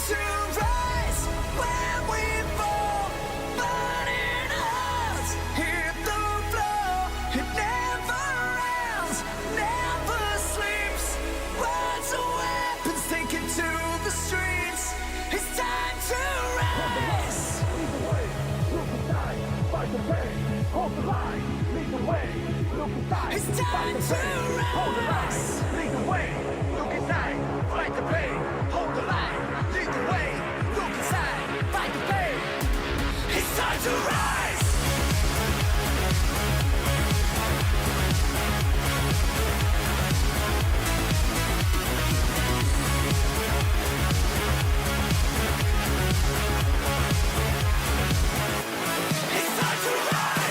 to rise when we fall, burning out, hit the floor. It never ends, never sleeps. Words are weapons, take it to the streets. It's time to rise. Lead the way, look inside, fight the pain, hold the line. Lead the way, look inside, It's fight time the to pain, hold the line. rise. Lead the way, look inside, fight the pain, hold the line. Lead the way, look inside, fight the pain. It's time to rise. It's time to rise.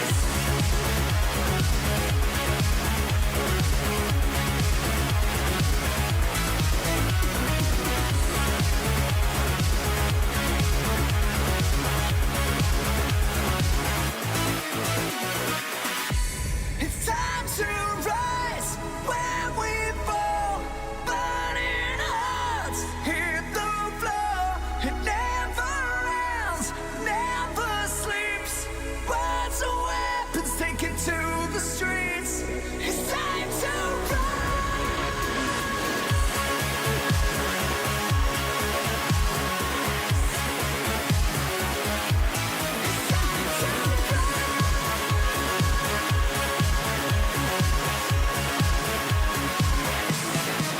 It's time to rise when we fall, burning out, hit the floor. It never ends, never sleeps. Words are weapons, take it to the streets. It's time to rise.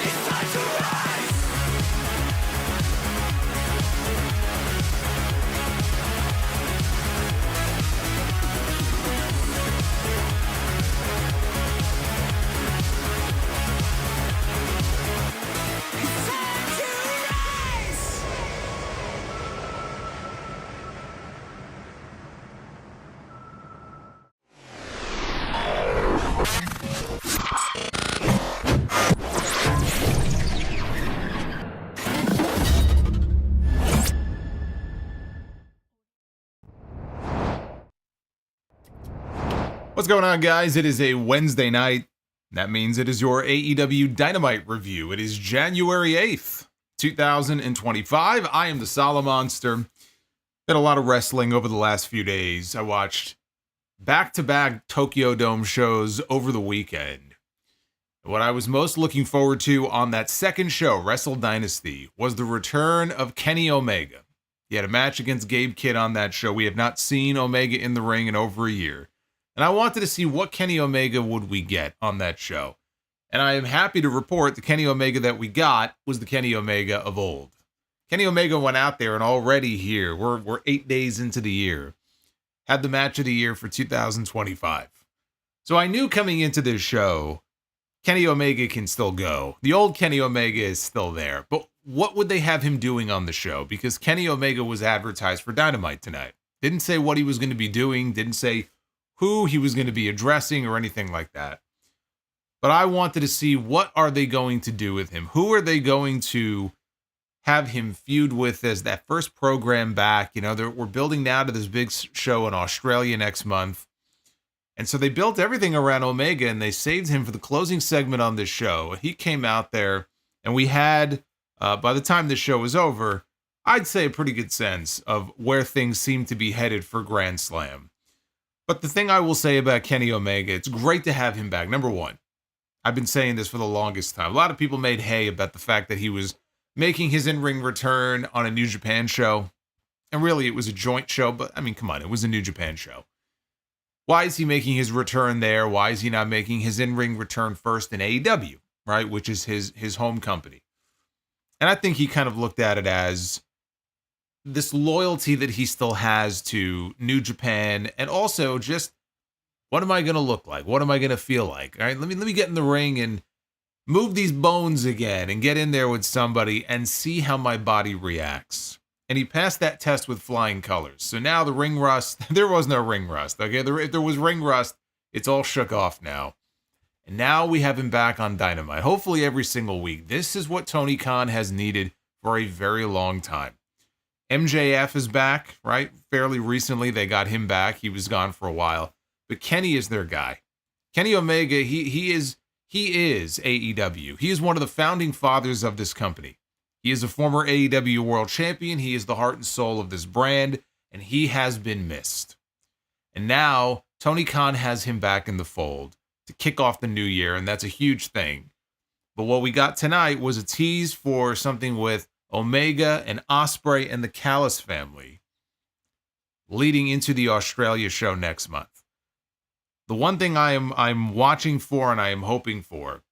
It's time to rise. It's time to rise. It's time to rise. What's going on, guys? It is a Wednesday night. That means it is your AEW Dynamite review. It is January 8th, 2025. I am the Solomonster. Been a lot of wrestling over the last few days. I watched back-to-back Tokyo Dome shows over the weekend. What I was most looking forward to on that second show, Wrestle Dynasty, was the return of Kenny Omega. He had a match against Gabe Kidd on that show. We have not seen Omega in the ring in over a year. And I wanted to see what Kenny Omega would we get on that show. And I am happy to report the Kenny Omega that we got was the Kenny Omega of old. Kenny Omega went out there and already here, we're 8 days into the year, had the match of the year for 2025. So I knew coming into this show, Kenny Omega can still go. The old Kenny Omega is still there. But what would they have him doing on the show? Because Kenny Omega was advertised for Dynamite tonight. Didn't say what he was going to be doing, didn't say who he was going to be addressing or anything like that. But I wanted to see what are they going to do with him? Who are they going to have him feud with as that first program back? You know, we're building now to this big show in Australia next month. And so they built everything around Omega and they saved him for the closing segment on this show. He came out there and we had, by the time this show was over, I'd say a pretty good sense of where things seem to be headed for Grand Slam. But the thing I will say about Kenny Omega, it's great to have him back. Number one, I've been saying this for the longest time. A lot of people made hay about the fact that he was making his in-ring return on a New Japan show. And really, it was a joint show, but I mean, come on, it was a New Japan show. Why is he making his return there? Why is he not making his in-ring return first in AEW, right? Which is his home company. And I think he kind of looked at it as this loyalty that he still has to New Japan, and also just, what am I going to look like? What am I going to feel like? All right, let me get in the ring and move these bones again and get in there with somebody and see how my body reacts. And he passed that test with flying colors. So now the ring rust, there was no ring rust. Okay, if there was ring rust, it's all shook off now. And now we have him back on Dynamite, hopefully every single week. This is what Tony Khan has needed for a very long time. MJF is back, right? Fairly recently, they got him back. He was gone for a while. But Kenny is their guy. Kenny Omega, he is AEW. He is one of the founding fathers of this company. He is a former AEW World Champion. He is the heart and soul of this brand, and he has been missed. And now Tony Khan has him back in the fold to kick off the new year, and that's a huge thing. But what we got tonight was a tease for something with Omega and Ospreay and the Callis family leading into the Australia show next month. The one thing I'm watching for and I am hoping for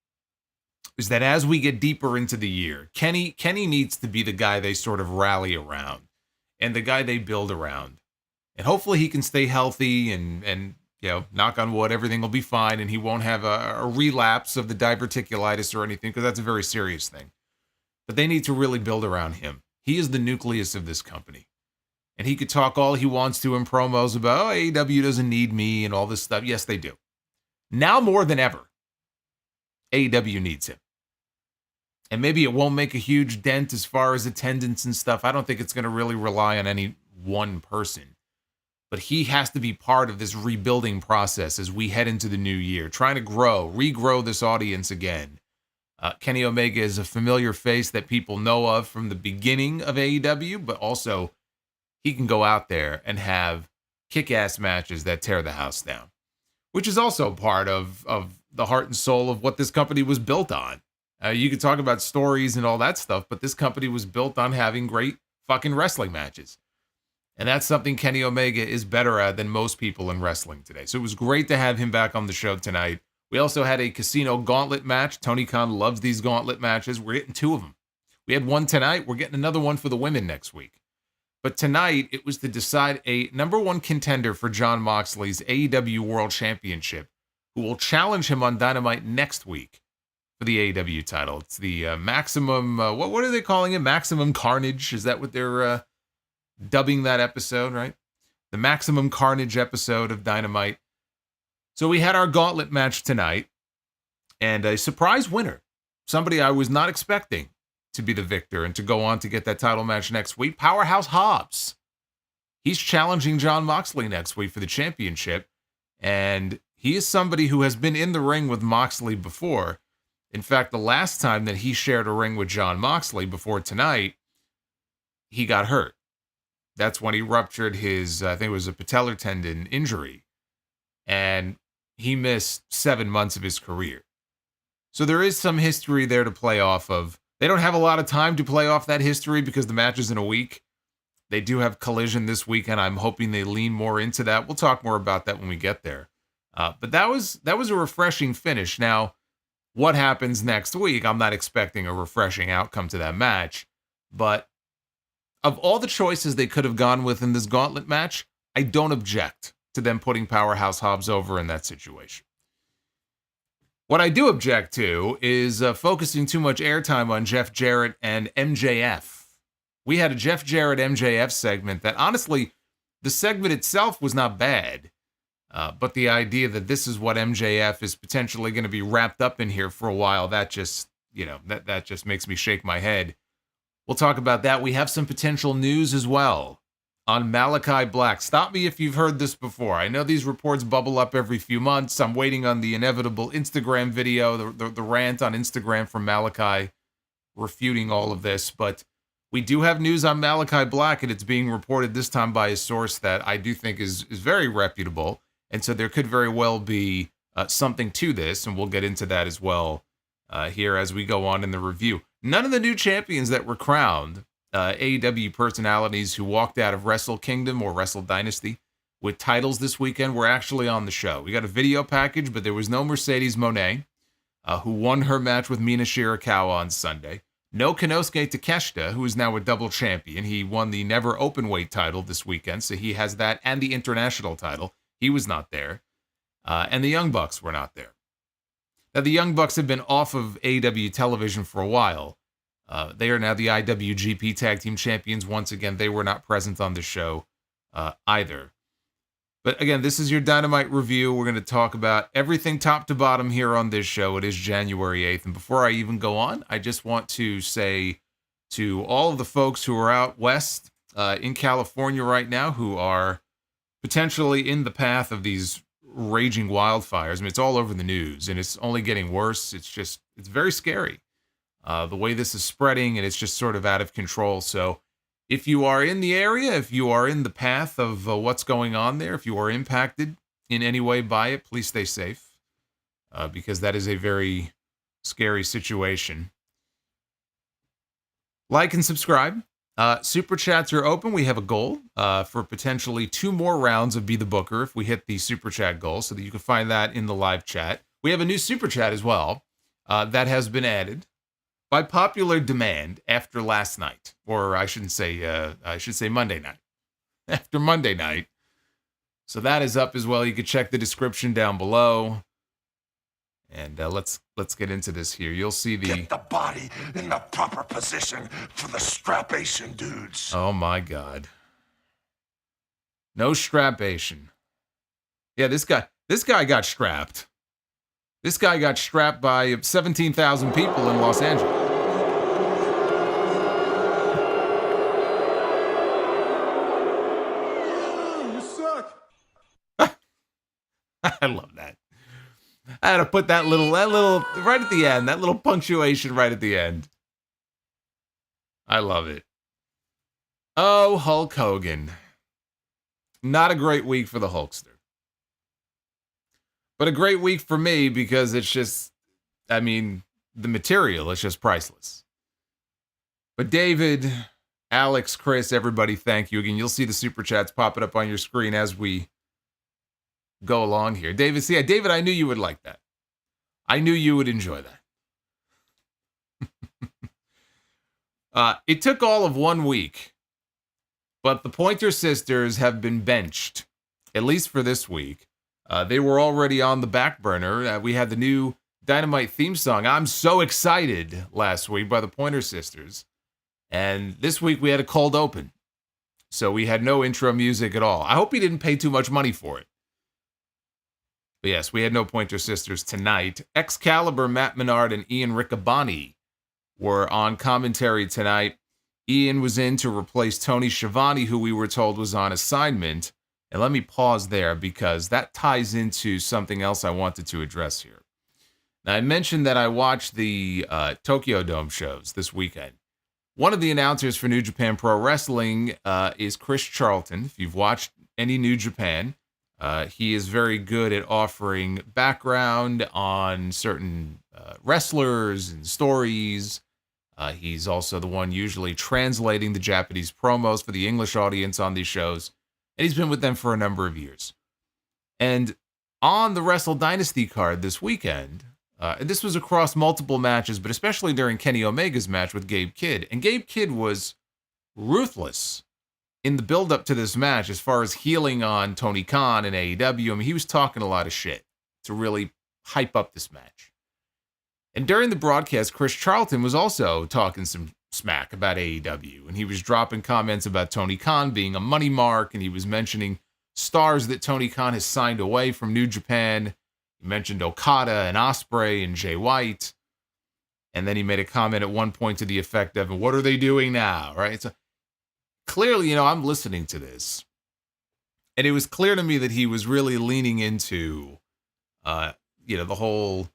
is that as we get deeper into the year, Kenny needs to be the guy they sort of rally around and the guy they build around. And hopefully he can stay healthy and you know, knock on wood, everything will be fine and he won't have a relapse of the diverticulitis or anything, because that's a very serious thing. But they need to really build around him. He is the nucleus of this company. And he could talk all he wants to in promos about, oh, AEW doesn't need me and all this stuff. Yes, they do. Now more than ever, AEW needs him. And maybe it won't make a huge dent as far as attendance and stuff. I don't think it's going to really rely on any one person. But he has to be part of this rebuilding process as we head into the new year, trying to regrow this audience again. Kenny Omega is a familiar face that people know of from the beginning of AEW, but also he can go out there and have kick-ass matches that tear the house down, which is also part of the heart and soul of what this company was built on. You could talk about stories and all that stuff, but this company was built on having great fucking wrestling matches. And that's something Kenny Omega is better at than most people in wrestling today. So it was great to have him back on the show tonight. We also had a casino gauntlet match. Tony Khan loves these gauntlet matches. We're getting 2 of them. We had one tonight. We're getting another one for the women next week. But tonight, it was to decide a number 1 contender for Jon Moxley's AEW World Championship, who will challenge him on Dynamite next week for the AEW title. It's the Maximum, what are they calling it? Maximum Carnage? Is that what they're dubbing that episode, right? The Maximum Carnage episode of Dynamite. So we had our gauntlet match tonight, and a surprise winner, somebody I was not expecting to be the victor and to go on to get that title match next week, Powerhouse Hobbs. He's challenging Jon Moxley next week for the championship, and he is somebody who has been in the ring with Moxley before. In fact, the last time that he shared a ring with Jon Moxley before tonight, he got hurt. That's when he ruptured his, I think it was a patellar tendon injury, and he missed 7 months of his career. So there is some history there to play off of. They don't have a lot of time to play off that history because the match is in a week. They do have Collision this weekend. I'm hoping they lean more into that. We'll talk more about that when we get there. But that was a refreshing finish. Now, what happens next week? I'm not expecting a refreshing outcome to that match. But of all the choices they could have gone with in this gauntlet match, I don't object to them putting Powerhouse Hobbs over in that situation. What I do object to is focusing too much airtime on Jeff Jarrett and MJF. We had a Jeff Jarrett MJF segment that, honestly, the segment itself was not bad. But the idea that this is what MJF is potentially going to be wrapped up in here for a while, that just, that just makes me shake my head. We'll talk about that. We have some potential news as well on Malakai Black. Stop me if you've heard this before. I know these reports bubble up every few months. I'm waiting on the inevitable Instagram video, the rant on Instagram from Malakai refuting all of this. But we do have news on Malakai Black, and it's being reported this time by a source that I do think is very reputable. And so there could very well be something to this, and we'll get into that as well here as we go on in the review. None of the new champions that were crowned, AEW personalities who walked out of Wrestle Kingdom or Wrestle Dynasty with titles this weekend, were actually on the show. We got a video package, but there was no Mercedes Moné, who won her match with Mina Shirakawa on Sunday. No Konosuke Takeshita, who is now a double champion. He won the Never Openweight title this weekend, so he has that and the international title. He was not there. And the Young Bucks were not there. Now, the Young Bucks have been off of AEW television for a while. They are now the IWGP Tag Team Champions once again. They were not present on the show either. But again, this is your Dynamite review. We're going to talk about everything top to bottom here on this show. It is January 8th. And before I even go on, I just want to say to all of the folks who are out west in California right now, who are potentially in the path of these raging wildfires. I mean, it's all over the news, and it's only getting worse. It's very scary. the way this is spreading, and it's just sort of out of control. So if you are in the area, if you are in the path of what's going on there, if you are impacted in any way by it, please stay safe, because that is a very scary situation. Like and subscribe. Super chats are open. We have a goal for potentially 2 more rounds of Be the Booker if we hit the super chat goal, so that you can find that in the live chat. We have a new super chat as well that has been added by popular demand after last night, or I should say Monday night, after Monday night. So that is up as well. You can check the description down below. And let's get into this here. You'll see the... Get the body in the proper position for the strapation dudes. Oh my God. No strapation. Yeah, this guy got strapped. This guy got strapped by 17,000 people in Los Angeles. You suck. I love that. I had to put that little right at the end, that little punctuation right at the end. I love it. Oh, Hulk Hogan. Not a great week for the Hulkster. But a great week for me because it's just, I mean, the material is just priceless. But David, Alex, Kris, everybody, thank you again. You'll see the super chats popping up on your screen as we go along here. David, see, David, I knew you would like that. I knew you would enjoy that. It took all of 1 week, but the Pointer Sisters have been benched, at least for this week. They were already on the back burner. We had the new Dynamite theme song, I'm So Excited, last week by the Pointer Sisters. And this week we had a cold open. So we had no intro music at all. I hope he didn't pay too much money for it. But yes, we had no Pointer Sisters tonight. Excalibur, Matt Menard, and Ian Riccaboni were on commentary tonight. Ian was in to replace Tony Schiavone, who we were told was on assignment. And let me pause there because that ties into something else I wanted to address here. Now, I mentioned that I watched the Tokyo Dome shows this weekend. One of the announcers for New Japan Pro Wrestling is Chris Charlton. If you've watched any New Japan, he is very good at offering background on certain wrestlers and stories. He's also the one usually translating the Japanese promos for the English audience on these shows. And he's been with them for a number of years. And on the Wrestle Dynasty card this weekend, and this was across multiple matches, but especially during Kenny Omega's match with Gabe Kidd. And Gabe Kidd was ruthless in the build-up to this match as far as healing on Tony Khan and AEW. I mean, he was talking a lot of shit to really hype up this match. And during the broadcast, Chris Charlton was also talking some smack about AEW, and he was dropping comments about Tony Khan being a money mark, and he was mentioning stars that Tony Khan has signed away from New Japan. He mentioned Okada and Osprey and Jay White, and then he made a comment at one point to the effect of, what are they doing now, right? So clearly, I'm listening to this, and it was clear to me that he was really leaning into, the whole,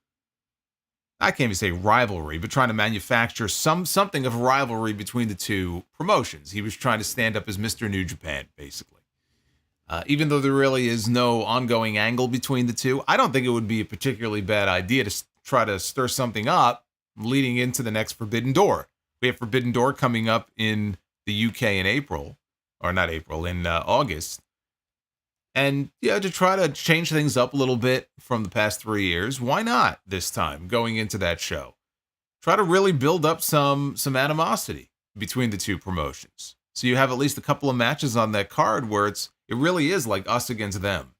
I can't even say rivalry, but trying to manufacture something of a rivalry between the two promotions. He was trying to stand up as Mr. New Japan, basically. Even though there really is no ongoing angle between the two, I don't think it would be a particularly bad idea to try to stir something up leading into the next Forbidden Door. We have Forbidden Door coming up in the UK in August. And to try to change things up a little bit from the past 3 years, why not this time going into that show? Try to really build up some animosity between the two promotions. So you have at least a couple of matches on that card where it really is like us against them.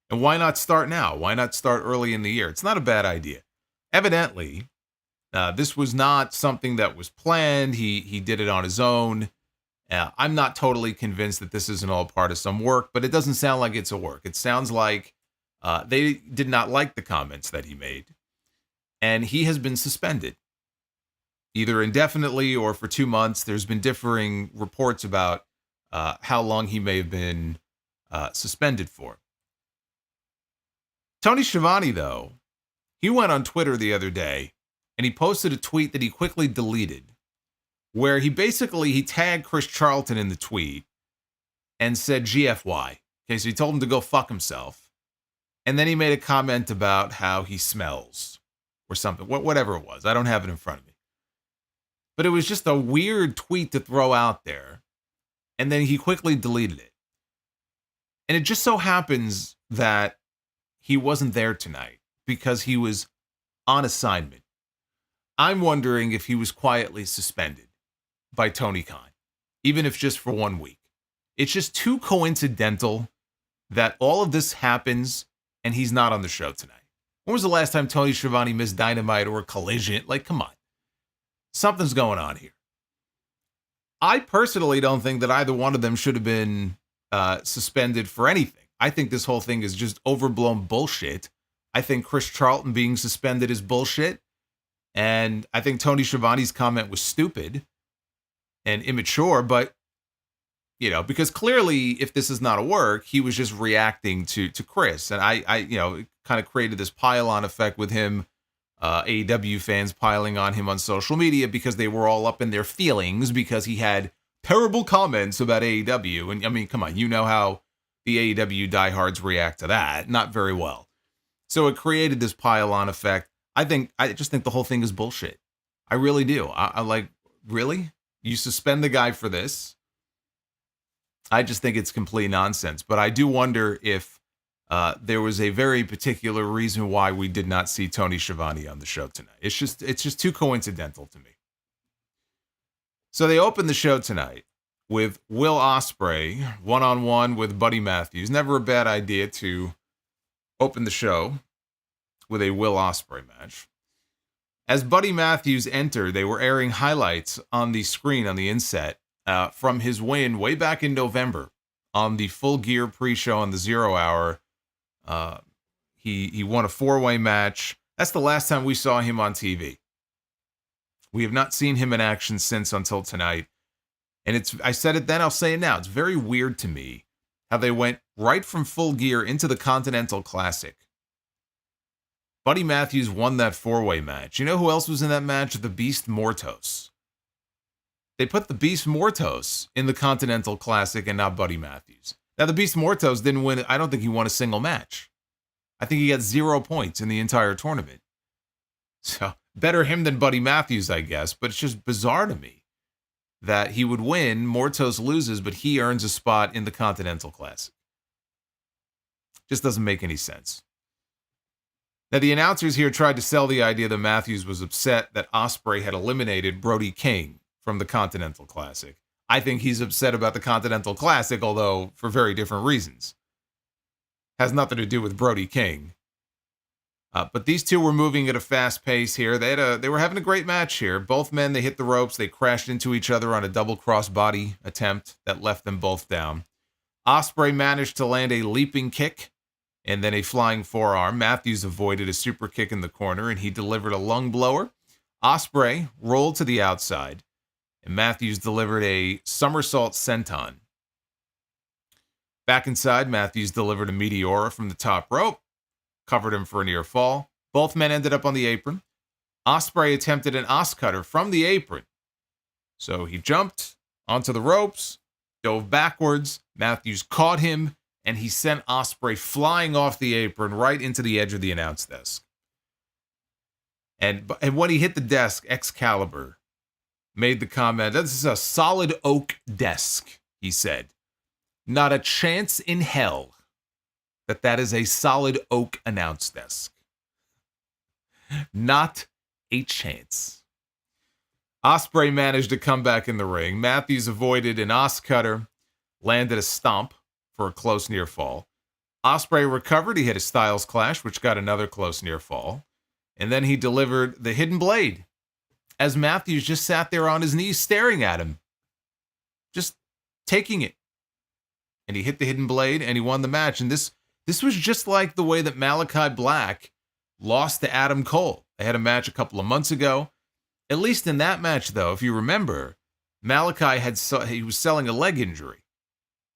And why not start now? Why not start early in the year? It's not a bad idea. Evidently, this was not something that was planned. He did it on his own. I'm not totally convinced that this isn't all part of some work, but it doesn't sound like it's a work. It sounds like they did not like the comments that he made. And he has been suspended, either indefinitely or for 2 months. There's been differing reports about how long he may have been suspended for. Tony Schiavone, though, he went on Twitter the other day and he posted a tweet that he quickly deleted where he tagged Chris Charlton in the tweet and said GFY. Okay, so he told him to go fuck himself. And then he made a comment about how he smells or something, whatever it was. I don't have it in front of me. But it was just a weird tweet to throw out there. And then he quickly deleted it. And it just so happens that he wasn't there tonight because he was on assignment. I'm wondering if he was quietly suspended by Tony Khan, even if just for 1 week. It's just too coincidental that all of this happens and he's not on the show tonight. When was the last time Tony Schiavone missed Dynamite or Collision? Like, come on. Something's going on here. I personally don't think that either one of them should have been suspended for anything. I think this whole thing is just overblown bullshit. I think Chris Charlton being suspended is bullshit. And I think Tony Schiavone's comment was stupid and immature, but, you know, because clearly if this is not a work, he was just reacting to Kris. And I you know, it kind of created this pile-on effect with him, AEW fans piling on him on social media because they were all up in their feelings because he had terrible comments about AEW. And I mean, come on, you know how the AEW diehards react to that. Not very well. So it created this pile-on effect. I just think the whole thing is bullshit. I really do. I like, really? You suspend the guy for this? I just think it's complete nonsense. But I do wonder if there was a very particular reason why we did not see Tony Schiavone on the show tonight. It's just too coincidental to me. So they opened the show tonight with Will Ospreay one-on-one with Buddy Matthews. Never a bad idea to open the show with a Will Ospreay match. As Buddy Matthews entered, they were airing highlights on the screen on the inset from his win way back in November on the Full Gear pre-show on the 0 Hour. He won a 4-way match. That's the last time we saw him on TV. We have not seen him in action since until tonight. And I said it then, I'll say it now. It's very weird to me how they went right from Full Gear into the Continental Classic. Buddy Matthews won that 4-way match. You know who else was in that match? The Beast Mortos. They put the Beast Mortos in the Continental Classic and not Buddy Matthews. Now, the Beast Mortos didn't win. I don't think he won a single match. I think he got 0 points in the entire tournament. So, better him than Buddy Matthews, I guess. But it's just bizarre to me that he would win, Mortos loses, but he earns a spot in the Continental Classic. Just doesn't make any sense. Now, the announcers here tried to sell the idea that Matthews was upset that Ospreay had eliminated Brody King from the Continental Classic. I think he's upset about the Continental Classic, although for very different reasons. Has nothing to do with Brody King. But these two were moving at a fast pace here. They were having a great match here. Both men, they hit the ropes. They crashed into each other on a double crossbody attempt that left them both down. Ospreay managed to land a leaping kick and then a flying forearm. Matthews avoided a super kick in the corner, and he delivered a lung blower. Ospreay rolled to the outside, and Matthews delivered a somersault senton. Back inside, Matthews delivered a Meteora from the top rope, covered him for a near fall. Both men ended up on the apron. Ospreay attempted an Os-Cutter from the apron. So he jumped onto the ropes, dove backwards. Matthews caught him, and he sent Ospreay flying off the apron right into the edge of the announce desk. And when he hit the desk, Excalibur made the comment, "This is a solid oak desk," he said. "Not a chance in hell that is a solid oak announce desk. Not a chance." Ospreay managed to come back in the ring. Matthews avoided an Os-Cutter, landed a stomp for a close near fall. Ospreay recovered. He hit a Styles Clash, which got another close near fall. And then he delivered the Hidden Blade as Matthews just sat there on his knees staring at him, just taking it. And he hit the Hidden Blade and he won the match. And this was just like the way that Malakai Black lost to Adam Cole. They had a match a couple of months ago. At least in that match, though, if you remember, Malakai he was selling a leg injury.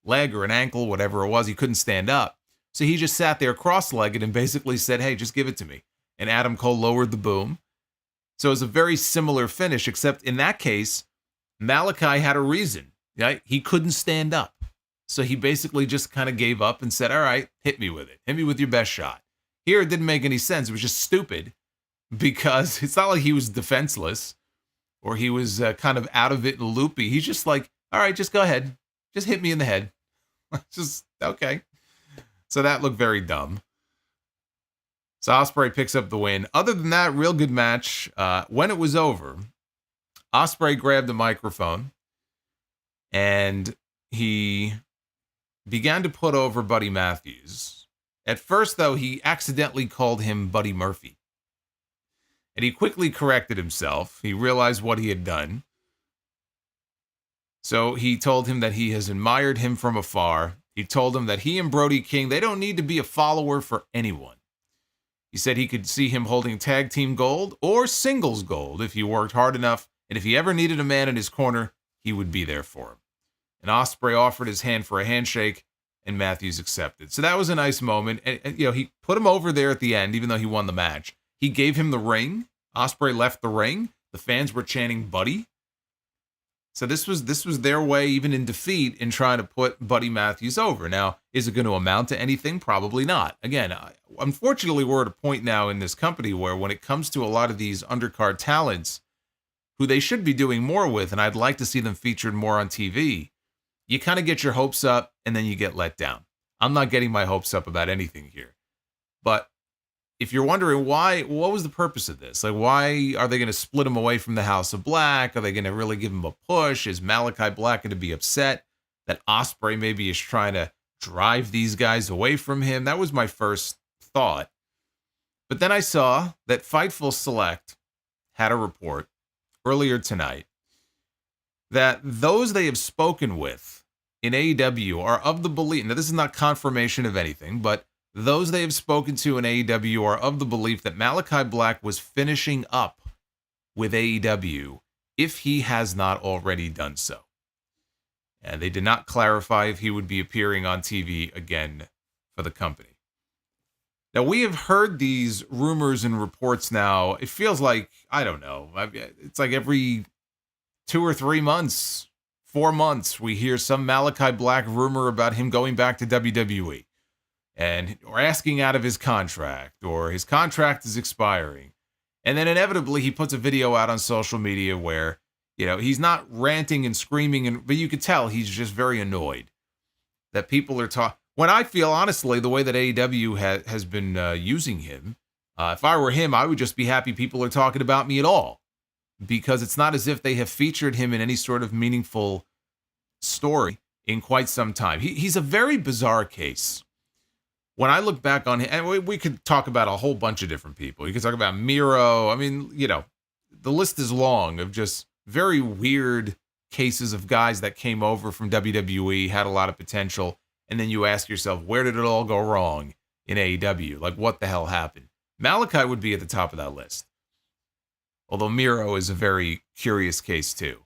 Leg or an ankle, whatever it was, he couldn't stand up. So he just sat there cross-legged and basically said, "Hey, just give it to me." And Adam Cole lowered the boom. So it's a very similar finish, except in that case, Malakai had a reason. Right? He couldn't stand up. So he basically just kind of gave up and said, all right, hit me with it. Hit me with your best shot. Here, it didn't make any sense. It was just stupid because it's not like he was defenseless or he was kind of out of it and loopy. He's just like, all right, just go ahead. Just hit me in the head. Just, okay. So that looked very dumb. So Ospreay picks up the win. Other than that, real good match. When it was over, Ospreay grabbed the microphone and he began to put over Buddy Matthews. At first, though, he accidentally called him Buddy Murphy. And he quickly corrected himself. He realized what he had done. So he told him that he has admired him from afar. He told him that he and Brody King, they don't need to be a follower for anyone. He said he could see him holding tag team gold or singles gold if he worked hard enough. And if he ever needed a man in his corner, he would be there for him. And Ospreay offered his hand for a handshake, and Matthews accepted. So that was a nice moment. And he put him over there at the end, even though he won the match. He gave him the ring. Ospreay left the ring. The fans were chanting Buddy. So this was their way, even in defeat, in trying to put Buddy Matthews over. Now, is it going to amount to anything? Probably not. Again, unfortunately, we're at a point now in this company where when it comes to a lot of these undercard talents, who they should be doing more with, and I'd like to see them featured more on TV, you kind of get your hopes up and then you get let down. I'm not getting my hopes up about anything here. But if you're wondering why, what was the purpose of this? Like, why are they going to split him away from the House of Black? Are they going to really give him a push? Is Malakai Black going to be upset that Ospreay maybe is trying to drive these guys away from him? That was my first thought. But then I saw that Fightful Select had a report earlier tonight that those they have spoken with in AEW are of the belief, now this is not confirmation of anything, but those they have spoken to in AEW are of the belief that Malakai Black was finishing up with AEW if he has not already done so. And they did not clarify if he would be appearing on TV again for the company. Now, we have heard these rumors and reports now. It feels like, I don't know, it's like every 2 or 3 months, 4 months, we hear some Malakai Black rumor about him going back to WWE. Or asking out of his contract, or his contract is expiring. And then inevitably he puts a video out on social media where, he's not ranting and screaming, but you could tell he's just very annoyed that people are talking. When I feel, honestly, the way that AEW has been using him, if I were him, I would just be happy people are talking about me at all. Because it's not as if they have featured him in any sort of meaningful story in quite some time. He's a very bizarre case. When I look back on him, and we could talk about a whole bunch of different people. You could talk about Miro. I mean, the list is long of just very weird cases of guys that came over from WWE, had a lot of potential, and then you ask yourself, where did it all go wrong in AEW? Like, what the hell happened? Malakai would be at the top of that list. Although Miro is a very curious case too.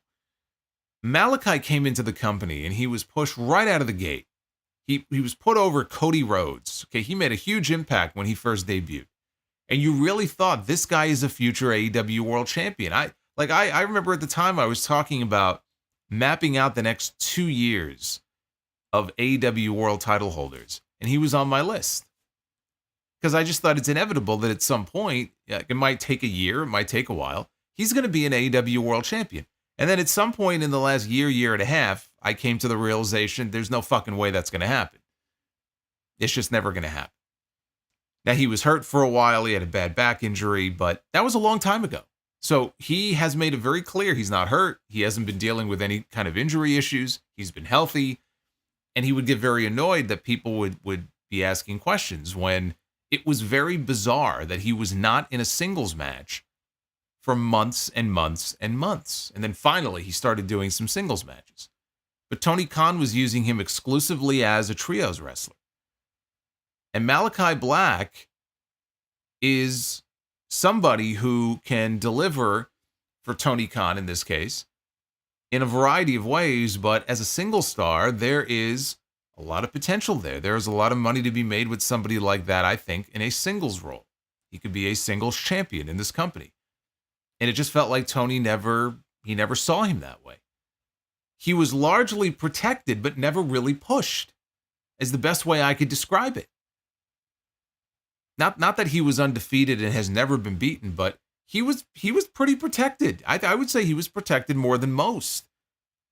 Malakai came into the company and he was pushed right out of the gate. He was put over Cody Rhodes. Okay, he made a huge impact when he first debuted. And you really thought this guy is a future AEW World Champion. I remember at the time I was talking about mapping out the next 2 years of AEW World title holders. And he was on my list. Because I just thought it's inevitable that at some point, it might take a year, it might take a while, he's going to be an AEW World Champion. And then at some point in the last year and a half, I came to the realization there's no fucking way that's going to happen. It's just never going to happen. Now, he was hurt for a while. He had a bad back injury, but that was a long time ago. So he has made it very clear he's not hurt. He hasn't been dealing with any kind of injury issues. He's been healthy. And he would get very annoyed that people would be asking questions when it was very bizarre that he was not in a singles match for months and months and months. And then finally, he started doing some singles matches. But Tony Khan was using him exclusively as a trios wrestler. And Malakai Black is somebody who can deliver for Tony Khan in this case in a variety of ways, but as a single star, there is a lot of potential there. There's a lot of money to be made with somebody like that, I think, in a singles role. He could be a singles champion in this company. And it just felt like Toni never saw him that way. He was largely protected, but never really pushed, is the best way I could describe it. Not that he was undefeated and has never been beaten, but he was pretty protected. I would say he was protected more than most,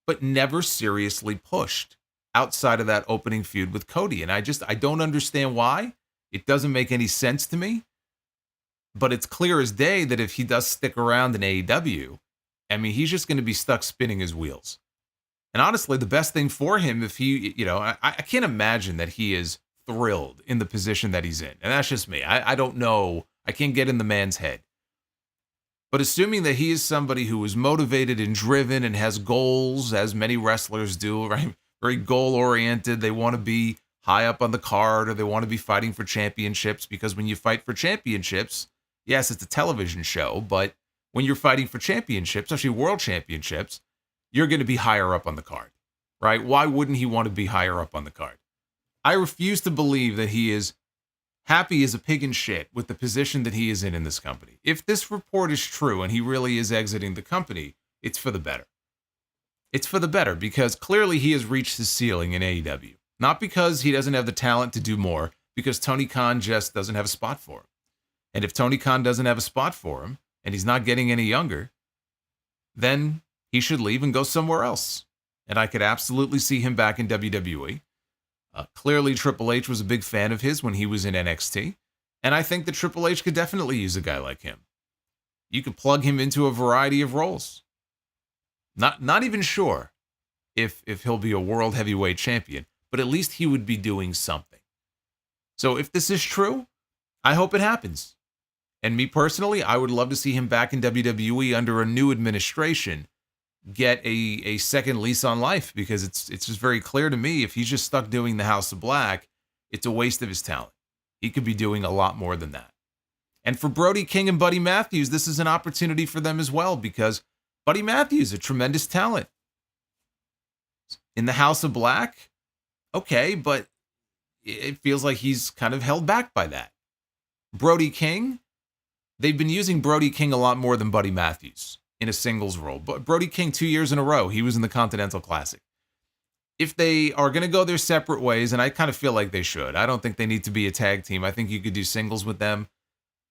but never seriously pushed outside of that opening feud with Cody. And I don't understand why. It doesn't make any sense to me. But it's clear as day that if he does stick around in AEW, I mean, he's just going to be stuck spinning his wheels. And honestly, the best thing for him, if he, I can't imagine that he is thrilled in the position that he's in. And that's just me. I don't know. I can't get in the man's head. But assuming that he is somebody who is motivated and driven and has goals, as many wrestlers do, right? Very goal-oriented. They want to be high up on the card, or they want to be fighting for championships, because when you fight for championships, yes, it's a television show, but when you're fighting for championships, especially world championships, you're going to be higher up on the card, right? Why wouldn't he want to be higher up on the card? I refuse to believe that he is happy as a pig in shit with the position that he is in this company. If this report is true and he really is exiting the company, it's for the better. It's for the better, because clearly he has reached his ceiling in AEW. Not because he doesn't have the talent to do more, because Tony Khan just doesn't have a spot for him. And if Tony Khan doesn't have a spot for him, and he's not getting any younger, then he should leave and go somewhere else. And I could absolutely see him back in WWE. Clearly, Triple H was a big fan of his when he was in NXT. And I think that Triple H could definitely use a guy like him. You could plug him into a variety of roles. Not even sure if he'll be a world heavyweight champion, but at least he would be doing something. So if this is true, I hope it happens. And me personally, I would love to see him back in WWE under a new administration, get a second lease on life, because it's just very clear to me, if he's just stuck doing the House of Black, it's a waste of his talent. He could be doing a lot more than that. And for Brody King and Buddy Matthews, this is an opportunity for them as well, because Buddy Matthews is a tremendous talent. In the House of Black, okay, but it feels like he's kind of held back by that. Brody King, they've been using Brody King a lot more than Buddy Matthews in a singles role. But Brody King, 2 years in a row, he was in the Continental Classic. If they are going to go their separate ways, and I kind of feel like they should, I don't think they need to be a tag team. I think you could do singles with them,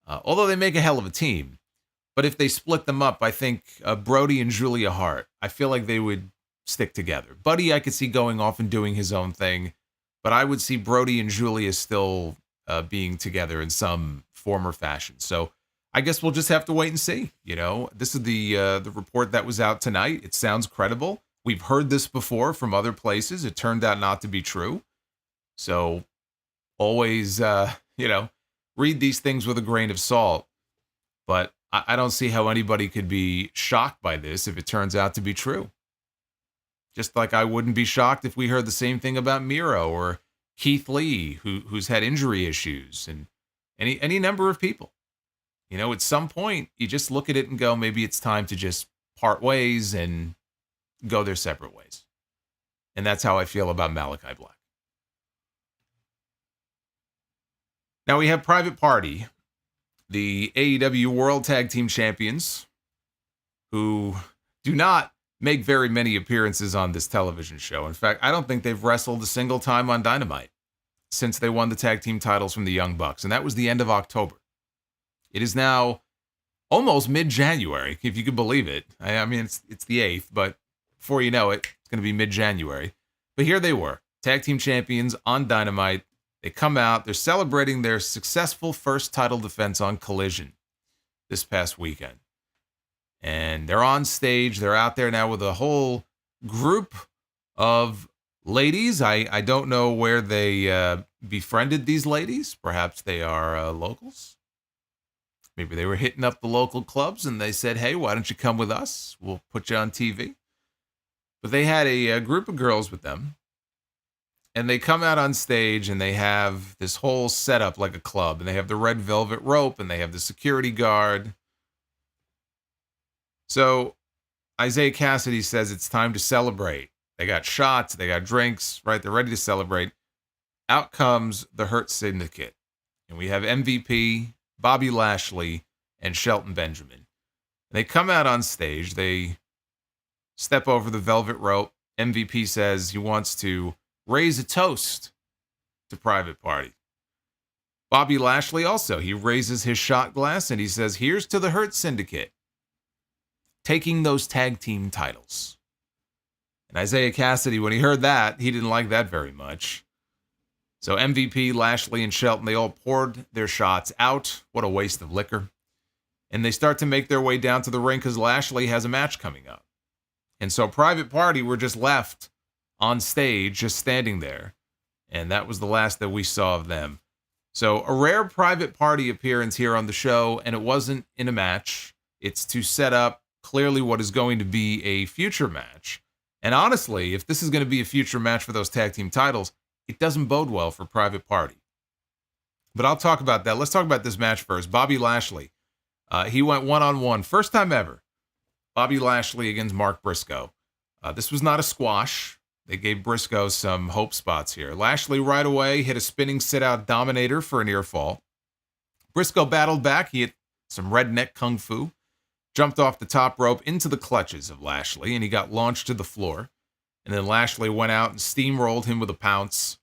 although they make a hell of a team. But if they split them up, I think Brody and Julia Hart, I feel like they would stick together. Buddy, I could see going off and doing his own thing, but I would see Brody and Julia still being together in some form or fashion. So I guess we'll just have to wait and see. This is the report that was out tonight. It sounds credible. We've heard this before from other places. It turned out not to be true. So always, read these things with a grain of salt. But I don't see how anybody could be shocked by this if it turns out to be true. Just like I wouldn't be shocked if we heard the same thing about Miro or Keith Lee, who's had injury issues, and any number of people. At some point, you just look at it and go, maybe it's time to just part ways and go their separate ways. And that's how I feel about Malakai Black. Now we have Private Party, the AEW World Tag Team Champions, who do not make very many appearances on this television show. In fact, I don't think they've wrestled a single time on Dynamite since they won the tag team titles from the Young Bucks, and that was the end of October. It is now almost mid-January, if you can believe it. I mean, it's the 8th, but before you know it, it's going to be mid-January. But here they were, tag team champions on Dynamite. They come out, they're celebrating their successful first title defense on Collision this past weekend. And they're on stage. They're out there now with a whole group of ladies. I don't know where they befriended these ladies. Perhaps they are locals. Maybe they were hitting up the local clubs and they said, hey, why don't you come with us? We'll put you on TV. But they had a group of girls with them. And they come out on stage and they have this whole setup like a club. And they have the red velvet rope and they have the security guard. So Isaiah Cassidy says it's time to celebrate. They got shots, they got drinks, right? They're ready to celebrate. Out comes the Hurt Syndicate. And we have MVP, Bobby Lashley, and Shelton Benjamin. They come out on stage. They step over the velvet rope. MVP says he wants to raise a toast to Private Party. Bobby Lashley also, he raises his shot glass and he says, here's to the Hurt Syndicate taking those tag team titles. And Isaiah Cassidy, when he heard that, he didn't like that very much. So MVP, Lashley, and Shelton, they all poured their shots out. What a waste of liquor. And they start to make their way down to the ring because Lashley has a match coming up. And so Private Party were just left on stage, just standing there. And that was the last that we saw of them. So a rare Private Party appearance here on the show, and it wasn't in a match. It's to set up clearly what is going to be a future match. And honestly, if this is going to be a future match for those tag team titles, it doesn't bode well for Private Party. But I'll talk about that. Let's talk about this match first. Bobby Lashley. He went one-on-one. First time ever. Bobby Lashley against Mark Briscoe. This was not a squash. They gave Briscoe some hope spots here. Lashley right away hit a spinning sit-out dominator for a near fall. Briscoe battled back. He hit some redneck kung fu. Jumped off the top rope into the clutches of Lashley, and he got launched to the floor. And then Lashley went out and steamrolled him with a pounce.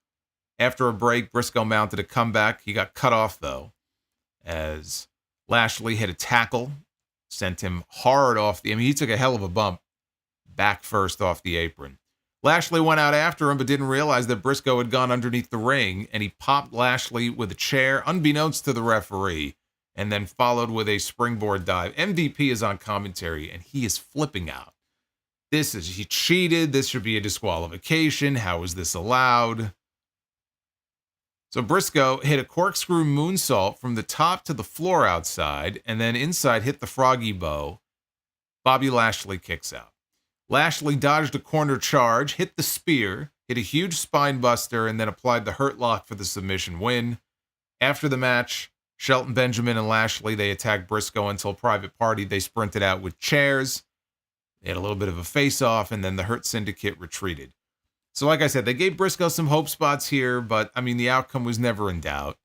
After a break, Briscoe mounted a comeback. He got cut off, though, as Lashley hit a tackle, sent him hard off the... I mean, he took a hell of a bump back first off the apron. Lashley went out after him, but didn't realize that Briscoe had gone underneath the ring, and he popped Lashley with a chair, unbeknownst to the referee, and then followed with a springboard dive. MVP is on commentary, and he is flipping out. He cheated. This should be a disqualification. How is this allowed? So Briscoe hit a corkscrew moonsault from the top to the floor outside, and then inside hit the froggy bow. Bobby Lashley kicks out. Lashley dodged a corner charge, hit the spear, hit a huge spine buster, and then applied the hurt lock for the submission win. After the match, Shelton Benjamin and Lashley, they attacked Briscoe until Private Party. They sprinted out with chairs. They had a little bit of a face-off, and then the Hurt Syndicate retreated. So like I said, they gave Briscoe some hope spots here, but, I mean, the outcome was never in doubt.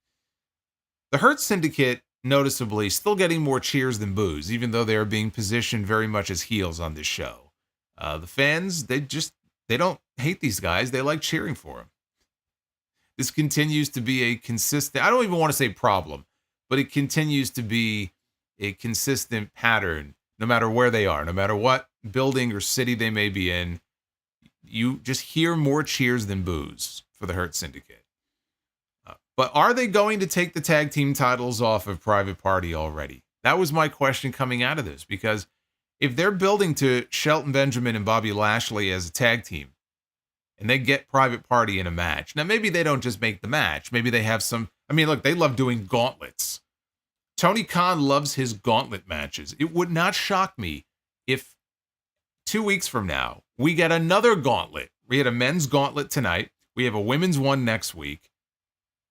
The Hurt Syndicate, noticeably, still getting more cheers than boos, even though they are being positioned very much as heels on this show. The fans, they don't hate these guys. They like cheering for them. This continues to be a consistent, I don't even want to say problem, but it continues to be a consistent pattern, no matter where they are, no matter what building or city they may be in. You just hear more cheers than boos for the Hurt Syndicate. But are they going to take the tag team titles off of Private Party already? That was my question coming out of this, because if they're building to Shelton Benjamin and Bobby Lashley as a tag team, and they get Private Party in a match, now maybe they don't just make the match. Maybe they have some, I mean, look, they love doing gauntlets. Tony Khan loves his gauntlet matches. It would not shock me if 2 weeks from now, we get another gauntlet. We had a men's gauntlet tonight. We have a women's one next week.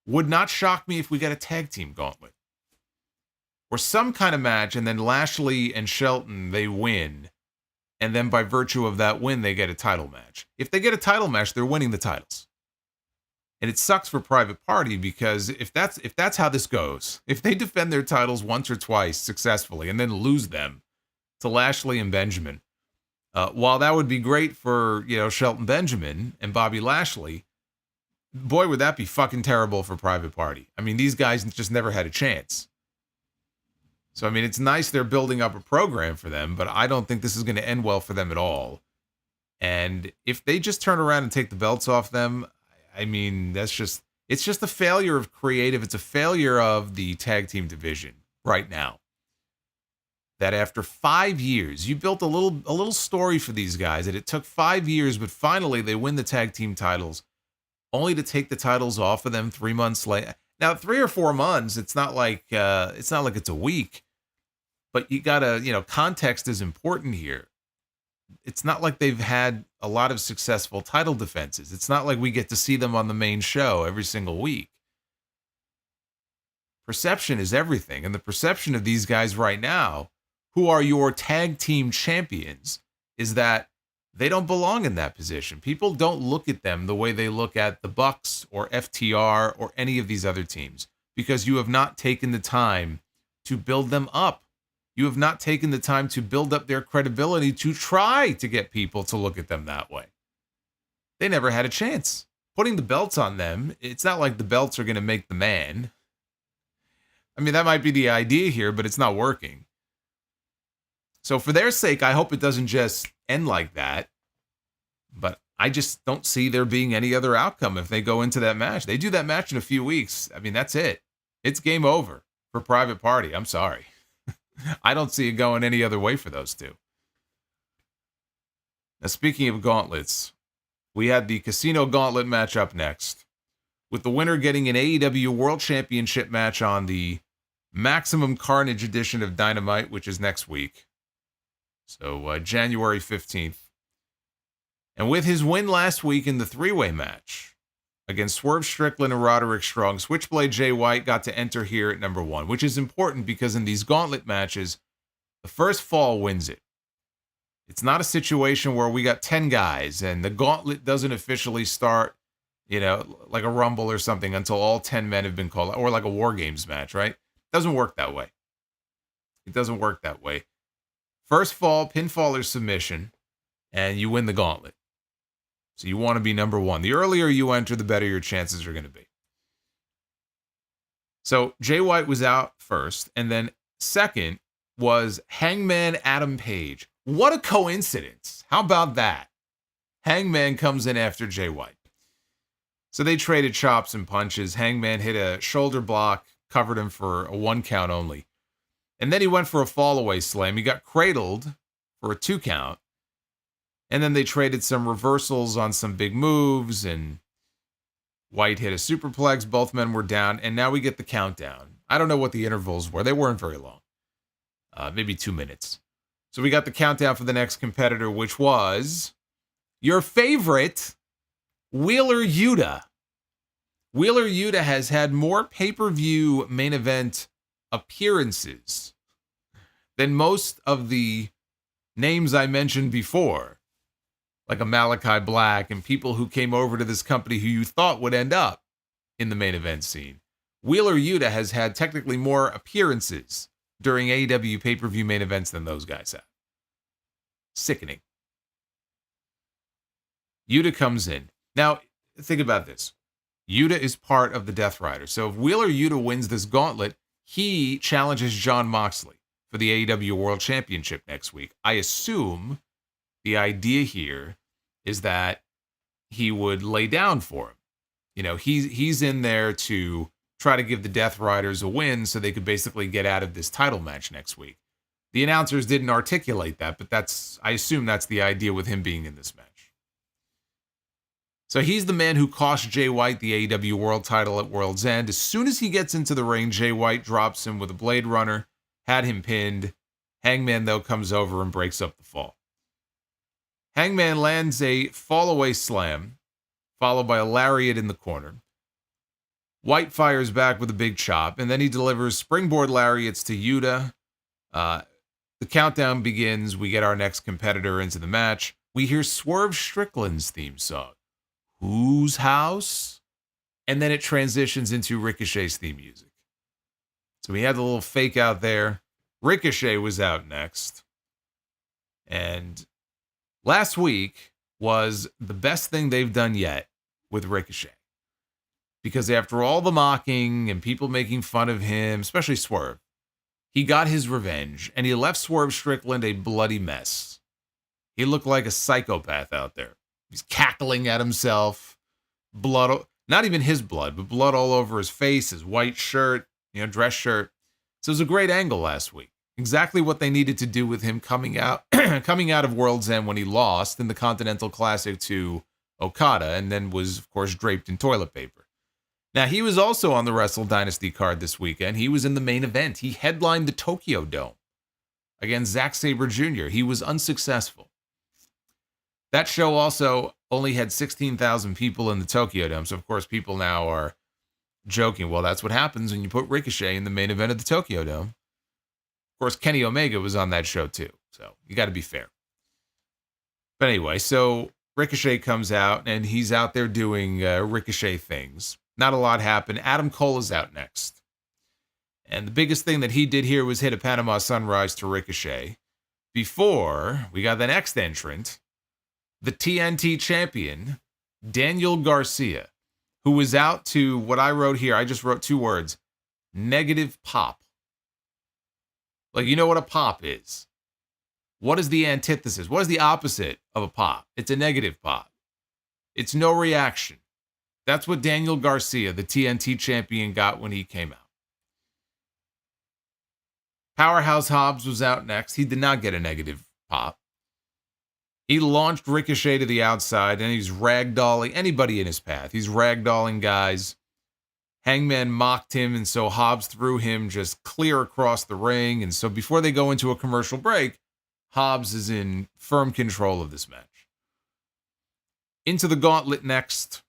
Would not shock me if we get a tag team gauntlet. Or some kind of match, and then Lashley and Shelton, they win. And then by virtue of that win, they get a title match. If they get a title match, they're winning the titles. And it sucks for Private Party, because if that's how this goes, if they defend their titles once or twice successfully and then lose them to Lashley and Benjamin, while that would be great for, Shelton Benjamin and Bobby Lashley, boy, would that be fucking terrible for Private Party. I mean, these guys just never had a chance. So, I mean, it's nice they're building up a program for them, but I don't think this is going to end well for them at all. And if they just turn around and take the belts off them, I mean, it's just a failure of creative. It's a failure of the tag team division right now. That after 5 years, you built a little story for these guys, that it took 5 years, but finally they win the tag team titles, only to take the titles off of them 3 months later. Now, 3 or 4 months, it's not like it's a week, but you gotta, context is important here. It's not like they've had a lot of successful title defenses. It's not like we get to see them on the main show every single week. Perception is everything, and the perception of these guys right now, who are your tag team champions, is that they don't belong in that position. People don't look at them the way they look at the Bucks or FTR or any of these other teams, because you have not taken the time to build them up You have not taken the time to build up their credibility to try to get people to look at them that way. They never had a chance. Putting the belts on them, it's not like the belts are going to make the man. I mean, that might be the idea here, but it's not working. So for their sake, I hope it doesn't just end like that. But I just don't see there being any other outcome if they go into that match. They do that match in a few weeks. I mean, that's it. It's game over for Private Party. I'm sorry. I don't see it going any other way for those two. Now, speaking of gauntlets, we had the Casino Gauntlet match up next, with the winner getting an AEW World Championship match on the Maximum Carnage edition of Dynamite, which is next week. So January 15th. And with his win last week in the three-way match against Swerve Strickland and Roderick Strong, Switchblade Jay White got to enter here at number 1, which is important because in these gauntlet matches, the first fall wins it. It's not a situation where we got 10 guys and the gauntlet doesn't officially start, like a rumble or something until all 10 men have been called, or like a War Games match, right? It doesn't work that way. It doesn't work that way. First fall, pinfall, or submission, and you win the gauntlet. So you want to be number 1. The earlier you enter, the better your chances are going to be. So Jay White was out first, and then second was Hangman Adam Page. What a coincidence. How about that? Hangman comes in after Jay White. So they traded chops and punches. Hangman hit a shoulder block, covered him for a 1 count only. And then he went for a fallaway slam. He got cradled for a 2 count. And then they traded some reversals on some big moves, and White hit a superplex. Both men were down, and now we get the countdown. I don't know what the intervals were. They weren't very long. Maybe 2 minutes. So we got the countdown for the next competitor, which was your favorite, Wheeler Yuta. Wheeler Yuta has had more pay-per-view main event appearances than most of the names I mentioned before, like a Malakai Black and people who came over to this company who you thought would end up in the main event scene. Wheeler Yuta has had technically more appearances during AEW pay-per-view main events than those guys have. Sickening. Yuta comes in. Now, think about this. Yuta is part of the Death Rider. So if Wheeler Yuta wins this gauntlet, he challenges Jon Moxley for the AEW World Championship next week. I assume the idea here is that he would lay down for him. He's in there to try to give the Death Riders a win so they could basically get out of this title match next week. The announcers didn't articulate that, but I assume that's the idea with him being in this match. So he's the man who cost Jay White the AEW World title at World's End. As soon as he gets into the ring, Jay White drops him with a Blade Runner, had him pinned. Hangman, though, comes over and breaks up the fall. Hangman lands a fall-away slam, followed by a lariat in the corner. White fires back with a big chop, and then he delivers springboard lariats to Yuta. The countdown begins. We get our next competitor into the match. We hear Swerve Strickland's theme song, Whose House? And then it transitions into Ricochet's theme music. So we had the little fake out there. Ricochet was out next. And last week was the best thing they've done yet with Ricochet. Because after all the mocking and people making fun of him, especially Swerve, he got his revenge and he left Swerve Strickland a bloody mess. He looked like a psychopath out there. He's cackling at himself. Blood, not even his blood, but blood all over his face, his white shirt, dress shirt. So it was a great angle last week. Exactly what they needed to do with him coming out of World's End when he lost in the Continental Classic to Okada and then was, of course, draped in toilet paper. Now, he was also on the Wrestle Dynasty card this weekend. He was in the main event. He headlined the Tokyo Dome against Zack Sabre Jr. He was unsuccessful. That show also only had 16,000 people in the Tokyo Dome. So, of course, people now are joking, well, that's what happens when you put Ricochet in the main event of the Tokyo Dome. Of course, Kenny Omega was on that show, too. So, you got to be fair. But anyway, so Ricochet comes out, and he's out there doing Ricochet things. Not a lot happened. Adam Cole is out next. And the biggest thing that he did here was hit a Panama Sunrise to Ricochet. Before we got the next entrant, the TNT champion, Daniel Garcia, who was out to what I wrote here. I just wrote 2 words, negative pop. Like, you know what a pop is. What is the antithesis? What is the opposite of a pop? It's a negative pop. It's no reaction. That's what Daniel Garcia, the TNT champion, got when he came out. Powerhouse Hobbs was out next. He did not get a negative pop. He launched Ricochet to the outside, and he's ragdolling anybody in his path. He's ragdolling guys. Hangman mocked him, and so Hobbs threw him just clear across the ring. And so before they go into a commercial break, Hobbs is in firm control of this match. Into the Gauntlet next,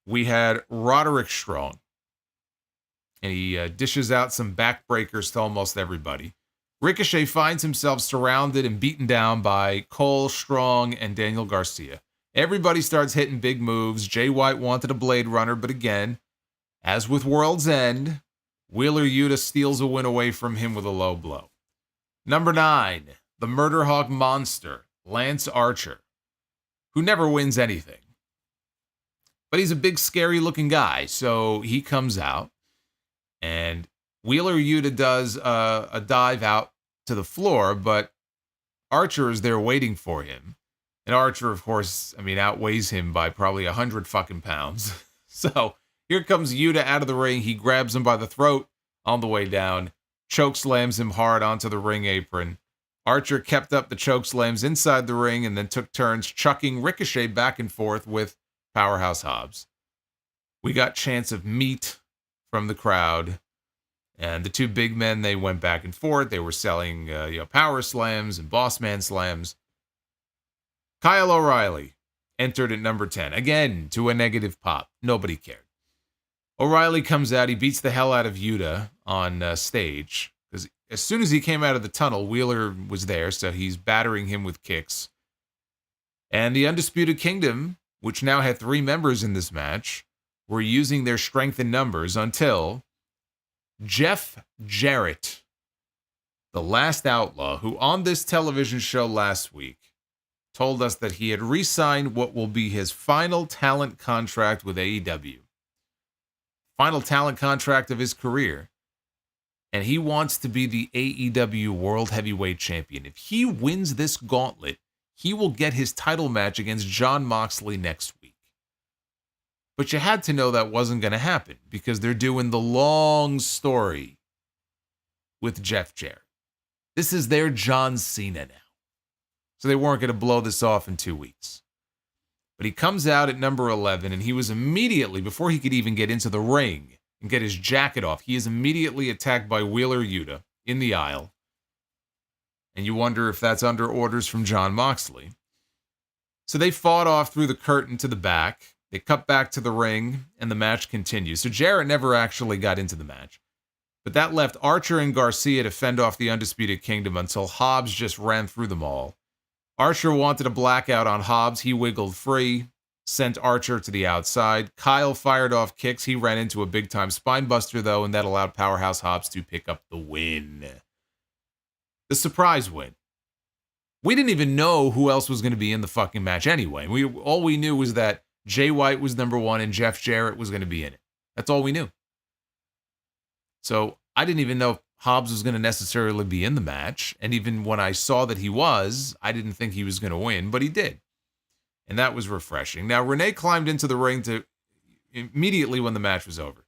we had Roderick Strong. And he dishes out some backbreakers to almost everybody. Ricochet finds himself surrounded and beaten down by Cole, Strong, and Daniel Garcia. Everybody starts hitting big moves. Jay White wanted a Blade Runner, but again, as with World's End, Wheeler Yuta steals a win away from him with a low blow. Number 9, the Murder Hawk Monster, Lance Archer, who never wins anything. But he's a big, scary-looking guy, so he comes out, and Wheeler Yuta does a dive out to the floor, but Archer is there waiting for him. And Archer, of course, outweighs him by probably 100 fucking pounds. So here comes Yuta out of the ring. He grabs him by the throat on the way down, choke slams him hard onto the ring apron. Archer kept up the choke slams inside the ring and then took turns chucking Ricochet back and forth with Powerhouse Hobbs. We got chants of meat from the crowd. And the 2 big men, they went back and forth. They were selling power slams and boss man slams. Kyle O'Reilly entered at number 10. Again, to a negative pop. Nobody cared. O'Reilly comes out. He beats the hell out of Yuta on stage. Because as soon as he came out of the tunnel, Wheeler was there. So he's battering him with kicks. And the Undisputed Kingdom, which now had 3 members in this match, were using their strength in numbers until Jeff Jarrett, the last outlaw, who on this television show last week told us that he had re-signed what will be his final talent contract with AEW. Final talent contract of his career. And he wants to be the AEW World Heavyweight Champion. If he wins this gauntlet, he will get his title match against Jon Moxley next week. But you had to know that wasn't going to happen because they're doing the long story with Jeff Jarrett. This is their John Cena now. So they weren't going to blow this off in 2 weeks. But he comes out at number 11, and he was immediately, before he could even get into the ring and get his jacket off, he is immediately attacked by Wheeler Yuta in the aisle. And you wonder if that's under orders from Jon Moxley. So they fought off through the curtain to the back. They cut back to the ring, and the match continues. So Jarrett never actually got into the match. But that left Archer and Garcia to fend off the Undisputed Kingdom until Hobbs just ran through them all. Archer wanted a blackout on Hobbs. He wiggled free, sent Archer to the outside. Kyle fired off kicks. He ran into a big-time spinebuster, though, and that allowed Powerhouse Hobbs to pick up the win. The surprise win. We didn't even know who else was going to be in the fucking match anyway. All we knew was that Jay White was number 1 and Jeff Jarrett was going to be in it. That's all we knew. So I didn't even know Hobbs was going to necessarily be in the match. And even when I saw that he was, I didn't think he was going to win, but he did. And that was refreshing. Now, Renee climbed into the ring immediately when the match was over.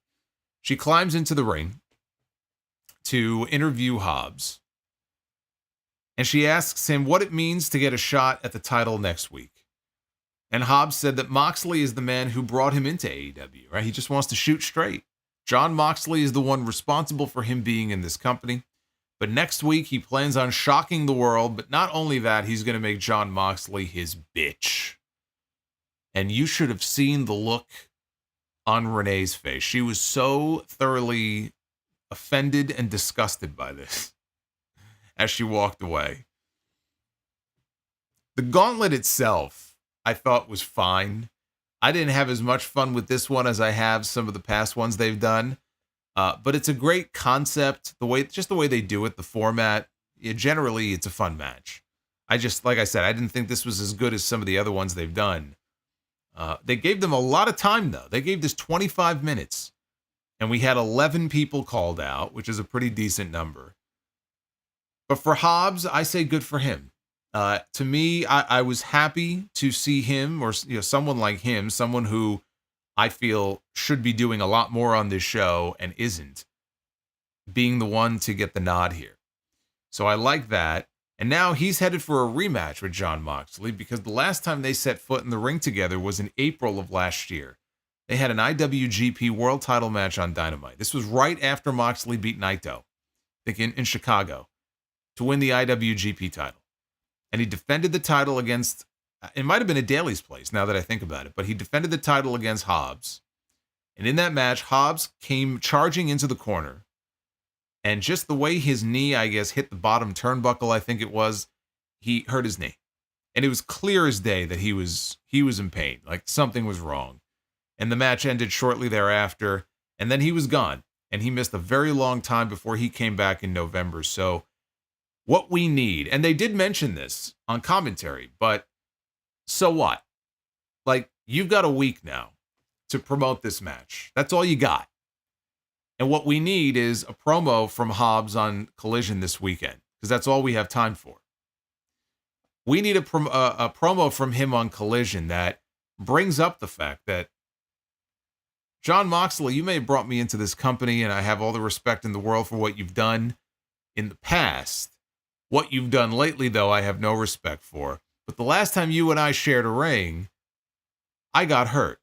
She climbs into the ring to interview Hobbs. And she asks him what it means to get a shot at the title next week. And Hobbs said that Moxley is the man who brought him into AEW, right? He just wants to shoot straight. Jon Moxley is the one responsible for him being in this company. But next week, he plans on shocking the world. But not only that, he's going to make Jon Moxley his bitch. And you should have seen the look on Renee's face. She was so thoroughly offended and disgusted by this as she walked away. The gauntlet itself, I thought, was fine. I didn't have as much fun with this one as I have some of the past ones they've done. But it's a great concept. Just the way they do it, the format. Generally, it's a fun match. Like I said, I didn't think this was as good as some of the other ones they've done. They gave them a lot of time, though. They gave this 25 minutes, and we had 11 people called out, which is a pretty decent number. But for Hobbs, I say good for him. To me, I was happy to see him, or someone like him, someone who I feel should be doing a lot more on this show and isn't, being the one to get the nod here. So I like that. And now he's headed for a rematch with Jon Moxley, because the last time they set foot in the ring together was in April of last year. They had an IWGP World title match on Dynamite. This was right after Moxley beat Naito, I think in Chicago, to win the IWGP title. And he defended the title against, it might have been a Daly's Place now that I think about it, but he defended the title against Hobbs. And in that match, Hobbs came charging into the corner. And just the way his knee, I guess, hit the bottom turnbuckle, I think it was, he hurt his knee. And it was clear as day that he was in pain, like something was wrong. And the match ended shortly thereafter, and then he was gone. And he missed a very long time before he came back in November. So what we need, and they did mention this on commentary, but so what? Like, you've got a week now to promote this match. That's all you got. And what we need is a promo from Hobbs on Collision this weekend, because that's all we have time for. We need a promo from him on Collision that brings up the fact that, Jon Moxley, you may have brought me into this company, and I have all the respect in the world for what you've done in the past. What you've done lately, though, I have no respect for. But the last time you and I shared a ring, I got hurt.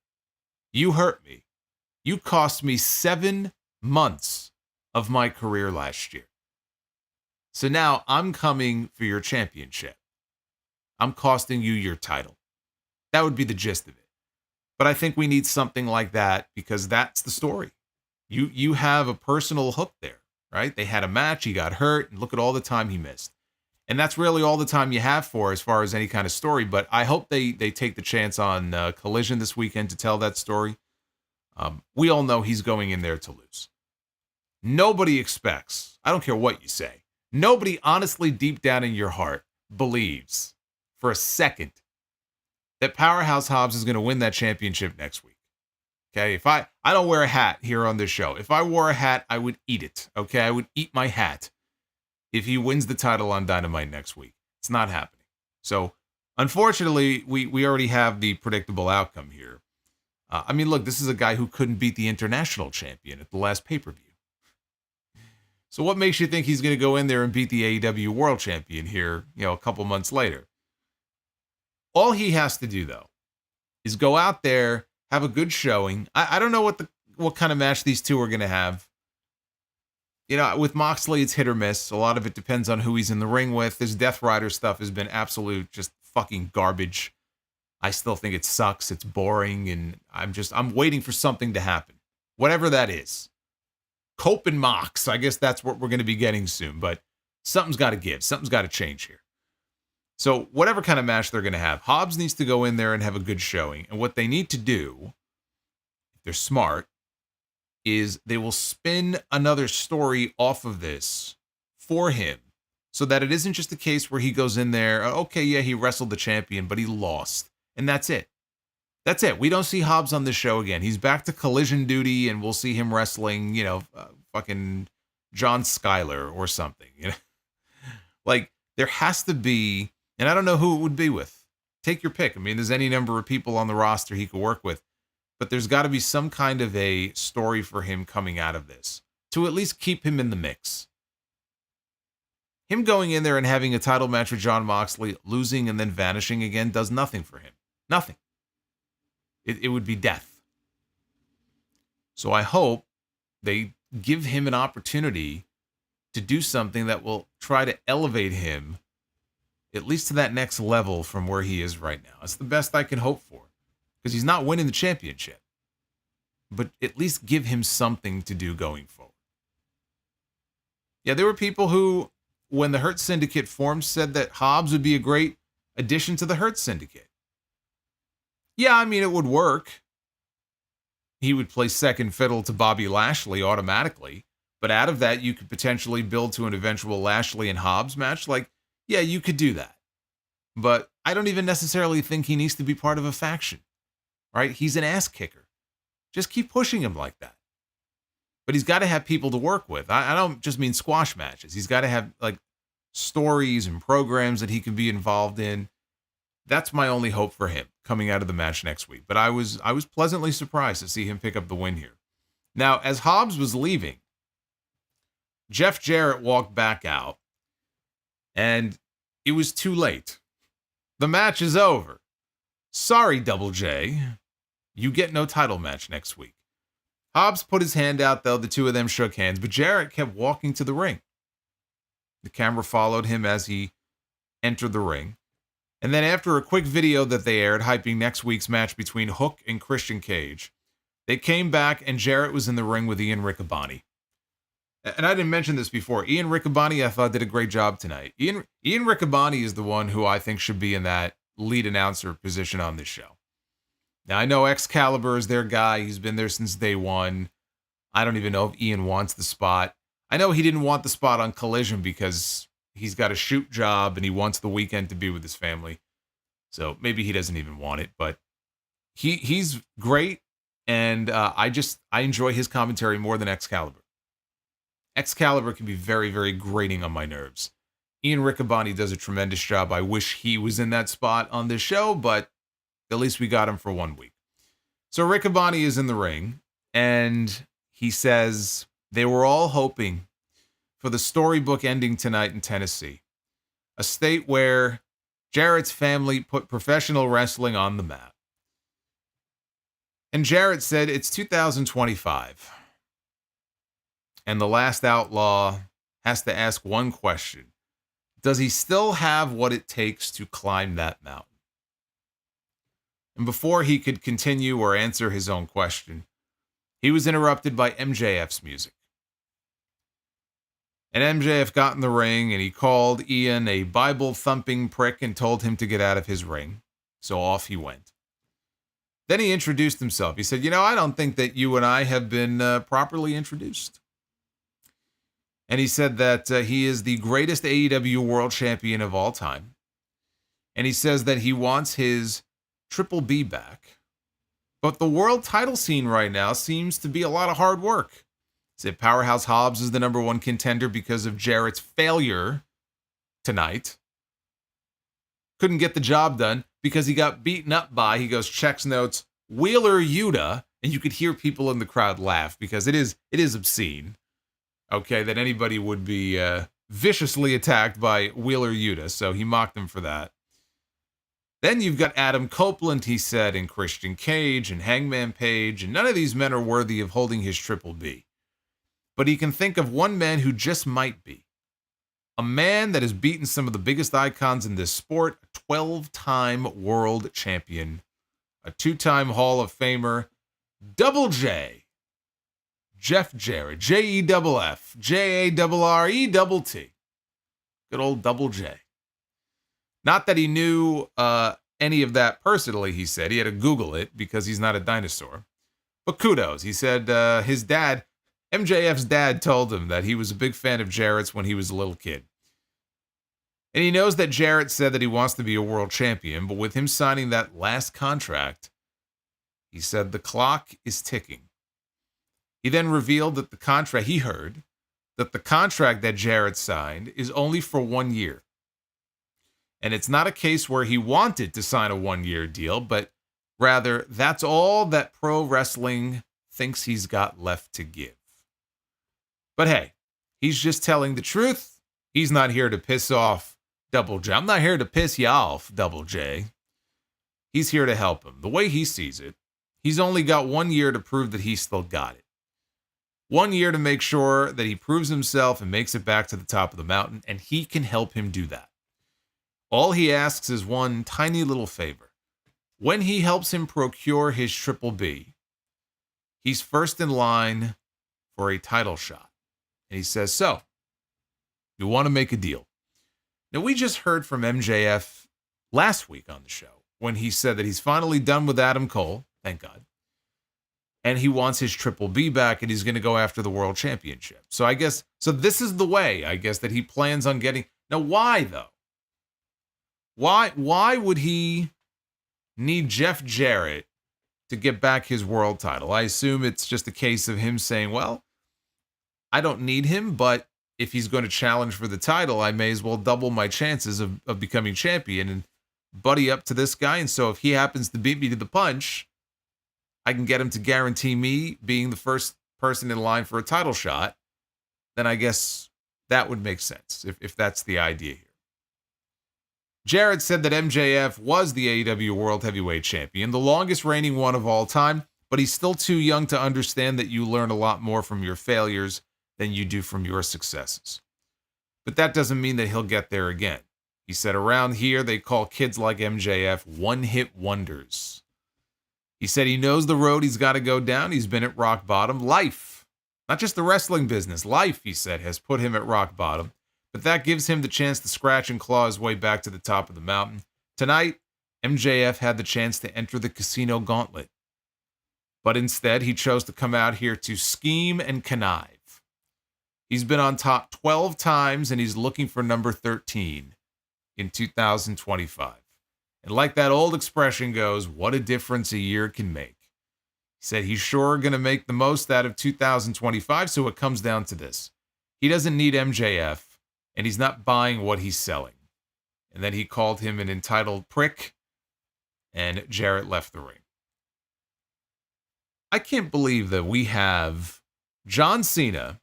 You hurt me. You cost me 7 months of my career last year. So now I'm coming for your championship. I'm costing you your title. That would be the gist of it. But I think we need something like that, because that's the story. You have a personal hook there, right? They had a match, he got hurt, and look at all the time he missed. And that's really all the time you have for as far as any kind of story. But I hope they take the chance on Collision this weekend to tell that story. We all know he's going in there to lose. Nobody expects, I don't care what you say, nobody honestly deep down in your heart believes for a second that Powerhouse Hobbs is going to win that championship next week. Okay, if I don't wear a hat here on this show. If I wore a hat, I would eat it. Okay, I would eat my hat if he wins the title on Dynamite next week. It's not happening. So, unfortunately, we already have the predictable outcome here. I mean, look, this is a guy who couldn't beat the international champion at the last pay-per-view. So what makes you think he's going to go in there and beat the AEW World Champion here, a couple months later? All he has to do, though, is go out there, have a good showing. I don't know what kind of match these two are going to have. With Moxley, it's hit or miss. A lot of it depends on who he's in the ring with. This Death Rider stuff has been absolute just fucking garbage. I still think it sucks. It's boring, and I'm waiting for something to happen. Whatever that is. Cope and Mox, I guess that's what we're going to be getting soon, but something's got to give. Something's got to change here. So whatever kind of match they're going to have, Hobbs needs to go in there and have a good showing. And what they need to do, if they're smart, is they will spin another story off of this for him, so that it isn't just a case where he goes in there, okay, yeah, he wrestled the champion, but he lost. And that's it. That's it. We don't see Hobbs on this show again. He's back to Collision duty, and we'll see him wrestling, fucking John Schuyler or something. Like, there has to be, and I don't know who it would be with. Take your pick. I mean, there's any number of people on the roster he could work with, but there's got to be some kind of a story for him coming out of this to at least keep him in the mix. Him going in there and having a title match with Jon Moxley, losing and then vanishing again, does nothing for him. Nothing. It would be death. So I hope they give him an opportunity to do something that will try to elevate him at least to that next level from where he is right now. That's the best I can hope for, because he's not winning the championship. But at least give him something to do going forward. Yeah, there were people who, when the Hurt Syndicate formed, said that Hobbs would be a great addition to the Hurt Syndicate. Yeah, I mean, it would work. he would play second fiddle to Bobby Lashley automatically. But out of that, you could potentially build to an eventual Lashley and Hobbs match. Like, yeah, you could do that. But I don't even necessarily think he needs to be part of a faction, right? He's an ass kicker. Just keep pushing him like that. But he's got to have people to work with. I don't just mean squash matches. He's got to have like stories and programs that he can be involved in. That's my only hope for him coming out of the match next week. But I was pleasantly surprised to see him pick up the win here. Now, as Hobbs was leaving, Jeff Jarrett walked back out, and it was too late. The match is over. Sorry, Double J. You get no title match next week. Hobbs put his hand out, though. The two of them shook hands, but Jarrett kept walking to the ring. The camera followed him as he entered the ring. And then after a quick video that they aired hyping next week's match between Hook and Christian Cage, they came back and Jarrett was in the ring with Ian Riccaboni. And I didn't mention this before. Ian Riccaboni, I thought, did a great job tonight. Ian Riccaboni is the one who I think should be in that lead announcer position on this show. Now, I know Excalibur is their guy. He's been there since day one. I don't even know if Ian wants the spot. I know he didn't want the spot on Collision because he's got a shoot job and he wants the weekend to be with his family. So maybe he doesn't even want it, but he's great. And I enjoy his commentary more than Excalibur. Excalibur can be very, very grating on my nerves. Ian Riccaboni does a tremendous job. I wish he was in that spot on this show, but at least we got him for 1 week. So Riccaboni is in the ring, and he says they were all hoping for the storybook ending tonight in Tennessee, a state where Jarrett's family put professional wrestling on the map. And Jarrett said it's 2025. And the last outlaw has to ask one question. Does he still have what it takes to climb that mountain? And before he could continue or answer his own question, he was interrupted by MJF's music. And MJF got in the ring and he called Ian a Bible-thumping prick and told him to get out of his ring. So off he went. Then he introduced himself. He said, I don't think that you and I have been properly introduced. And he said that he is the greatest AEW World Champion of all time. And he says that he wants his Triple B back. But the world title scene right now seems to be a lot of hard work. He said Powerhouse Hobbs is the number one contender because of Jarrett's failure tonight. Couldn't get the job done because he got beaten up by, he goes, checks notes, Wheeler Yuta. And you could hear people in the crowd laugh because it is obscene. Okay, that anybody would be viciously attacked by Wheeler Yuta, so he mocked him for that. Then you've got Adam Copeland, he said, and Christian Cage and Hangman Page, and none of these men are worthy of holding his Triple B. But he can think of one man who just might be. A man that has beaten some of the biggest icons in this sport, a 12-time world champion, a 2-time Hall of Famer, Double J. Jeff Jarrett, Jeff, JARRETT. Good old Double J. Not that he knew any of that personally, he said. He had to Google it because he's not a dinosaur. But kudos. He said his dad, MJF's dad, told him that he was a big fan of Jarrett's when he was a little kid. And he knows that Jarrett said that he wants to be a world champion, but with him signing that last contract, he said the clock is ticking. He then revealed that the contract that Jarrett signed is only for 1 year. And it's not a case where he wanted to sign a 1-year deal, but rather that's all that pro wrestling thinks he's got left to give. But hey, he's just telling the truth. He's not here to piss off Double J. I'm not here to piss you off, Double J. He's here to help him. The way he sees it, he's only got 1 year to prove that he still got it. 1 year to make sure that he proves himself and makes it back to the top of the mountain, and he can help him do that. All he asks is one tiny little favor. When he helps him procure his Triple B, he's first in line for a title shot. And he says, so, you want to make a deal. Now, we just heard from MJF last week on the show when he said that he's finally done with Adam Cole, thank God. and he wants his Triple B back, and he's going to go after the World Championship. So I guess, so this is the way, I guess, that he plans on getting. Now, why, though? Why would he need Jeff Jarrett to get back his world title? I assume it's just a case of him saying, well, I don't need him, but if he's going to challenge for the title, I may as well double my chances of becoming champion and buddy up to this guy. And so if he happens to beat me to the punch, I can get him to guarantee me being the first person in line for a title shot. Then I guess that would make sense if that's the idea here. Jarrett said that MJF was the AEW World Heavyweight Champion, the longest reigning one of all time, but he's still too young to understand that you learn a lot more from your failures than you do from your successes. But that doesn't mean that he'll get there again. He said around here they call kids like MJF one-hit wonders. He said he knows the road he's got to go down. He's been at rock bottom. Life, not just the wrestling business, life, he said, has put him at rock bottom. But that gives him the chance to scratch and claw his way back to the top of the mountain. Tonight, MJF had the chance to enter the casino gauntlet. But instead, he chose to come out here to scheme and connive. He's been on top 12 times, and he's looking for number 13 in 2025. And like that old expression goes, what a difference a year can make. He said he's sure going to make the most out of 2025, so it comes down to this. He doesn't need MJF, and he's not buying what he's selling. And then he called him an entitled prick, and Jarrett left the ring. I can't believe that we have John Cena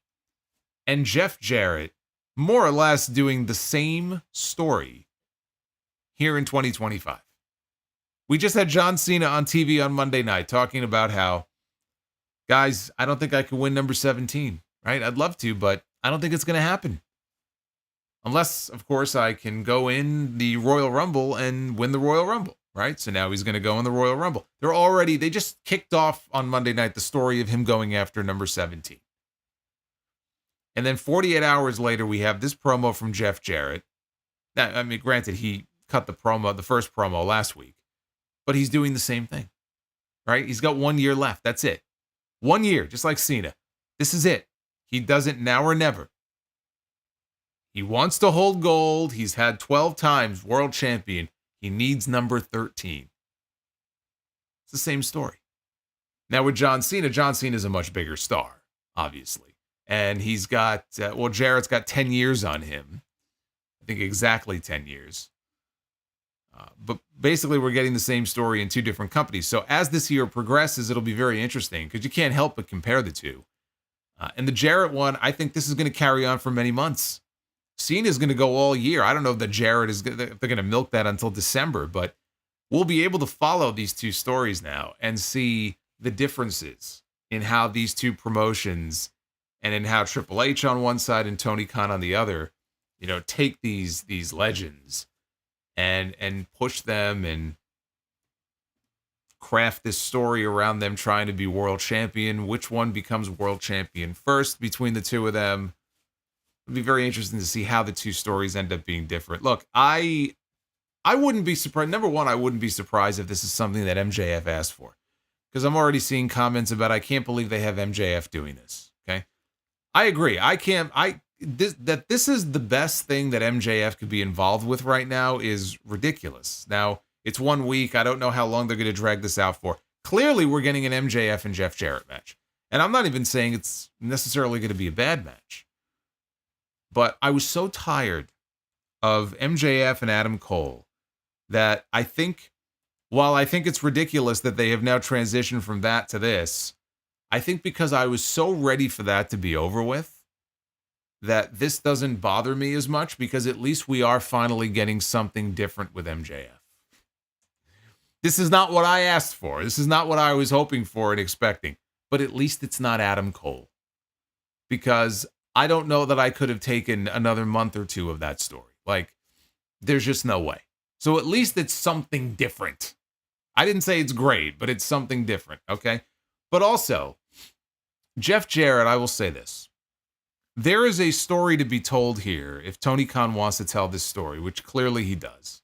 and Jeff Jarrett more or less doing the same story here in 2025. We just had John Cena on TV on Monday night talking about how, guys, I don't think I can win number 17, right? I'd love to, but I don't think it's going to happen. Unless, of course, I can go in the Royal Rumble and win the Royal Rumble, right? So now he's going to go in the Royal Rumble. They just kicked off on Monday night the story of him going after number 17. And then 48 hours later, we have this promo from Jeff Jarrett. Now, I mean, granted, he cut the first promo last week, but he's doing the same thing, right? He's got 1 year left. That's it. 1 year, just like Cena. This is it. He does it now or never. He wants to hold gold. He's had 12 times world champion. He needs number 13. It's the same story. Now with John Cena is a much bigger star, obviously. And he's got, Jarrett's got 10 years on him. I think exactly 10 years. But basically, we're getting the same story in two different companies. So as this year progresses, it'll be very interesting because you can't help but compare the two. And the Jarrett one, I think this is going to carry on for many months. Cena is going to go all year. I don't know if Jarrett if they're going to milk that until December, but we'll be able to follow these two stories now and see the differences in how these two promotions and in how Triple H on one side and Tony Khan on the other, take these legends and push them and craft this story around them trying to be world champion. Which one becomes world champion first between the two of them? It'll be very interesting to see how the two stories end up being different. Look, I wouldn't be surprised. Number one, I wouldn't be surprised if this is something that MJF asked for, because I'm already seeing comments about I can't believe they have MJF doing this. Okay, I agree. This is the best thing that MJF could be involved with right now is ridiculous. Now, it's 1 week. I don't know how long they're going to drag this out for. Clearly, we're getting an MJF and Jeff Jarrett match. And I'm not even saying it's necessarily going to be a bad match. But I was so tired of MJF and Adam Cole that I think, while I think it's ridiculous that they have now transitioned from that to this, I think because I was so ready for that to be over with, that this doesn't bother me as much because at least we are finally getting something different with MJF. This is not what I asked for. This is not what I was hoping for and expecting. But at least it's not Adam Cole. Because I don't know that I could have taken another month or two of that story. Like, there's just no way. So at least it's something different. I didn't say it's great, but it's something different, okay? But also, Jeff Jarrett, I will say this. There is a story to be told here if Tony Khan wants to tell this story, which clearly he does.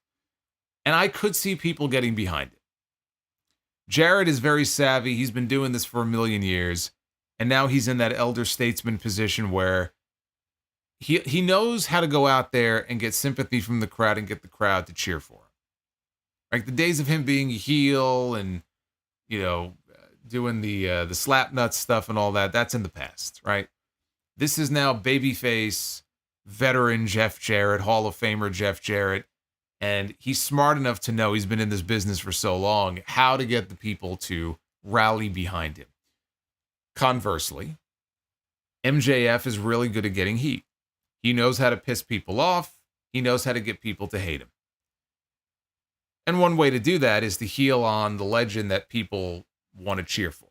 And I could see people getting behind it. Jarrett is very savvy. He's been doing this for a million years. And now he's in that elder statesman position where he knows how to go out there and get sympathy from the crowd and get the crowd to cheer for him. Like the days of him being a heel and, doing the slap nuts stuff and all that, that's in the past, right? This is now babyface, veteran Jeff Jarrett, Hall of Famer Jeff Jarrett. And he's smart enough to know, he's been in this business for so long, how to get the people to rally behind him. Conversely, MJF is really good at getting heat. He knows how to piss people off. He knows how to get people to hate him. And one way to do that is to heel on the legend that people want to cheer for.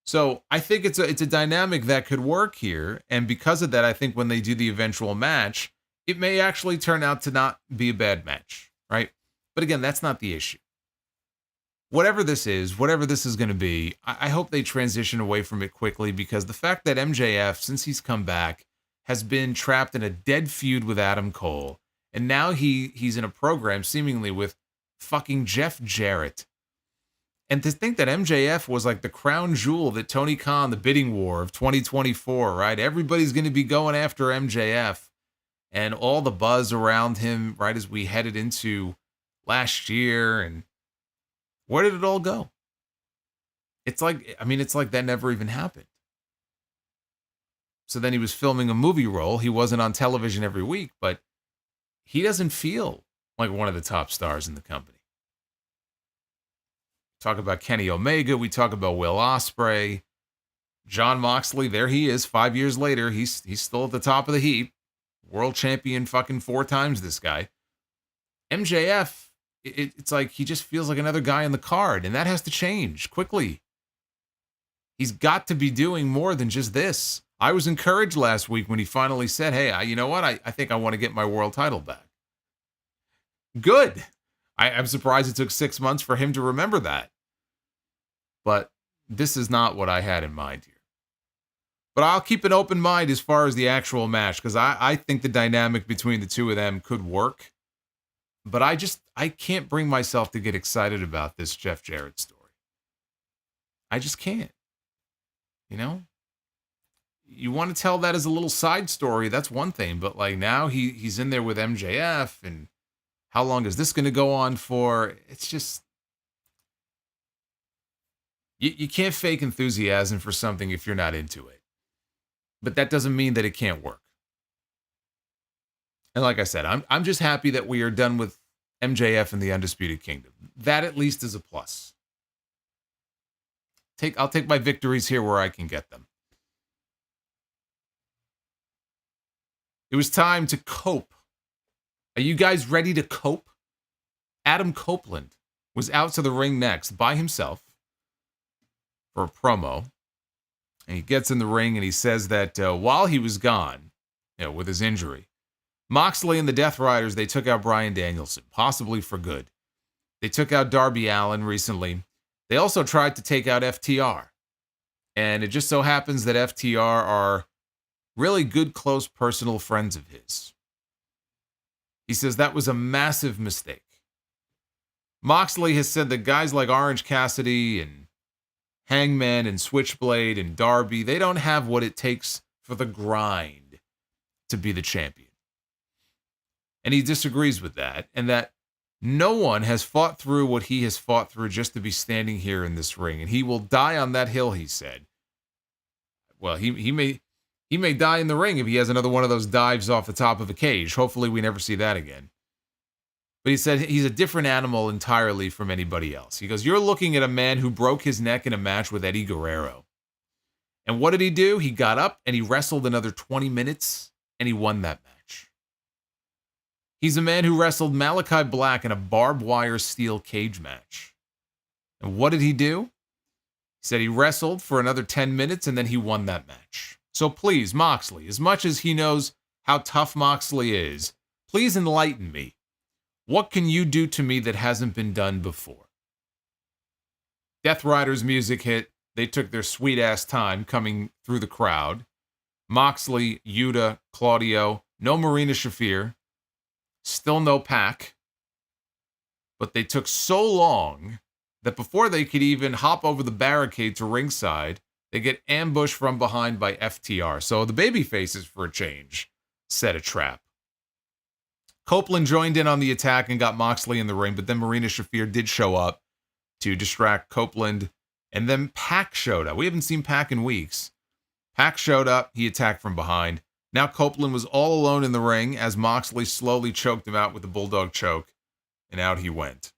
So I think it's a dynamic that could work here. And because of that, I think when they do the eventual match, it may actually turn out to not be a bad match, right? But again, that's not the issue. Whatever this is going to be, I hope they transition away from it quickly, because the fact that MJF, since he's come back, has been trapped in a dead feud with Adam Cole, and now he's in a program seemingly with fucking Jeff Jarrett. And to think that MJF was like the crown jewel that Tony Khan, the bidding war of 2024, right? Everybody's going to be going after MJF. And all the buzz around him, right, as we headed into last year. And where did it all go? It's like that never even happened. So then he was filming a movie role. He wasn't on television every week, but he doesn't feel like one of the top stars in the company. Talk about Kenny Omega. We talk about Will Ospreay. Jon Moxley, there he is 5 years later. He's still at the top of the heap. World champion fucking 4 times, this guy. MJF, it's like he just feels like another guy on the card, and that has to change quickly. He's got to be doing more than just this. I was encouraged last week when he finally said, hey, you know what? I think I want to get my world title back. Good. I'm surprised it took 6 months for him to remember that. But this is not what I had in mind here. But I'll keep an open mind as far as the actual match, because I think the dynamic between the two of them could work. But I can't bring myself to get excited about this Jeff Jarrett story. I just can't. You want to tell that as a little side story, that's one thing. But like now he's in there with MJF, and how long is this going to go on for? It's just, you can't fake enthusiasm for something if you're not into it. But that doesn't mean that it can't work. And like I said, I'm just happy that we are done with MJF and the Undisputed Kingdom. That at least is a plus. I'll take my victories here where I can get them. It was time to cope. Are you guys ready to cope? Adam Copeland was out to the ring next by himself for a promo. And he gets in the ring and he says that while he was gone, with his injury, Moxley and the Death Riders, they took out Bryan Danielson, possibly for good. They took out Darby Allin recently. They also tried to take out FTR. And it just so happens that FTR are really good, close, personal friends of his. He says that was a massive mistake. Moxley has said that guys like Orange Cassidy and Hangman and Switchblade and Darby, they don't have what it takes for the grind to be the champion. And he disagrees with that, and that no one has fought through what he has fought through just to be standing here in this ring. And he will die on that hill, he said. Well, he may die in the ring if he has another one of those dives off the top of a cage. Hopefully we never see that again. But he said he's a different animal entirely from anybody else. He goes, you're looking at a man who broke his neck in a match with Eddie Guerrero. And what did he do? He got up and he wrestled another 20 minutes and he won that match. He's a man who wrestled Malakai Black in a barbed wire steel cage match. And what did he do? He said he wrestled for another 10 minutes and then he won that match. So please, Moxley, as much as he knows how tough Moxley is, please enlighten me. What can you do to me that hasn't been done before? Death Riders music hit. They took their sweet-ass time coming through the crowd. Moxley, Yuta, Claudio, no Marina Shafir, still no Pac. But they took so long that before they could even hop over the barricade to ringside, they get ambushed from behind by FTR. So the babyfaces, for a change, set a trap. Copeland joined in on the attack and got Moxley in the ring, but then Marina Shafir did show up to distract Copeland, and then Pac showed up. We haven't seen Pac in weeks. Pac showed up. He attacked from behind. Now Copeland was all alone in the ring as Moxley slowly choked him out with the Bulldog choke, and out he went.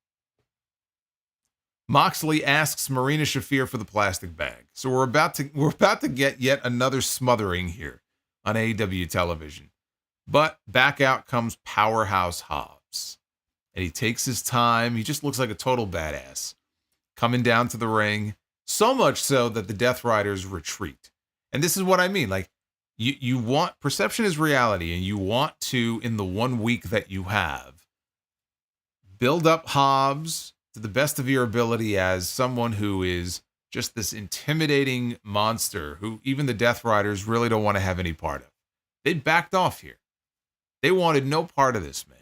Moxley asks Marina Shafir for the plastic bag. So we're about to get yet another smothering here on AEW television. But back out comes Powerhouse Hobbs. And he takes his time. He just looks like a total badass. Coming down to the ring. So much so that the Death Riders retreat. And this is what I mean. Like, you want, perception is reality. And you want to, in the 1 week that you have, build up Hobbs to the best of your ability as someone who is just this intimidating monster who even the Death Riders really don't want to have any part of. They backed off here. They wanted no part of this, man.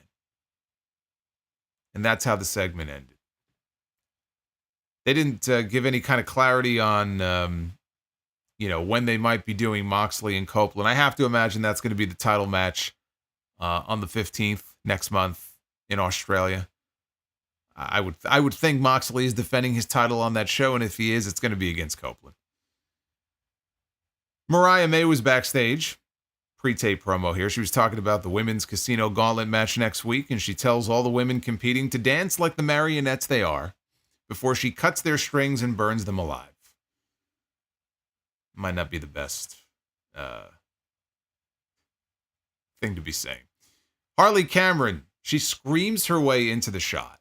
And that's how the segment ended. They didn't give any kind of clarity on, when they might be doing Moxley and Copeland. I have to imagine that's going to be the title match on the 15th next month in Australia. I would think Moxley is defending his title on that show, and if he is, it's going to be against Copeland. Mariah May was backstage. Pre-tape promo here. She was talking about the women's casino gauntlet match next week, and she tells all the women competing to dance like the marionettes they are before she cuts their strings and burns them alive. Might not be the best thing to be saying. Harley Cameron, she screams her way into the shot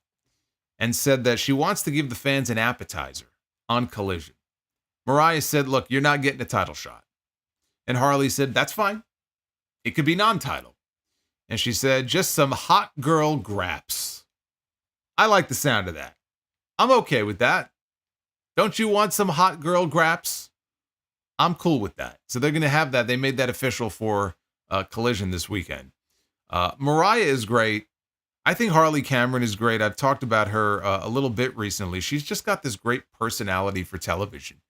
and said that she wants to give the fans an appetizer on Collision. Mariah said, look, you're not getting a title shot. And Harley said, that's fine. It could be non-title. And she said, just some hot girl graps. I like the sound of that. I'm okay with that. Don't you want some hot girl graps? I'm cool with that. So they're going to have that. They made that official for Collision this weekend. Mariah is great. I think Harley Cameron is great. I've talked about her a little bit recently. She's just got this great personality for television.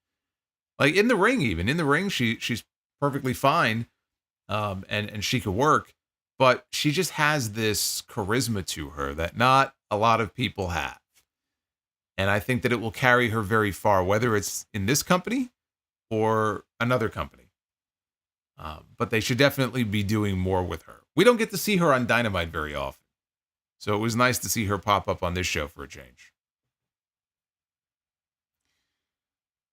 Like in the ring, even. In the ring, she's perfectly fine. And she could work, but she just has this charisma to her that not a lot of people have. And I think that it will carry her very far, whether it's in this company or another company. But they should definitely be doing more with her. We don't get to see her on Dynamite very often. So it was nice to see her pop up on this show for a change.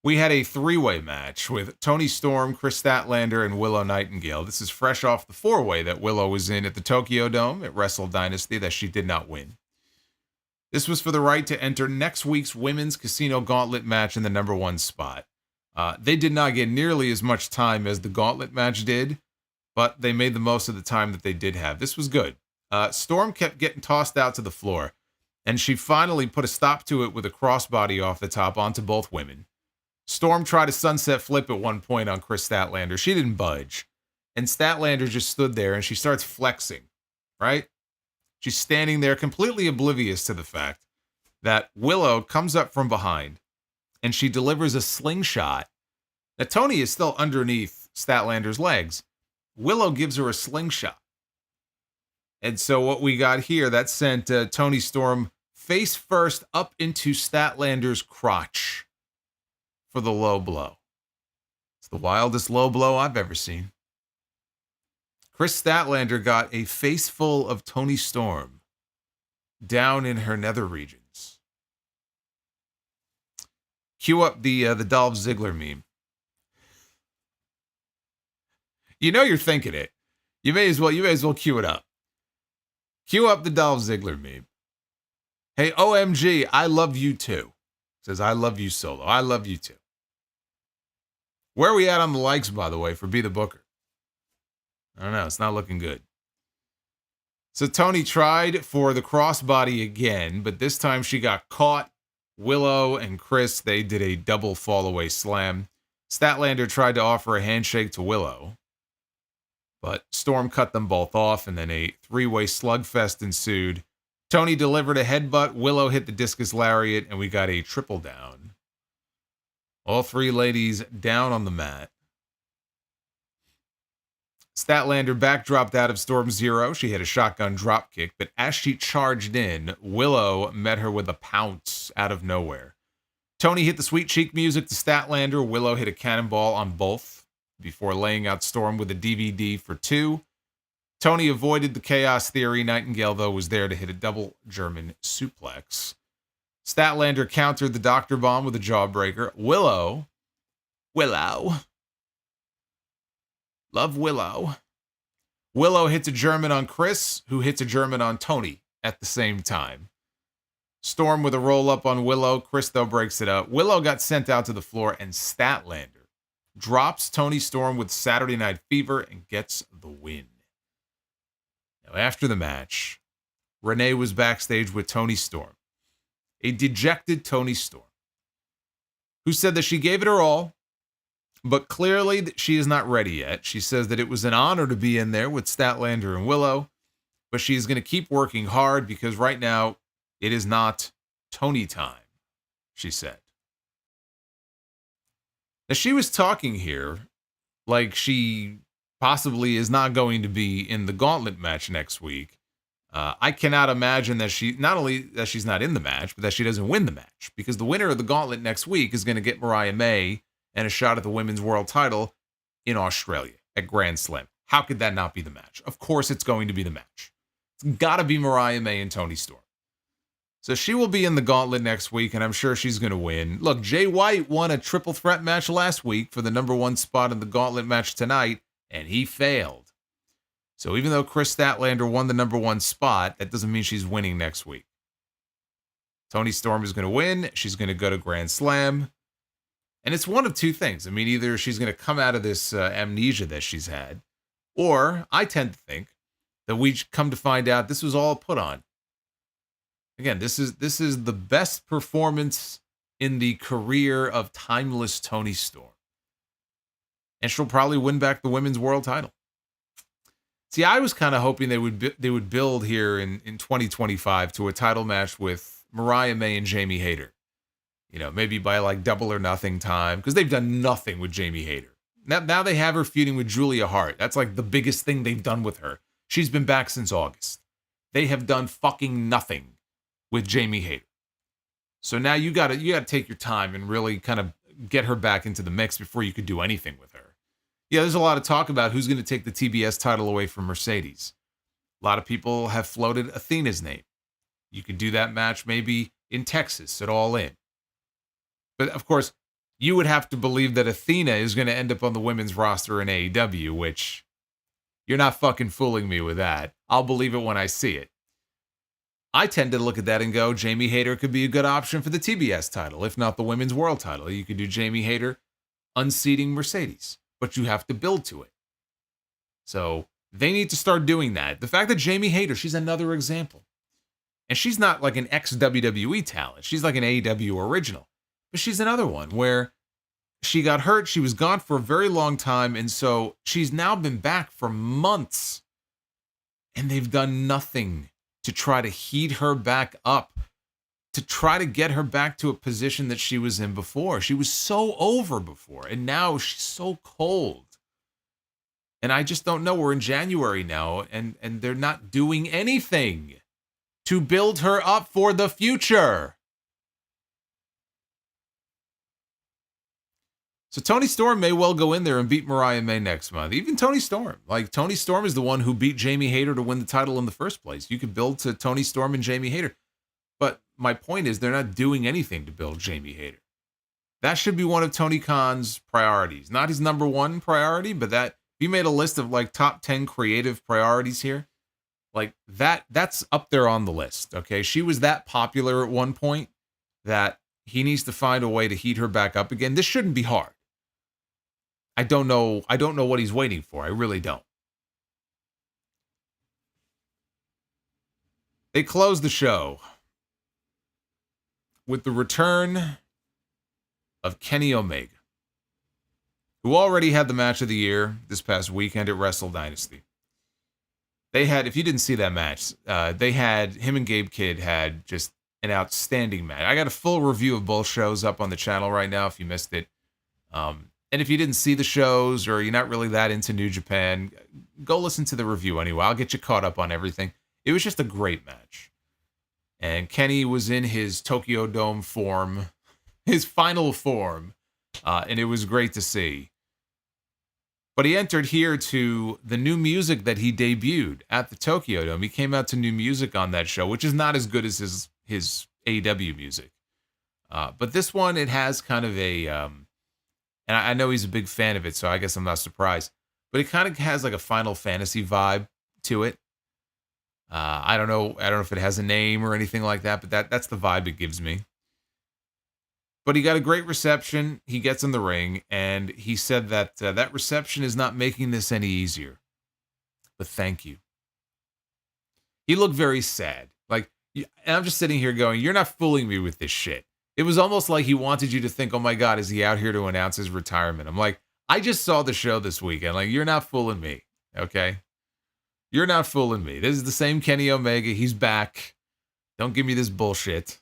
We had a three-way match with Toni Storm, Kris Statlander, and Willow Nightingale. This is fresh off the four-way that Willow was in at the Tokyo Dome at Wrestle Dynasty that she did not win. This was for the right to enter next week's Women's Casino Gauntlet match in the number 1 spot. They did not get nearly as much time as the Gauntlet match did, but they made the most of the time that they did have. This was good. Storm kept getting tossed out to the floor, and she finally put a stop to it with a crossbody off the top onto both women. Storm tried a sunset flip at one point on Kris Statlander. She didn't budge. And Statlander just stood there and she starts flexing, right? She's standing there completely oblivious to the fact that Willow comes up from behind and she delivers a slingshot. Now, Toni is still underneath Statlander's legs. Willow gives her a slingshot. And so what we got here, that sent Toni Storm face first up into Statlander's crotch for the low blow. It's the wildest low blow I've ever seen. Kris Statlander got a face full of Toni Storm down in her nether regions. Cue up the Dolph Ziggler meme. You know you're thinking it. You may as well cue it up. Cue up the Dolph Ziggler meme. Hey, OMG, I love you too. Says, I love you, Solo. I love you too. Where are we at on the likes, by the way, for Be the Booker? I don't know. It's not looking good. So Toni tried for the crossbody again, but this time she got caught. Willow and Kris, they did a double fall-away slam. Statlander tried to offer a handshake to Willow, but Storm cut them both off, and then a three-way slugfest ensued. Toni delivered a headbutt, Willow hit the discus lariat, and we got a triple down. All three ladies down on the mat. Statlander backdropped out of Storm Zero. She hit a shotgun dropkick, but as she charged in, Willow met her with a pounce out of nowhere. Toni hit the sweet cheek music to Statlander. Willow hit a cannonball on both before laying out Storm with a DVD for 2. Toni avoided the Chaos Theory. Nightingale, though, was there to hit a double German suplex. Statlander countered the Doctor Bomb with a jawbreaker. Willow. Love Willow. Willow hits a German on Kris, who hits a German on Toni at the same time. Storm with a roll-up on Willow. Kris, though, breaks it up. Willow got sent out to the floor, and Statlander drops Toni Storm with Saturday Night Fever and gets the win. Now, after the match, Renee was backstage with Toni Storm, a dejected Toni Storm, who said that she gave it her all, but clearly she is not ready yet. She says that it was an honor to be in there with Statlander and Willow, but she's going to keep working hard because right now it is not Toni time, she said. Now, she was talking here like she possibly is not going to be in the Gauntlet match next week. I cannot imagine that not only that she's not in the match, but that she doesn't win the match, because the winner of the Gauntlet next week is going to get Mariah May and a shot at the Women's World title in Australia at Grand Slam. How could that not be the match? Of course it's going to be the match. It's got to be Mariah May and Toni Storm. So she will be in the Gauntlet next week, and I'm sure she's going to win. Look, Jay White won a triple threat match last week for the #1 spot in the Gauntlet match tonight, and he failed. So even though Kris Statlander won the #1 spot, that doesn't mean she's winning next week. Toni Storm is going to win. She's going to go to Grand Slam. And it's one of two things. I mean, either she's going to come out of this amnesia that she's had, or I tend to think that we come to find out this was all put on. Again, this is the best performance in the career of timeless Toni Storm. And she'll probably win back the Women's World title. See, I was kind of hoping they would build here in 2025 to a title match with Mariah May and Jamie Hayter. You know, maybe by like Double or Nothing time, because they've done nothing with Jamie Hayter. Now they have her feuding with Julia Hart. That's like the biggest thing they've done with her. She's been back since August. They have done fucking nothing with Jamie Hayter. So now you gotta take your time and really kind of get her back into the mix before you could do anything with her. Yeah, there's a lot of talk about who's going to take the TBS title away from Mercedes. A lot of people have floated Athena's name. You could do that match maybe in Texas at All In. But of course, you would have to believe that Athena is going to end up on the women's roster in AEW, which you're not fucking fooling me with that. I'll believe it when I see it. I tend to look at that and go, Jamie Hayter could be a good option for the TBS title, if not the Women's World title. You could do Jamie Hayter unseating Mercedes, but you have to build to it. So they need to start doing that. The fact that Jamie Hayter, she's another example. And she's not like an ex-WWE talent. She's like an AEW original. But she's another one where she got hurt. She was gone for a very long time. And so she's now been back for months. And they've done nothing to try to heat her back up, to try to get her back to a position that she was in before. She was so over before. And now she's so cold. And I just don't know. We're in January now. And they're not doing anything to build her up for the future. So Toni Storm may well go in there and beat Mariah May next month. Even Toni Storm. Like, Toni Storm is the one who beat Jamie Hayter to win the title in the first place. You could build to Toni Storm and Jamie Hayter. But my point is they're not doing anything to build Jamie Hayter. That should be one of Tony Khan's priorities. Not his #1 priority, but that he made a list of like top 10 creative priorities here. Like that's up there on the list. Okay. She was that popular at one point that he needs to find a way to heat her back up again. This shouldn't be hard. I don't know what he's waiting for. I really don't. They closed the show with the return of Kenny Omega, who already had the match of the year this past weekend at Wrestle Dynasty. They had, if you didn't see that match, they had, him and Gabe Kidd had just an outstanding match. I got a full review of both shows up on the channel right now if you missed it. And if you didn't see the shows or you're not really that into New Japan, go listen to the review anyway. I'll get you caught up on everything. It was just a great match. And Kenny was in his Tokyo Dome form, his final form, and it was great to see. But he entered here to the new music that he debuted at the Tokyo Dome. He came out to new music on that show, which is not as good as his AEW music. But this one, it has kind of a, and I know he's a big fan of it, so I guess I'm not surprised. But it kind of has like a Final Fantasy vibe to it. I don't know if it has a name or anything like that, but that's the vibe it gives me. But he got a great reception. He gets in the ring, and he said that that reception is not making this any easier. But thank you. He looked very sad. Like, and I'm just sitting here going, you're not fooling me with this shit. It was almost like he wanted you to think, oh my God, is he out here to announce his retirement? I'm like, I just saw the show this weekend. Like, you're not fooling me, okay? You're not fooling me. This is the same Kenny Omega. He's back. Don't give me this bullshit.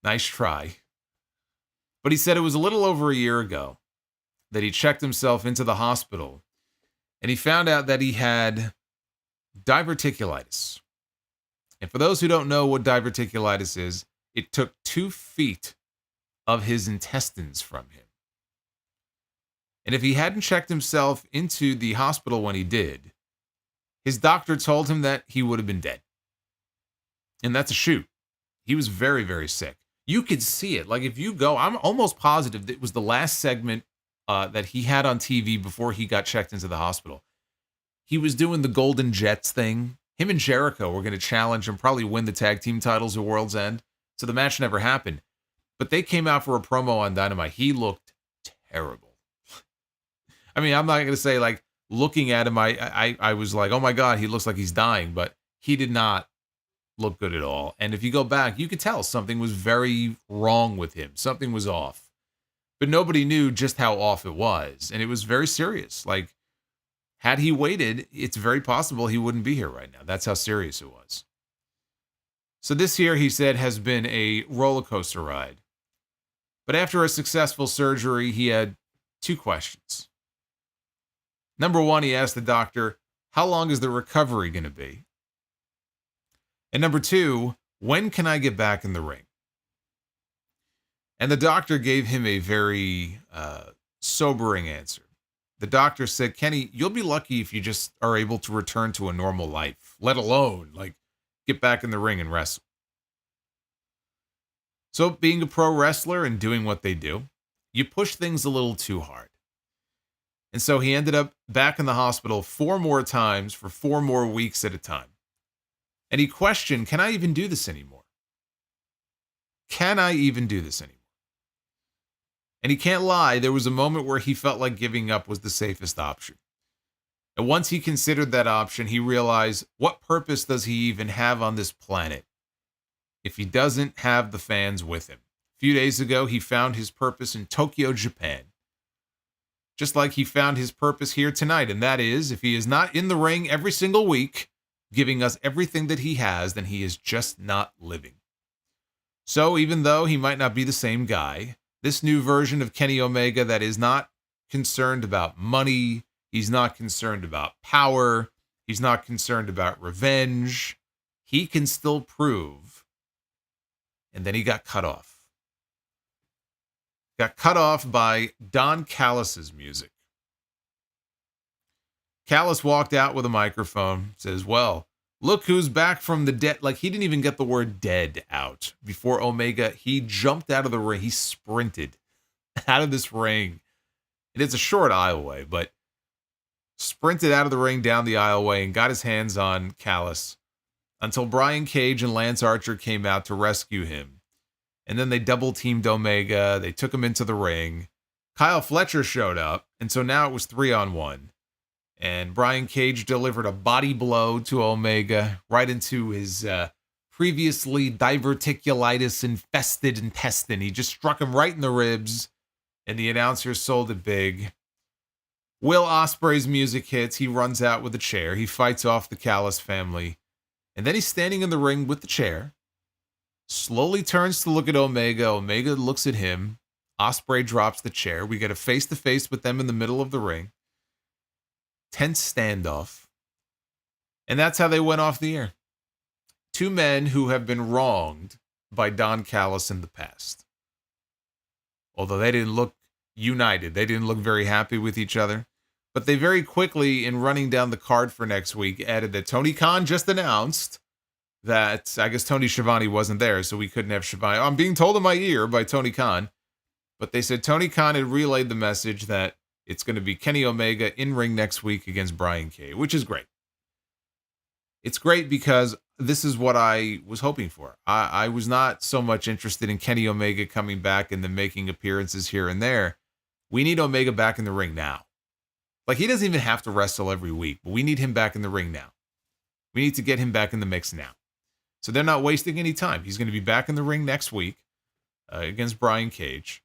Nice try. But he said it was a little over a year ago that he checked himself into the hospital and he found out that he had diverticulitis. And for those who don't know what diverticulitis is, it took 2 feet of his intestines from him. And if he hadn't checked himself into the hospital when he did, his doctor told him that he would have been dead. And that's a shoot. He was very, very sick. You could see it. Like, if you go, I'm almost positive that it was the last segment that he had on TV before he got checked into the hospital. He was doing the Golden Jets thing. Him and Jericho were going to challenge and probably win the tag team titles at World's End. So the match never happened. But they came out for a promo on Dynamite. He looked terrible. I mean, I'm not going to say, like, looking at him, I was like, oh my God, he looks like he's dying. But he did not look good at all. And if you go back, you could tell something was very wrong with him. Something was off. But nobody knew just how off it was. And it was very serious. Like, had he waited, it's very possible he wouldn't be here right now. That's how serious it was. So this year, he said, has been a roller coaster ride. But after a successful surgery, he had 2 questions. Number 1, he asked the doctor, how long is the recovery going to be? And number 2, when can I get back in the ring? And the doctor gave him a very sobering answer. The doctor said, Kenny, you'll be lucky if you just are able to return to a normal life, let alone, like, get back in the ring and wrestle. So being a pro wrestler and doing what they do, you push things a little too hard. And so he ended up back in the hospital 4 more times for 4 more weeks at a time. And he questioned, can I even do this anymore? Can I even do this anymore? And he can't lie, there was a moment where he felt like giving up was the safest option. And once he considered that option, he realized, what purpose does he even have on this planet if he doesn't have the fans with him? A few days ago, he found his purpose in Tokyo, Japan. Just like he found his purpose here tonight, and that is, if he is not in the ring every single week, giving us everything that he has, then he is just not living. So even though he might not be the same guy, this new version of Kenny Omega that is not concerned about money, he's not concerned about power, he's not concerned about revenge, he can still prove. And then he got cut off. Got cut off by Don Callis's music. Callis walked out with a microphone, says, well, look who's back from the dead. Like, he didn't even get the word dead out before Omega. He jumped out of the ring. He sprinted out of this ring. And it's a short aisleway, but sprinted out of the ring down the aisleway and got his hands on Callis until Brian Cage and Lance Archer came out to rescue him. And then they double teamed Omega. They took him into the ring. Kyle Fletcher showed up. And so now it was 3-on-1. And Brian Cage delivered a body blow to Omega right into his previously diverticulitis-infested intestine. He just struck him right in the ribs, and the announcers sold it big. Will Ospreay's music hits. He runs out with a chair. He fights off the Callis family. And then he's standing in the ring with the chair. Slowly turns to look at Omega. Omega looks at him. Ospreay drops the chair. We get a face-to-face with them in the middle of the ring. Tense standoff. And that's how they went off the air. Two men who have been wronged by Don Callis in the past. Although they didn't look united. They didn't look very happy with each other. But they very quickly, in running down the card for next week, added that Tony Khan just announced that, I guess Tony Schiavone wasn't there, so we couldn't have Schiavone. I'm being told in my ear by Tony Khan. But they said Tony Khan had relayed the message that it's going to be Kenny Omega in ring next week against Bryan Cage, which is great. It's great because this is what I was hoping for. I was not so much interested in Kenny Omega coming back and then making appearances here and there. We need Omega back in the ring now. Like, he doesn't even have to wrestle every week, but we need him back in the ring now. We need to get him back in the mix now. So they're not wasting any time. He's going to be back in the ring next week against Bryan Cage.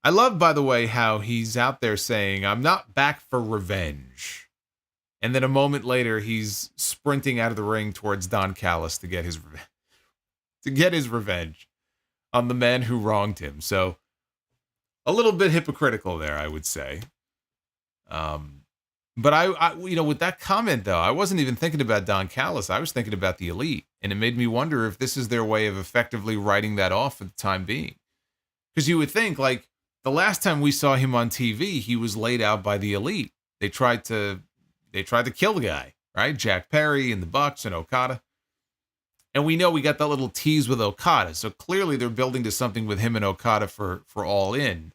I love, by the way, how he's out there saying, I'm not back for revenge. And then a moment later, he's sprinting out of the ring towards Don Callis to get his revenge on the man who wronged him. So a little bit hypocritical there, I would say. But I, with that comment though, I wasn't even thinking about Don Callis. I was thinking about the Elite, and it made me wonder if this is their way of effectively writing that off for the time being. Because you would think, like, the last time we saw him on TV, he was laid out by the Elite. They tried to kill the guy, right? Jack Perry and the Bucks and Okada. And we know we got that little tease with Okada. So clearly they're building to something with him and Okada for All In.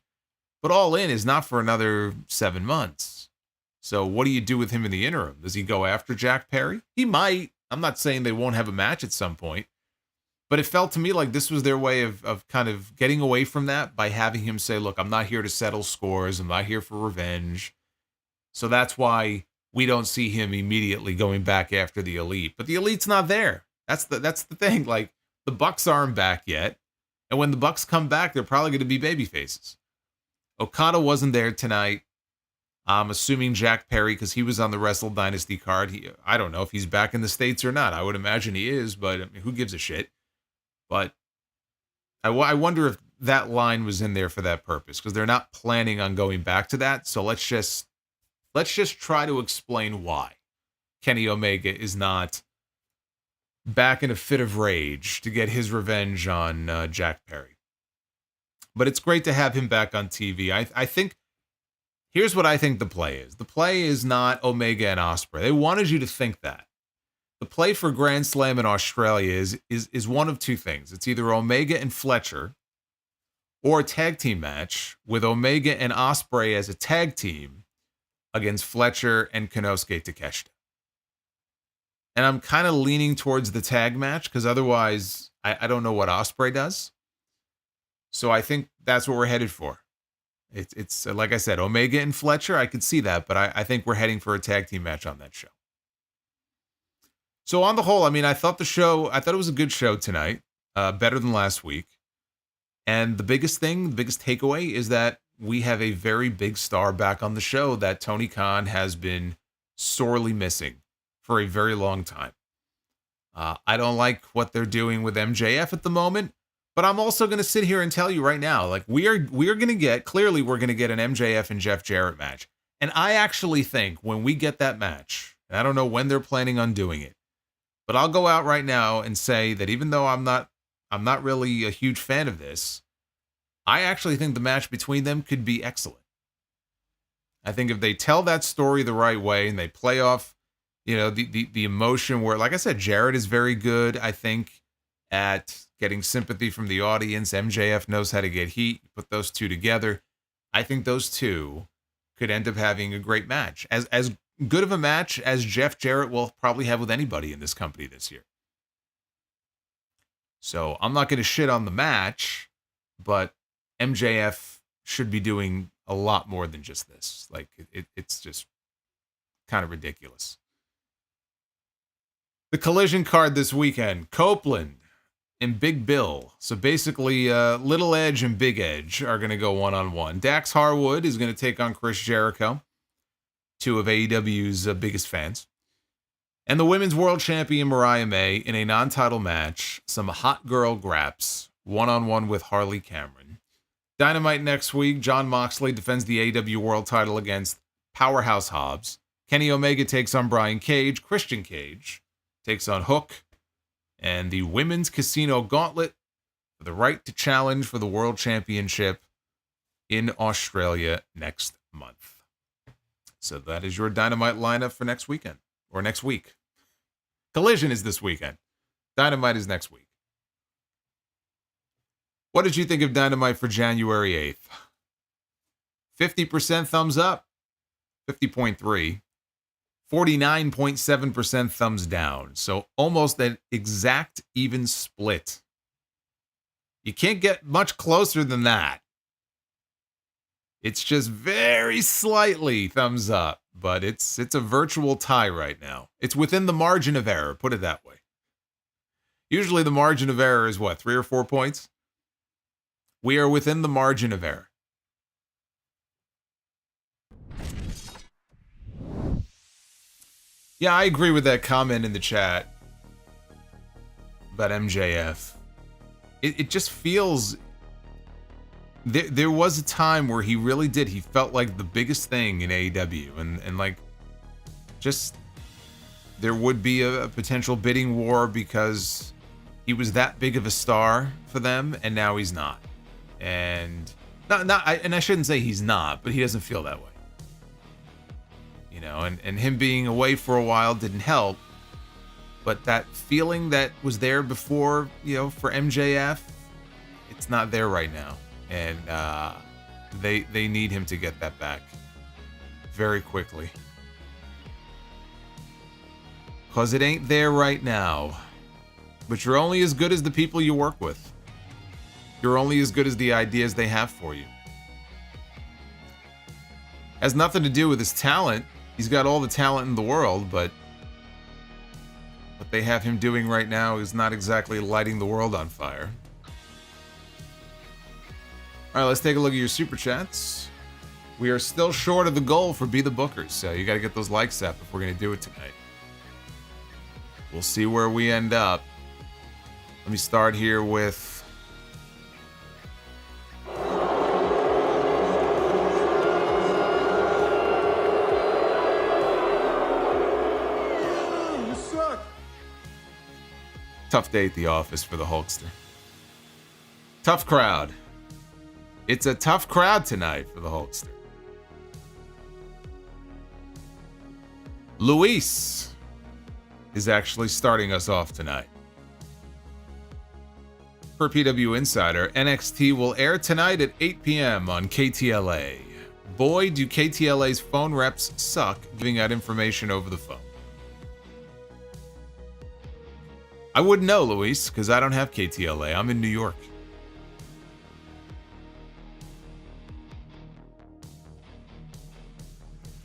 But All In is not for another 7 months. So what do you do with him in the interim? Does he go after Jack Perry? He might. I'm not saying they won't have a match at some point. But it felt to me like this was their way of kind of getting away from that by having him say, look, I'm not here to settle scores. I'm not here for revenge. So that's why we don't see him immediately going back after the Elite. But the Elite's not there. That's the thing. Like, the Bucks aren't back yet. And when the Bucks come back, they're probably going to be baby faces. Okada wasn't there tonight. I'm assuming Jack Perry, because he was on the Wrestle Dynasty card. I don't know if he's back in the States or not. I would imagine he is, but I mean, who gives a shit? But I wonder if that line was in there for that purpose, because they're not planning on going back to that. So let's just try to explain why Kenny Omega is not back in a fit of rage to get his revenge on Jack Perry. But it's great to have him back on TV. I think, here's what I think the play is. The play is not Omega and Ospreay. They wanted you to think that. The play for Grand Slam in Australia is one of two things. It's either Omega and Fletcher or a tag team match with Omega and Ospreay as a tag team against Fletcher and Konosuke Takeshita. And I'm kind of leaning towards the tag match because otherwise I don't know what Ospreay does. So I think that's what we're headed for. It's like I said, Omega and Fletcher, I could see that, but I think we're heading for a tag team match on that show. So on the whole, I mean, I thought it was a good show tonight, better than last week. And the biggest takeaway is that we have a very big star back on the show that Tony Khan has been sorely missing for a very long time. I don't like what they're doing with MJF at the moment, but I'm also going to sit here and tell you right now, like, we're going to get an MJF and Jeff Jarrett match. And I actually think when we get that match, and I don't know when they're planning on doing it, but I'll go out right now and say that even though I'm not really a huge fan of this, I actually think the match between them could be excellent. I think if they tell that story the right way and they play off, the emotion where, like I said, Jarrett is very good, I think, at getting sympathy from the audience. MJF knows how to get heat. Put those two together. I think those two could end up having a great match. As good of a match as Jeff Jarrett will probably have with anybody in this company this year. So I'm not going to shit on the match, but MJF should be doing a lot more than just this. Like, it's just kind of ridiculous. The Collision card this weekend, Copeland and Big Bill. So basically, Little Edge and Big Edge are going to go one-on-one. Dax Harwood is going to take on Chris Jericho. two of AEW's biggest fans. And the Women's World Champion Mariah May in a non-title match. Some hot girl graps, one-on-one with Harley Cameron. Dynamite next week, Jon Moxley defends the AEW World title against Powerhouse Hobbs. Kenny Omega takes on Brian Cage. Christian Cage takes on Hook. And the Women's Casino Gauntlet for the right to challenge for the World Championship in Australia next month. So that is your Dynamite lineup for next weekend. Or next week. Collision is this weekend. Dynamite is next week. What did you think of Dynamite for January 8th? 50% thumbs up. 50.3. 49.7% thumbs down. So almost an exact even split. You can't get much closer than that. It's just very slightly thumbs up, but it's a virtual tie right now. It's within the margin of error, put it that way. Usually the margin of error is what, 3 or 4 points? We are within the margin of error. Yeah, I agree with that comment in the chat about MJF. It just feels... There was a time where he really did. He felt like the biggest thing in AEW. And like, just... There would be a potential bidding war because he was that big of a star for them, and now he's not. And... I shouldn't say he's not, but he doesn't feel that way. You know, and him being away for a while didn't help. But that feeling that was there before, you know, for MJF, it's not there right now. And they need him to get that back very quickly. Because it ain't there right now. But you're only as good as the people you work with. You're only as good as the ideas they have for you. Has nothing to do with his talent. He's got all the talent in the world, but what they have him doing right now is not exactly lighting the world on fire. All right, let's take a look at your Super Chats. We are still short of the goal for Be the Bookers, so you got to get those likes up if we're going to do it tonight. We'll see where we end up. Let me start here with... Tough day at the office for the Hulkster. Tough crowd. It's a tough crowd tonight for the Hulkster. Luis is actually starting us off tonight. Per PW Insider, NXT will air tonight at 8 p.m. on KTLA. Boy, do KTLA's phone reps suck giving out information over the phone. I wouldn't know, Luis, because I don't have KTLA. I'm in New York.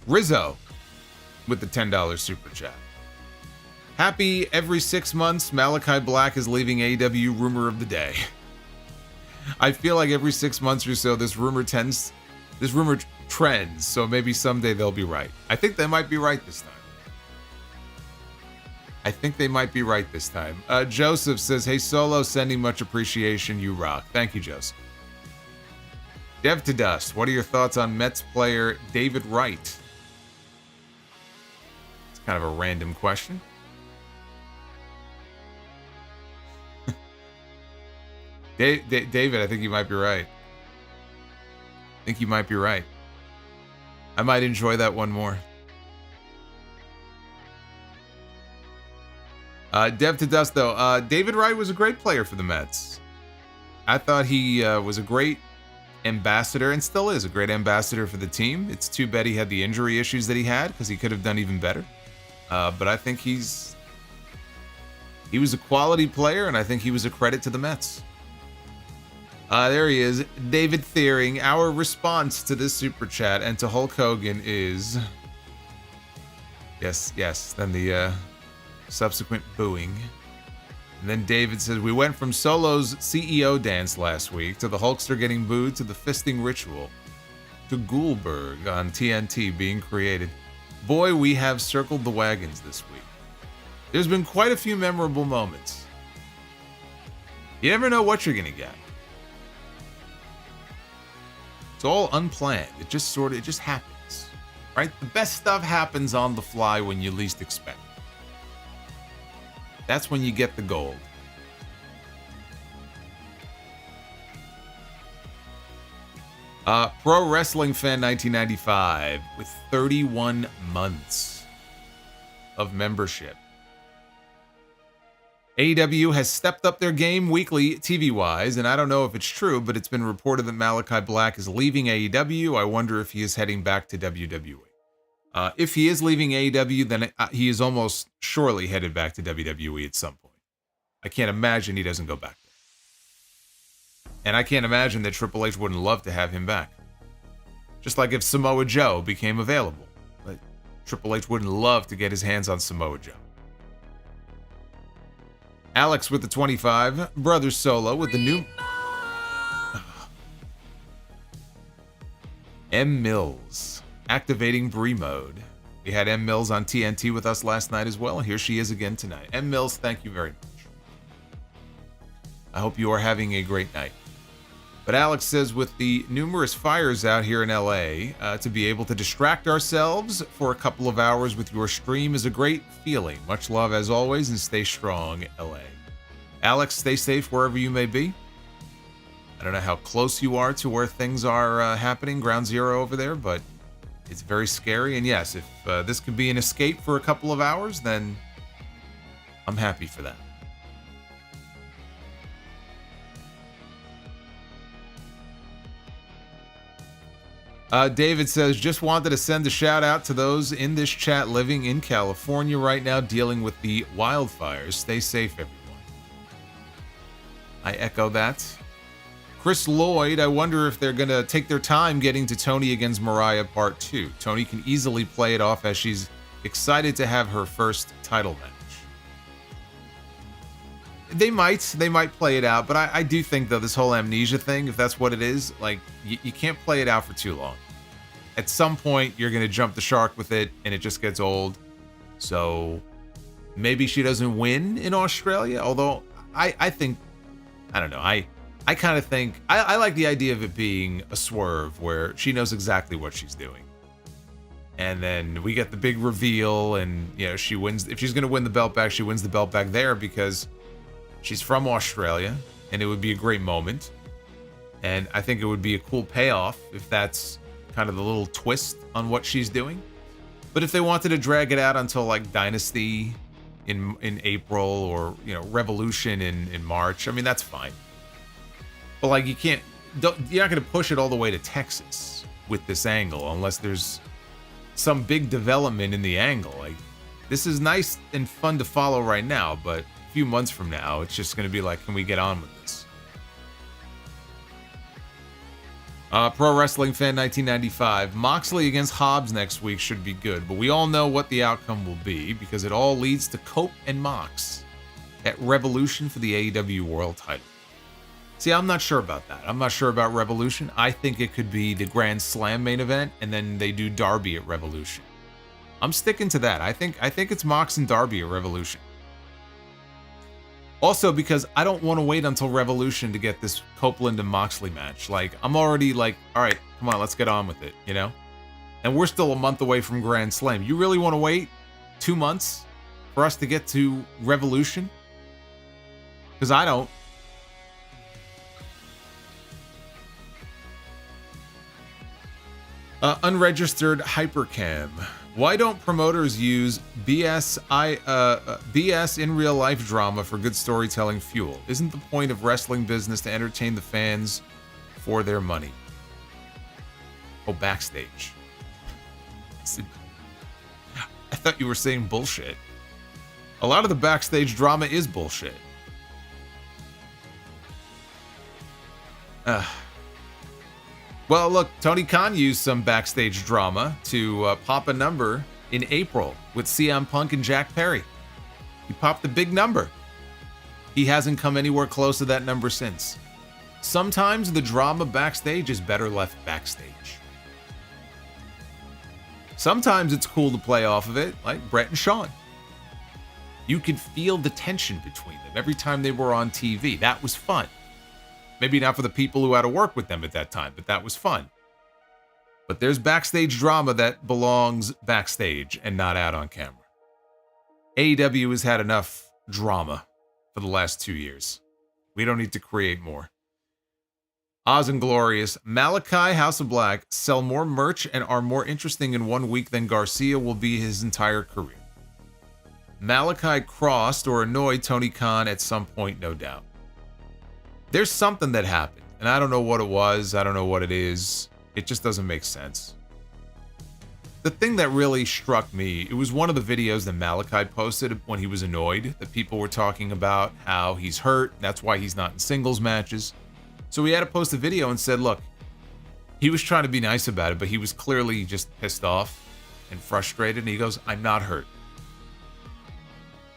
Rizzo with the $10 super chat. Happy every 6 months Malakai Black is leaving AEW rumor of the day. I feel like every 6 months or so this rumor trends, so maybe someday they'll be right. I think they might be right this time. Joseph says, hey Solo, sending much appreciation, you rock. Thank you, Joseph. Dev to Dust, what are your thoughts on Mets player David Wright? It's kind of a random question. David, I think you might be right. I might enjoy that one more. Dev to Dust, though. David Wright was a great player for the Mets. I thought he was a great ambassador, and still is a great ambassador for the team. It's too bad he had the injury issues that he had, because he could have done even better. But I think he was a quality player, and I think he was a credit to the Mets. There he is, David Thiering. Our response to this super chat and to Hulk Hogan is... Yes, then the subsequent booing. And then David says, we went from Solo's CEO dance last week to the Hulkster getting booed to the fisting ritual to Goldberg on TNT being created. Boy, we have circled the wagons this week. There's been quite a few memorable moments. You never know what you're going to get. It's all unplanned. It just happens. Right? The best stuff happens on the fly when you least expect it. That's when you get the gold. Pro Wrestling Fan 1995 with 31 months of membership. AEW has stepped up their game weekly TV-wise, and I don't know if it's true, but it's been reported that Malakai Black is leaving AEW. I wonder if he is heading back to WWE. If he is leaving AEW, then he is almost surely headed back to WWE at some point. I can't imagine he doesn't go back there. And I can't imagine that Triple H wouldn't love to have him back. Just like if Samoa Joe became available. But Triple H wouldn't love to get his hands on Samoa Joe. Alex with the 25. Brother Solo with the new... M. Mills. Activating Brie mode. We had M. Mills on TNT with us last night as well. Here she is again tonight. M. Mills, thank you very much. I hope you are having a great night. But Alex says, with the numerous fires out here in LA, to be able to distract ourselves for a couple of hours with your stream is a great feeling. Much love as always, and stay strong, LA. Alex, stay safe wherever you may be. I don't know how close you are to where things are happening, ground zero over there, but it's very scary. And yes, if this could be an escape for a couple of hours, then I'm happy for that. David says, just wanted to send a shout out to those in this chat living in California right now dealing with the wildfires. Stay safe, everyone. I echo that. Chris Lloyd, I wonder if they're going to take their time getting to Toni against Mariah Part 2. Toni can easily play it off as she's excited to have her first title match. They might play it out, but I do think, though, this whole amnesia thing, if that's what it is, like, you can't play it out for too long. At some point, you're going to jump the shark with it, and it just gets old. So, maybe she doesn't win in Australia, although I think, I don't know, I kind of think, I like the idea of it being a swerve where she knows exactly what she's doing. And then we get the big reveal, and, you know, she wins. If she's going to win the belt back, she wins the belt back there because she's from Australia, and it would be a great moment. And I think it would be a cool payoff if that's kind of the little twist on what she's doing. But if they wanted to drag it out until like Dynasty in April, or, you know, Revolution in March, I mean, that's fine. But like, you're not going to push it all the way to Texas with this angle unless there's some big development in the angle. Like, this is nice and fun to follow right now, but a few months from now, it's just going to be like, can we get on with this? Pro Wrestling Fan 1995. Moxley against Hobbs next week should be good, but we all know what the outcome will be because it all leads to Cope and Mox at Revolution for the AEW World title. See, I'm not sure about that. I'm not sure about Revolution. I think it could be the Grand Slam main event, and then they do Darby at Revolution. I'm sticking to that. I think it's Mox and Darby at Revolution. Also, because I don't want to wait until Revolution to get this Copeland and Moxley match. Like, I'm already like, all right, come on, let's get on with it, you know? And we're still a month away from Grand Slam. You really want to wait 2 months for us to get to Revolution? Because I don't. Unregistered Hypercam. Why don't promoters use BS in real life drama for good storytelling fuel? Isn't the point of wrestling business to entertain the fans for their money? Oh, Backstage. I thought you were saying bullshit. A lot of the Backstage drama is bullshit. Well, look, Tony Khan used some Backstage drama to pop a number in April with CM Punk and Jack Perry. He popped the big number. He hasn't come anywhere close to that number since. Sometimes the drama backstage is better left backstage. Sometimes it's cool to play off of it, like Brett and Sean. You could feel the tension between them every time they were on TV. That was fun. Maybe not for the people who had to work with them at that time, but that was fun. But there's backstage drama that belongs backstage and not out on camera. AEW has had enough drama for the last 2 years. We don't need to create more. Oz and Glorious, Malakai, House of Black sell more merch and are more interesting in 1 week than Garcia will be his entire career. Malakai crossed or annoyed Tony Khan at some point, no doubt. There's something that happened, and I don't know what it was. I don't know what it is. It just doesn't make sense. The thing that really struck me, it was one of the videos that Malakai posted when he was annoyed that people were talking about how he's hurt. That's why he's not in singles matches. So he had to post a video and said, look, he was trying to be nice about it, but he was clearly just pissed off and frustrated. And he goes, I'm not hurt.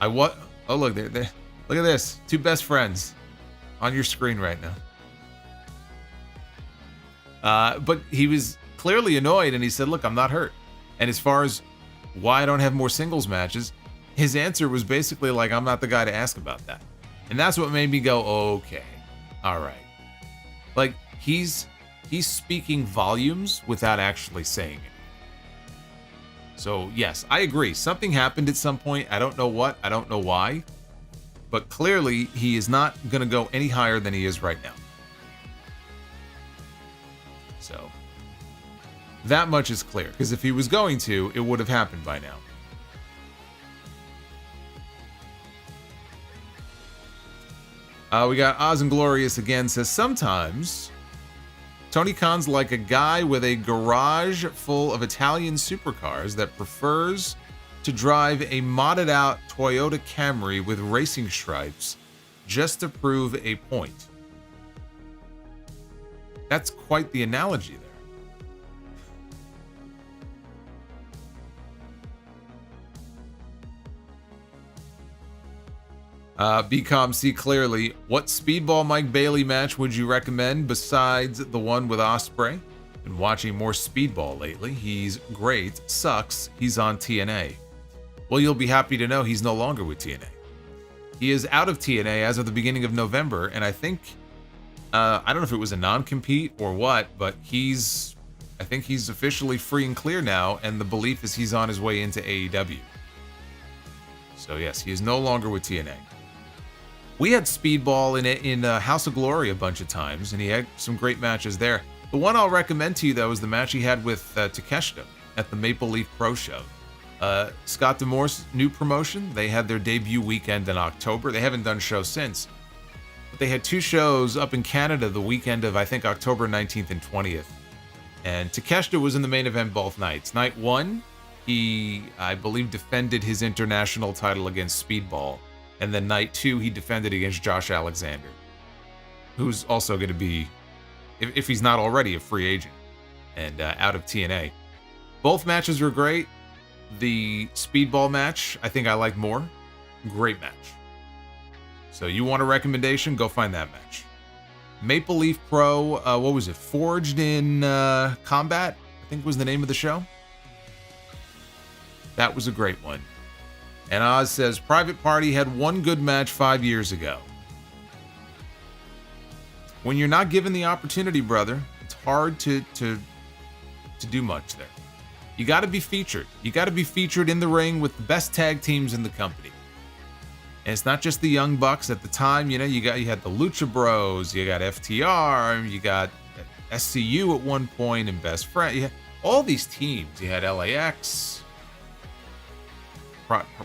Oh, look, look at this. 2 best friends on your screen right now. But he was clearly annoyed and he said, look, I'm not hurt. And as far as why I don't have more singles matches, his answer was basically like, I'm not the guy to ask about that. And that's what made me go, okay, all right. Like, he's speaking volumes without actually saying it. So, yes, I agree. Something happened at some point. I don't know what. I don't know why. But clearly, he is not going to go any higher than he is right now. So, that much is clear. Because if he was going to, it would have happened by now. We got Oz and Glorious again says, sometimes Tony Khan's like a guy with a garage full of Italian supercars that prefers to drive a modded out Toyota Camry with racing stripes just to prove a point. That's quite the analogy there. BCOM see clearly. What Speedball Mike Bailey match would you recommend besides the one with Ospreay? Been watching more Speedball lately. He's great. Sucks. He's on TNA. Well, you'll be happy to know he's no longer with TNA. He is out of TNA as of the beginning of November, and I think I don't know if it was a non-compete or what, but I think he's officially free and clear now, and the belief is he's on his way into AEW. So yes, he is no longer with TNA. We had Speedball in House of Glory a bunch of times, and he had some great matches there. The one I'll recommend to you, though, is the match he had with Takeshita at the Maple Leaf Pro Show. Scott D'Amore's new promotion, they had their debut weekend in October. They haven't done shows since. But they had 2 shows up in Canada the weekend of, I think, October 19th and 20th. And Takeshita was in the main event both nights. Night 1, he, I believe, defended his international title against Speedball. And then night 2, he defended against Josh Alexander, who's also going to be, if he's not already, a free agent and out of TNA. Both matches were great. The Speedball match, I think I liked more. Great match. So you want a recommendation? Go find that match. Maple Leaf Pro, what was it? Forged in Combat, I think was the name of the show. That was a great one. And Oz says, Private Party had one good match 5 years ago. When you're not given the opportunity, brother, it's hard to do much there. You got to be featured. You got to be featured in the ring with the best tag teams in the company. And it's not just the Young Bucks at the time. You know, you had the Lucha Bros, you got FTR, you got SCU at one point, and Best Friend. You had all these teams. You had LAX.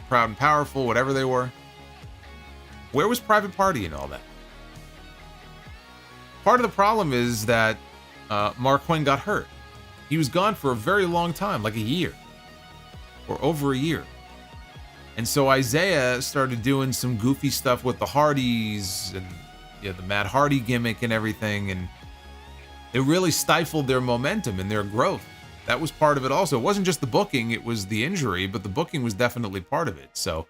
Proud and Powerful, whatever they were. Where was Private Party and all that? Part of the problem is that Mark Quinn got hurt. He was gone for a very long time, like a year. Or over a year. And so Isaiah started doing some goofy stuff with the Hardys and the Matt Hardy gimmick and everything, and it really stifled their momentum and their growth. That was part of it also. It wasn't just the booking, it was the injury, but the booking was definitely part of it. So,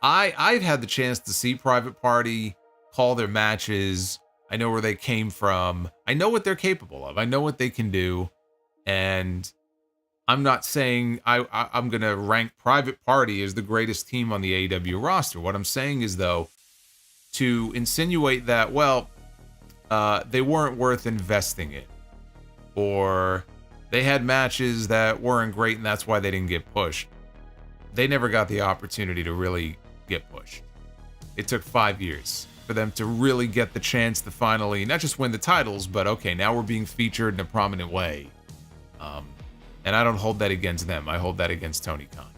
I've had the chance to see Private Party, call their matches. I know where they came from. I know what they're capable of. I know what they can do. And I'm not saying I'm going to rank Private Party as the greatest team on the AEW roster. What I'm saying is, though, to insinuate that, well, they weren't worth investing in, or they had matches that weren't great and that's why they didn't get pushed. They never got the opportunity to really get pushed. It took 5 years for them to really get the chance to finally not just win the titles, but okay, now we're being featured in a prominent way. And I don't hold that against them. I hold that against Tony Khan.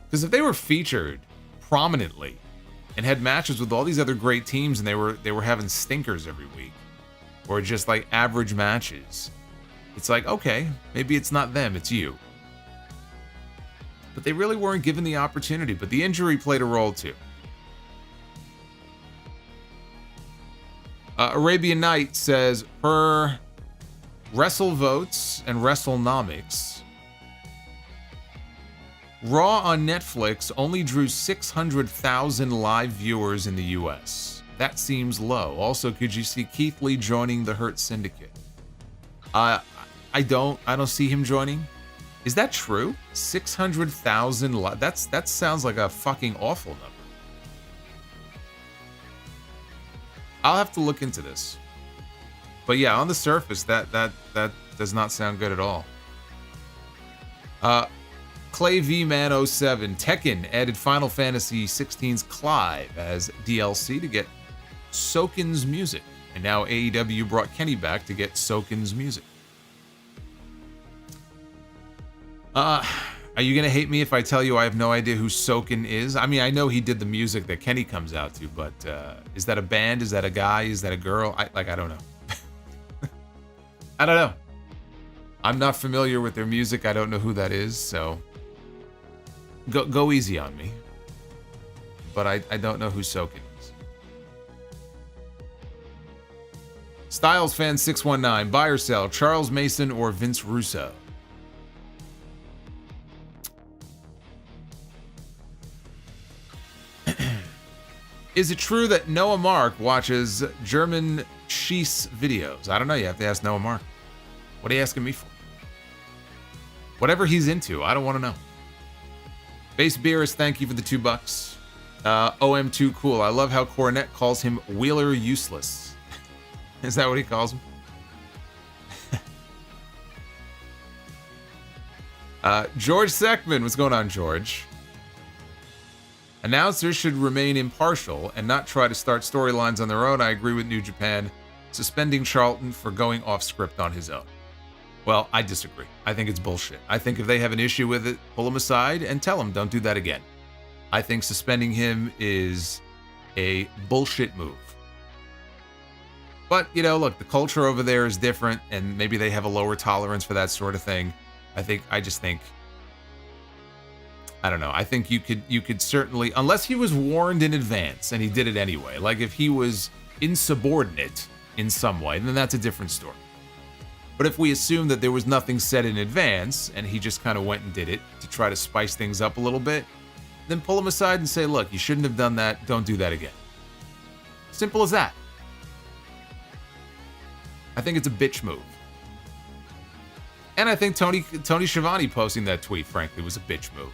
Because if they were featured prominently and had matches with all these other great teams and they were having stinkers every week, or just like average matches, it's like, okay, maybe it's not them, it's you. But they really weren't given the opportunity, but the injury played a role too. Arabian Knight says, per WrestleVotes and WrestleNomics, Raw on Netflix only drew 600,000 live viewers in the US. That seems low. Also, could you see Keith Lee joining the Hurt Syndicate? I don't see him joining. Is that true? 600,000 live. That sounds like a fucking awful number. I'll have to look into this. But yeah, on the surface, that does not sound good at all. Clay V Man 07, Tekken added Final Fantasy 16's Clive as DLC to get Soken's music, and now AEW brought Kenny back to get Soken's music. Are you gonna hate me if I tell you I have no idea who Soken is? I mean, I know he did the music that Kenny comes out to, but is that a band? Is that a guy? Is that a girl? I don't know. I don't know. I'm not familiar with their music. I don't know who that is, so go easy on me. But I don't know who Soken is. Styles Fan 619, buy or sell, Charles Mason or Vince Russo? Is it true that Noah Mark watches German Schieß videos? I don't know. You have to ask Noah Mark. What are you asking me for? Whatever he's into, I don't want to know. Base Beerus, thank you for the $2. OM2 cool. I love how Cornette calls him Wheeler Useless. Is that what he calls him? George Seckman, what's going on, George? Announcers should remain impartial and not try to start storylines on their own. I agree with New Japan suspending Charlton for going off script on his own. Well, I disagree. I think it's bullshit. I think if they have an issue with it, pull him aside and tell him don't do that again. I think suspending him is a bullshit move. But, you know, look, the culture over there is different and maybe they have a lower tolerance for that sort of thing. I just think I don't know. I think you could certainly, unless he was warned in advance and he did it anyway, like if he was insubordinate in some way, then that's a different story. But if we assume that there was nothing said in advance and he just kind of went and did it to try to spice things up a little bit, then pull him aside and say, look, you shouldn't have done that. Don't do that again. Simple as that. I think it's a bitch move. And I think Tony Schiavone posting that tweet, frankly, was a bitch move.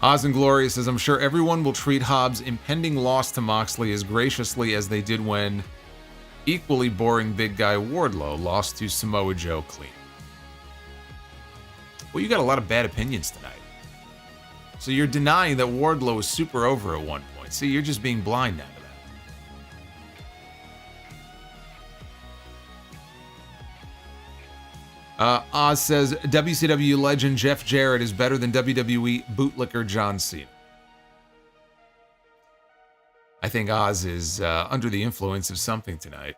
Oz and Gloria says, I'm sure everyone will treat Hobbs' impending loss to Moxley as graciously as they did when equally boring big guy Wardlow lost to Samoa Joe clean. Well, you got a lot of bad opinions tonight. So you're denying that Wardlow was super over at one point. See, you're just being blind now to that. Oz says, WCW legend Jeff Jarrett is better than WWE bootlicker John Cena. I think Oz is under the influence of something tonight.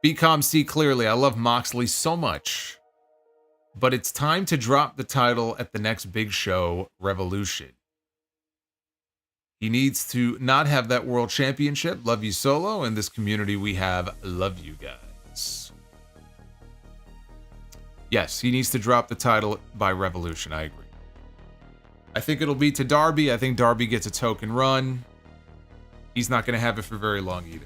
BCOM see clearly, I love Moxley so much, but it's time to drop the title at the next big show, Revolution. He needs to not have that world championship. Love you, Solo, and this community we have. Love you guys. Yes, he needs to drop the title by Revolution. I agree. I think it'll be to Darby. I think Darby gets a token run. He's not going to have it for very long either.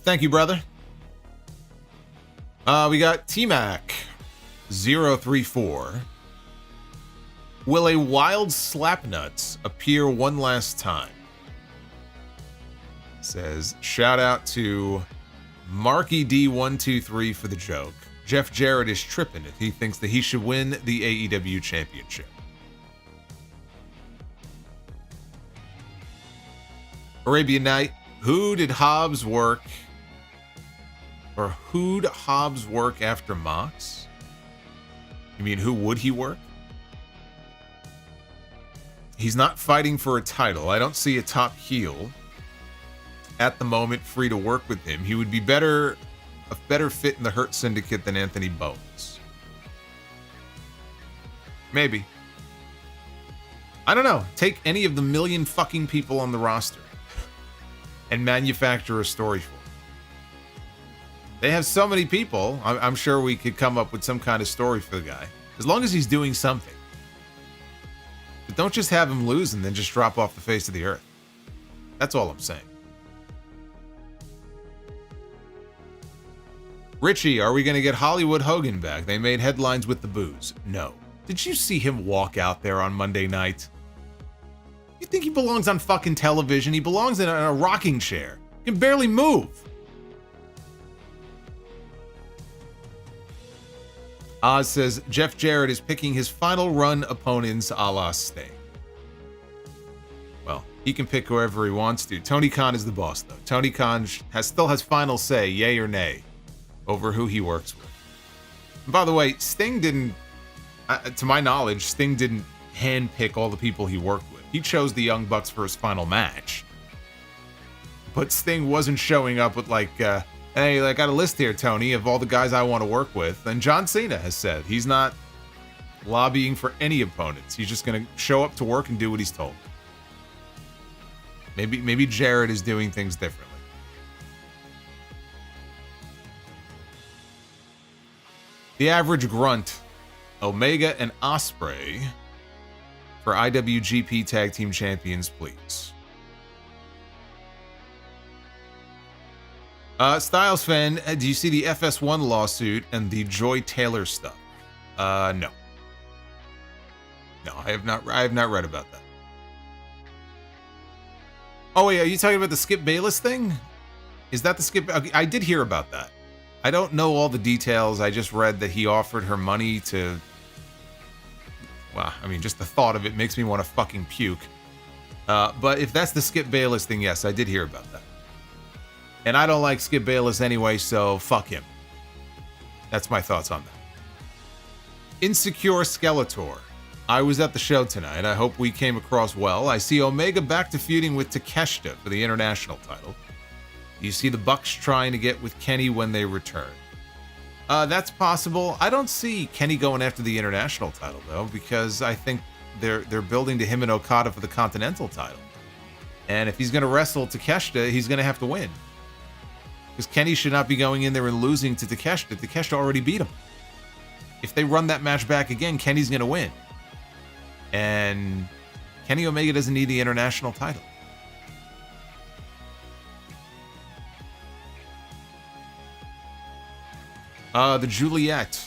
Thank you, brother. We got T-Mac 034. Will a wild slapnuts appear one last time? Says, shout out to Marky D123 for the joke. Jeff Jarrett is tripping if he thinks that he should win the AEW championship. Arabian Night, who did Hobbs work? Or who'd Hobbs work after Mox? You mean who would he work? He's not fighting for a title. I don't see a top heel at the moment free to work with him. He would be a better fit in the Hurt Syndicate than Anthony Bowens. Maybe. I don't know. Take any of the million fucking people on the roster and manufacture a story for them. They have so many people. I'm sure we could come up with some kind of story for the guy, as long as he's doing something. But don't just have him lose and then just drop off the face of the earth. That's all I'm saying. Richie, are we going to get Hollywood Hogan back? They made headlines with the booze. No. Did you see him walk out there on Monday night? You think he belongs on fucking television? He belongs in a rocking chair. He can barely move. Oz says Jeff Jarrett is picking his final run opponents a la Sting. Well, he can pick whoever he wants to. Tony Khan is the boss, though. Tony Khan still has final say, yay or nay, over who he works with. And by the way, Sting didn't, to my knowledge, Sting didn't handpick all the people he worked with. He chose the Young Bucks for his final match. But Sting wasn't showing up with like, hey, I got a list here, Tony, of all the guys I want to work with. And John Cena has said he's not lobbying for any opponents. He's just going to show up to work and do what he's told. Maybe Jarrett is doing things differently. The Average Grunt, Omega and Osprey for IWGP Tag Team Champions, please. Styles fan, do you see the FS1 lawsuit and the Joy Taylor stuff? No. No, I have not read about that. Oh wait, are you talking about the Skip Bayless thing? Is that the Skip? Okay, I did hear about that. I don't know all the details. I just read that he offered her money to... Well, I mean, just the thought of it makes me want to fucking puke. But if that's the Skip Bayless thing, yes, I did hear about that. And I don't like Skip Bayless anyway, so fuck him. That's my thoughts on that. Insecure Skeletor. I was at the show tonight. I hope we came across well. I see Omega back to feuding with Takeshita for the international title. You see the Bucks trying to get with Kenny when they return. That's possible. I don't see Kenny going after the international title, though, because I think they're building to him and Okada for the Continental title. And if he's going to wrestle Takeshita, he's going to have to win. Because Kenny should not be going in there and losing to Takeshita. Takeshita already beat him. If they run that match back again, Kenny's going to win. And Kenny Omega doesn't need the international title. The Juliet.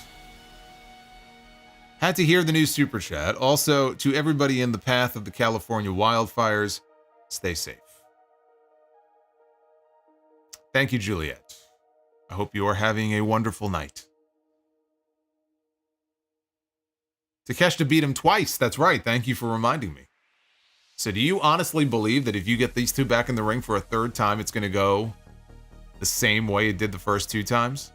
Had to hear the new super chat. Also, to everybody in the path of the California wildfires, stay safe. Thank you, Juliet. I hope you are having a wonderful night. Takeshita beat him twice. That's right. Thank you for reminding me. So do you honestly believe that if you get these two back in the ring for a third time, it's going to go the same way it did the first two times?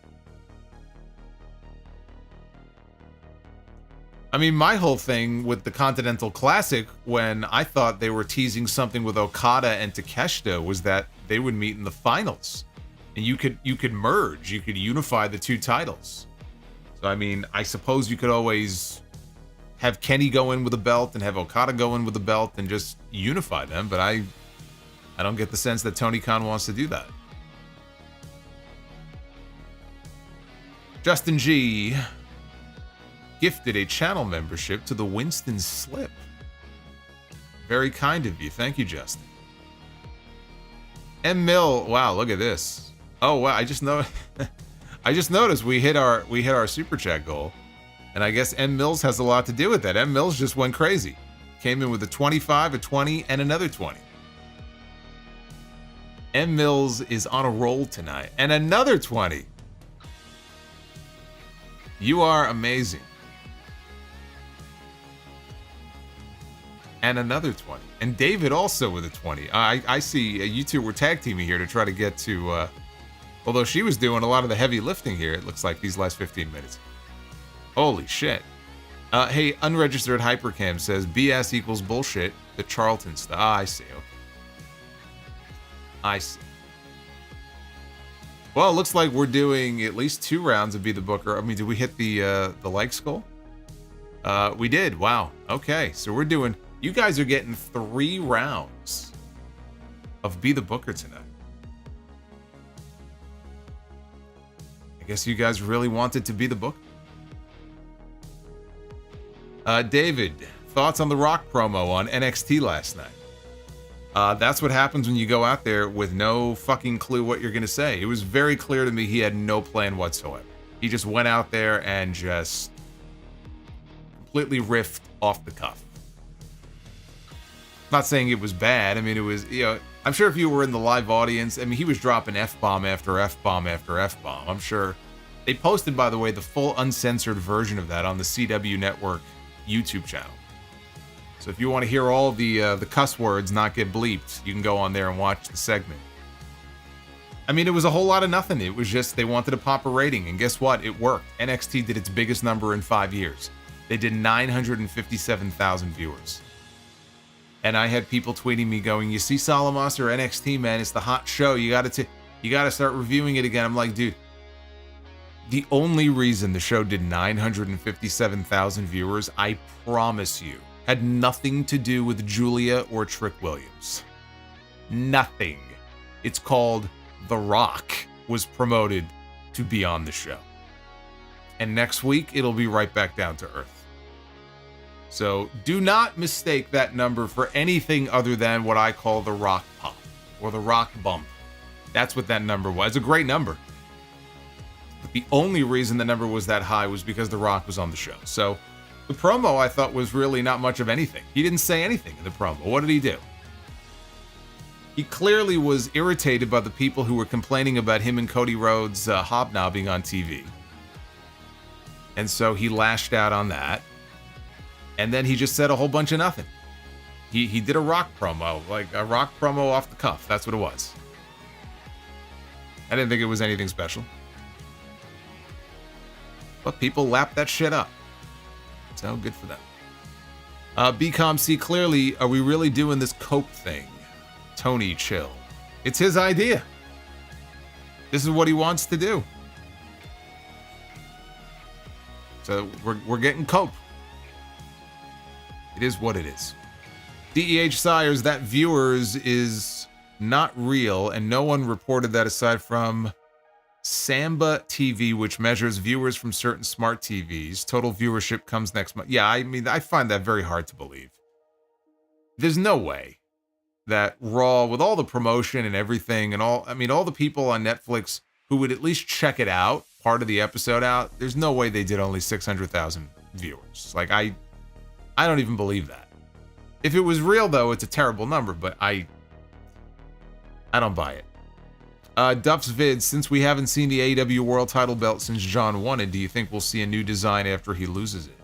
I mean, my whole thing with the Continental Classic, when I thought they were teasing something with Okada and Takeshita, was that they would meet in the finals. And you could merge, you could unify the two titles. So I mean, I suppose you could always have Kenny go in with a belt and have Okada go in with a belt and just unify them, but I don't get the sense that Tony Khan wants to do that. Justin G gifted a channel membership to the Winston Slip. Very kind of you. Thank you, Justin. M. Mill. Wow, look at this. Oh wow! I just know. I just noticed we hit our super chat goal, and I guess M Mills has a lot to do with that. M Mills just went crazy, came in with a 25, a 20, and another 20. M Mills is on a roll tonight, and another 20. You are amazing. And another 20. And David also with a 20. I see you two were tag teaming here to try to get to, although she was doing a lot of the heavy lifting here, it looks like, these last 15 minutes. Holy shit. Hey, Unregistered Hypercam says, BS equals bullshit, the Charlton stuff. I see. Okay. I see. Well, it looks like we're doing at least 2 rounds of Be the Booker. I mean, did we hit the likes goal? We did. Wow. Okay, so we're doing... You guys are getting 3 rounds of Be the Booker tonight. I guess you guys really wanted to be the Booker. David, thoughts on the Rock promo on NXT last night? That's what happens when you go out there with no fucking clue what you're going to say. It was very clear to me he had no plan whatsoever. He just went out there and just completely riffed off the cuff. Not saying it was bad. I mean, it was, you know, I'm sure if you were in the live audience, I mean, he was dropping F-bomb after F-bomb after F-bomb. I'm sure they posted, by the way, the full uncensored version of that on the CW Network YouTube channel. So if you want to hear all the cuss words not get bleeped, you can go on there and watch the segment. I mean, it was a whole lot of nothing. It was just they wanted to pop a rating, and guess what? It worked. NXT did its biggest number in 5 years. They did 957,000 viewers. And I had people tweeting me going, you see Solomonster NXT, man, it's the hot show. You got to start reviewing it again. I'm like, dude, the only reason the show did 957,000 viewers, I promise you, had nothing to do with Julia or Trick Williams. Nothing. It's called The Rock was promoted to be on the show. And next week, it'll be right back down to earth. So do not mistake that number for anything other than what I call the Rock Pop or the Rock Bump. That's what that number was. It's a great number. But the only reason the number was that high was because The Rock was on the show. So the promo, I thought, was really not much of anything. He didn't say anything in the promo. What did he do? He clearly was irritated by the people who were complaining about him and Cody Rhodes hobnobbing on TV. And so he lashed out on that. And then he just said a whole bunch of nothing. He did a Rock promo, like a Rock promo off the cuff. That's what it was. I didn't think it was anything special. But people lapped that shit up. So good for them. BComC, clearly, are we really doing this Cope thing? Toni, chill. It's his idea. This is what he wants to do. So we're getting Cope. It is what it is. DEH Sires, that viewers is not real, and no one reported that aside from Samba TV, which measures viewers from certain smart TVs. Total viewership comes next month. Yeah, I mean, I find that very hard to believe. There's no way that Raw, with all the promotion and everything, and all the people on Netflix who would at least check it out, part of the episode out, there's no way they did only 600,000 viewers. Like, I don't even believe that. If it was real, though, it's a terrible number, but I don't buy it. Duff's Vid, since we haven't seen the AEW World title belt since John won it, do you think we'll see a new design after he loses it?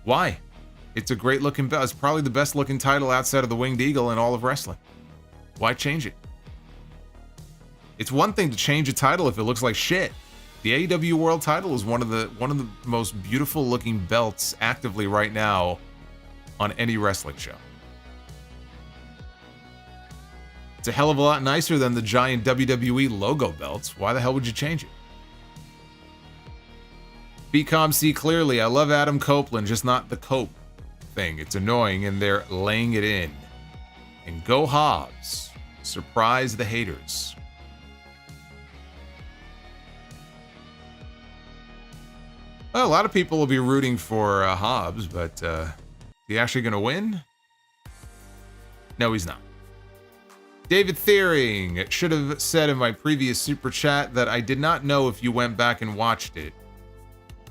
Why? It's a great looking belt. It's probably the best looking title outside of the Winged Eagle in all of wrestling. Why change it? It's one thing to change a title if it looks like shit. The AEW World title is one of the most beautiful looking belts actively right now on any wrestling show. It's a hell of a lot nicer than the giant WWE logo belts. Why the hell would you change it? BComC, clearly, I love Adam Copeland, just not the Cope thing. It's annoying, and they're laying it in. And go Hobbs. Surprise the haters. Well, a lot of people will be rooting for Hobbs, but is he actually going to win? No, he's not. David Thiering should have said in my previous super chat that I did not know if you went back and watched it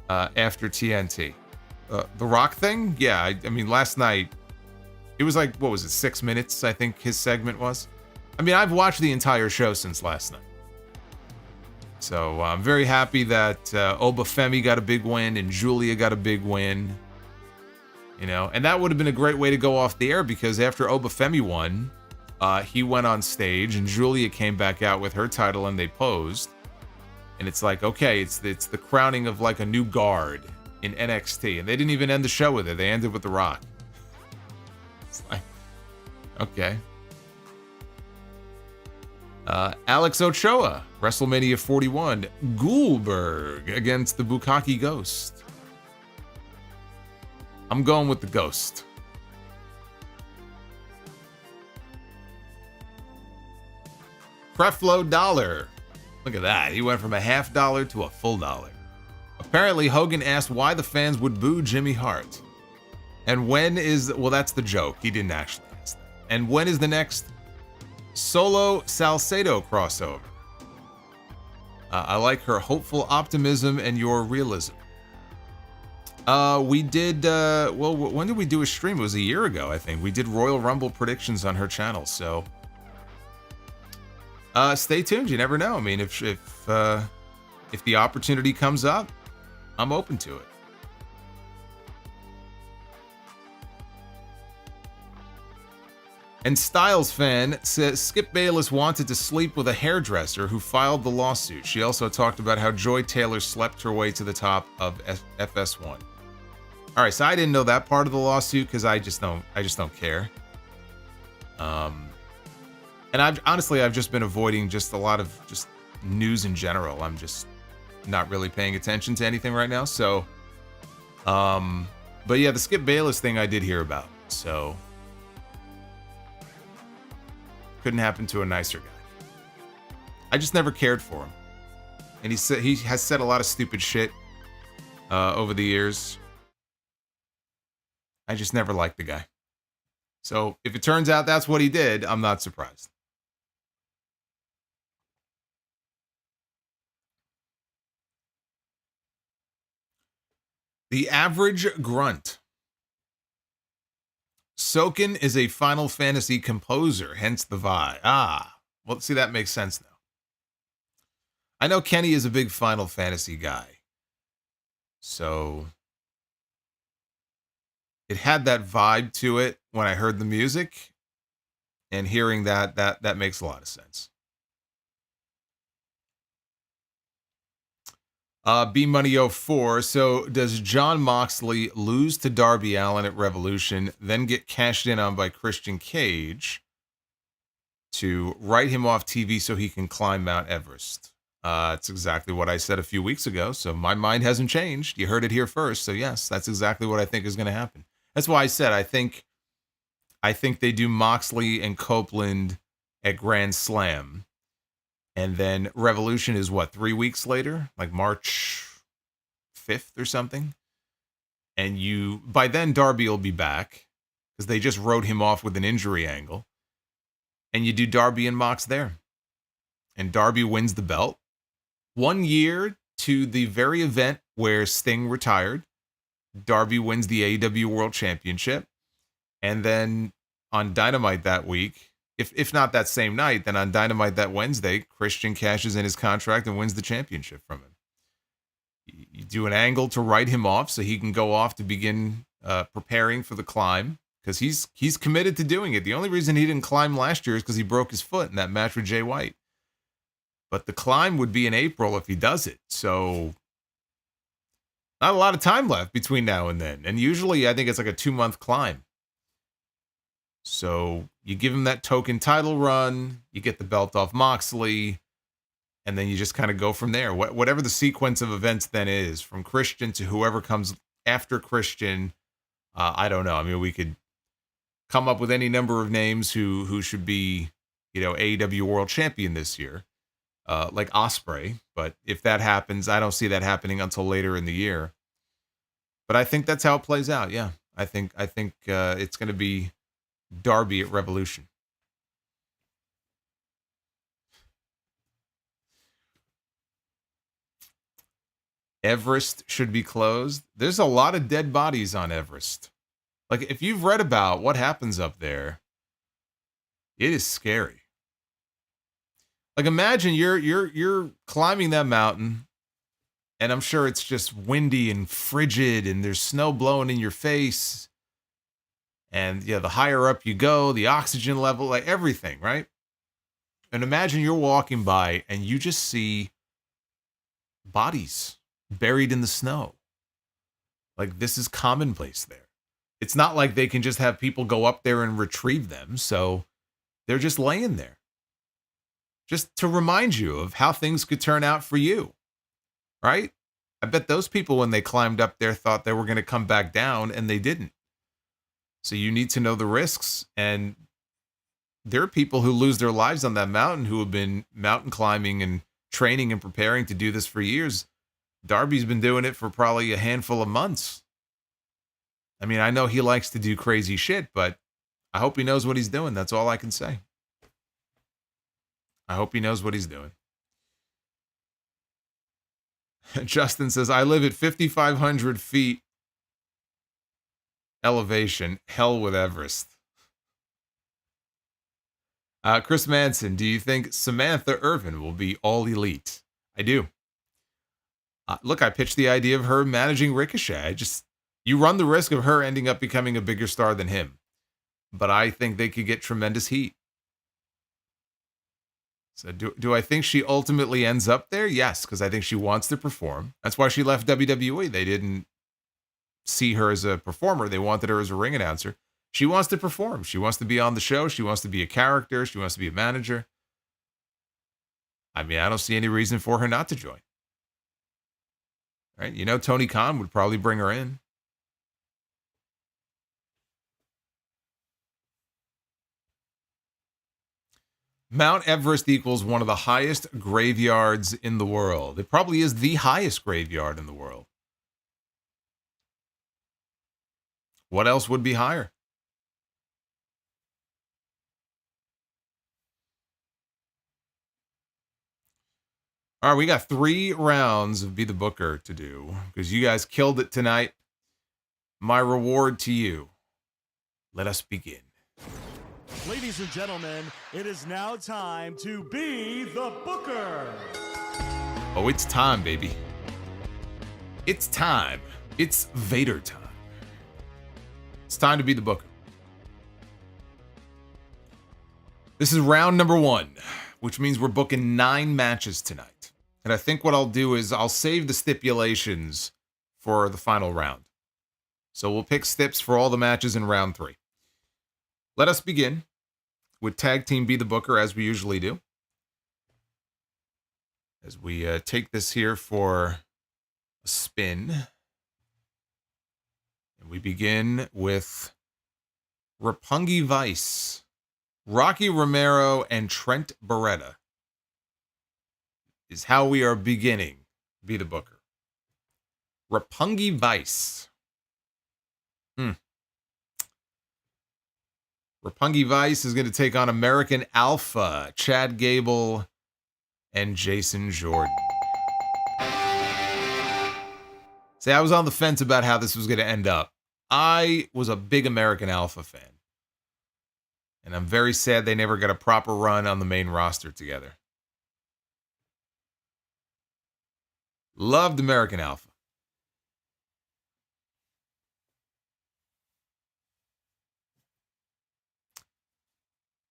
after TNT. The Rock thing? Yeah, I mean, last night, it was like, what was it, 6 minutes, I think his segment was? I mean, I've watched the entire show since last night. So I'm very happy that Obafemi got a big win and Julia got a big win. You know, and that would have been a great way to go off the air because after Obafemi won, he went on stage and Julia came back out with her title and they posed. And it's like, okay, it's the crowning of like a new guard in NXT. And they didn't even end the show with it. They ended with The Rock. It's like, okay. Alex Ochoa, WrestleMania 41, Goldberg against the Bukkake Ghost. I'm going with the Ghost. Creflo Dollar. Look at that. He went from a $half to a full $1. Apparently, Hogan asked why the fans would boo Jimmy Hart. And when is... Well, that's the joke. He didn't actually ask that. And when is the next Solo Salcedo crossover? I like her hopeful optimism and your realism. We did... well, when did we do a stream? It was a year ago, I think. We did Royal Rumble predictions on her channel, so... stay tuned. You never know. I mean, if the opportunity comes up, I'm open to it. And Styles fan says Skip Bayless wanted to sleep with a hairdresser who filed the lawsuit. She also talked about how Joy Taylor slept her way to the top of FS1. All right, so I didn't know that part of the lawsuit because I just don't care. And I've just been avoiding just a lot of just news in general. I'm just not really paying attention to anything right now. So, but yeah, the Skip Bayless thing I did hear about. So, couldn't happen to a nicer guy. I just never cared for him, and he has said a lot of stupid shit over the years. I just never liked the guy. So if it turns out that's what he did, I'm not surprised. The average grunt. Soken is a Final Fantasy composer, hence the Vi. Well, see, that makes sense now. I know Kenny is a big Final Fantasy guy. So it had that vibe to it when I heard the music, and hearing that makes a lot of sense. B-Money04, so does Jon Moxley lose to Darby Allin at Revolution, then get cashed in on by Christian Cage to write him off TV so he can climb Mount Everest? It's exactly what I said a few weeks ago, so my mind hasn't changed. You heard it here first, so yes, that's exactly what I think is going to happen. That's why I said I think they do Moxley and Copeland at Grand Slam. And then Revolution is what, 3 weeks later? Like March 5th or something? And by then Darby will be back, because they just wrote him off with an injury angle. And you do Darby and Mox there. And Darby wins the belt. 1 year to the very event where Sting retired. Darby wins the AEW World Championship. And then on Dynamite that week, if not that same night, then on Dynamite that Wednesday, Christian cashes in his contract and wins the championship from him. You do an angle to write him off so he can go off to begin preparing for the climb, because he's committed to doing it. The only reason he didn't climb last year is because he broke his foot in that match with Jay White. But the climb would be in April if he does it. So not a lot of time left between now and then. And usually I think it's like a 2-month climb. So you give him that token title run, you get the belt off Moxley, and then you just kind of go from there. Whatever the sequence of events then is, from Christian to whoever comes after Christian, I don't know. I mean, we could come up with any number of names who should be, AEW World Champion this year, like Osprey. But if that happens, I don't see that happening until later in the year. But I think that's how it plays out. Yeah, I think it's going to be Darby at Revolution. Everest should be closed. There's a lot of dead bodies on Everest. Like, if you've read about what happens up there, it is scary. Like, imagine you're climbing that mountain, and I'm sure it's just windy and frigid, and there's snow blowing in your face. And yeah, the higher up you go, the oxygen level, like everything, right? And imagine you're walking by and you just see bodies buried in the snow. Like, this is commonplace there. It's not like they can just have people go up there and retrieve them. So they're just laying there. Just to remind you of how things could turn out for you. Right? I bet those people, when they climbed up there, thought they were going to come back down, and they didn't. So you need to know the risks. And there are people who lose their lives on that mountain who have been mountain climbing and training and preparing to do this for years. Darby's been doing it for probably a handful of months. I mean, I know he likes to do crazy shit, but I hope he knows what he's doing. That's all I can say. I hope he knows what he's doing. Justin says, I live at 5,500 feet elevation. Hell with Everest. Chris Manson, do you think Samantha Irvin will be all elite? I do. Look, I pitched the idea of her managing Ricochet. You run the risk of her ending up becoming a bigger star than him. But I think they could get tremendous heat. So do I think she ultimately ends up there? Yes, because I think she wants to perform. That's why she left WWE. They didn't see her as a performer. They wanted her as a ring announcer. She wants to perform. She wants to be on the show. She wants to be a character. She wants to be a manager. I mean, I don't see any reason for her not to join. Right? You know, Tony Khan would probably bring her in. Mount Everest equals one of the highest graveyards in the world. It probably is the highest graveyard in the world. What else would be higher? All right, we got 3 rounds of Be the Booker to do because you guys killed it tonight. My reward to you. Let us begin. Ladies and gentlemen, it is now time to Be the Booker. Oh, it's time, baby. It's time. It's Vader time. It's time to be the Booker. This is round number 1, which means we're booking 9 matches tonight. And I think what I'll do is I'll save the stipulations for the final round. So we'll pick stips for all the matches in round 3. Let us begin with Tag Team Be the Booker, as we usually do. As we take this here for a spin. And we begin with Roppongi Vice, Rocky Romero, and Trent Beretta is how we are beginning Be the Booker. Roppongi Vice. Roppongi Vice is going to take on American Alpha, Chad Gable, and Jason Jordan. See, I was on the fence about how this was going to end up. I was a big American Alpha fan. And I'm very sad they never got a proper run on the main roster together. Loved American Alpha.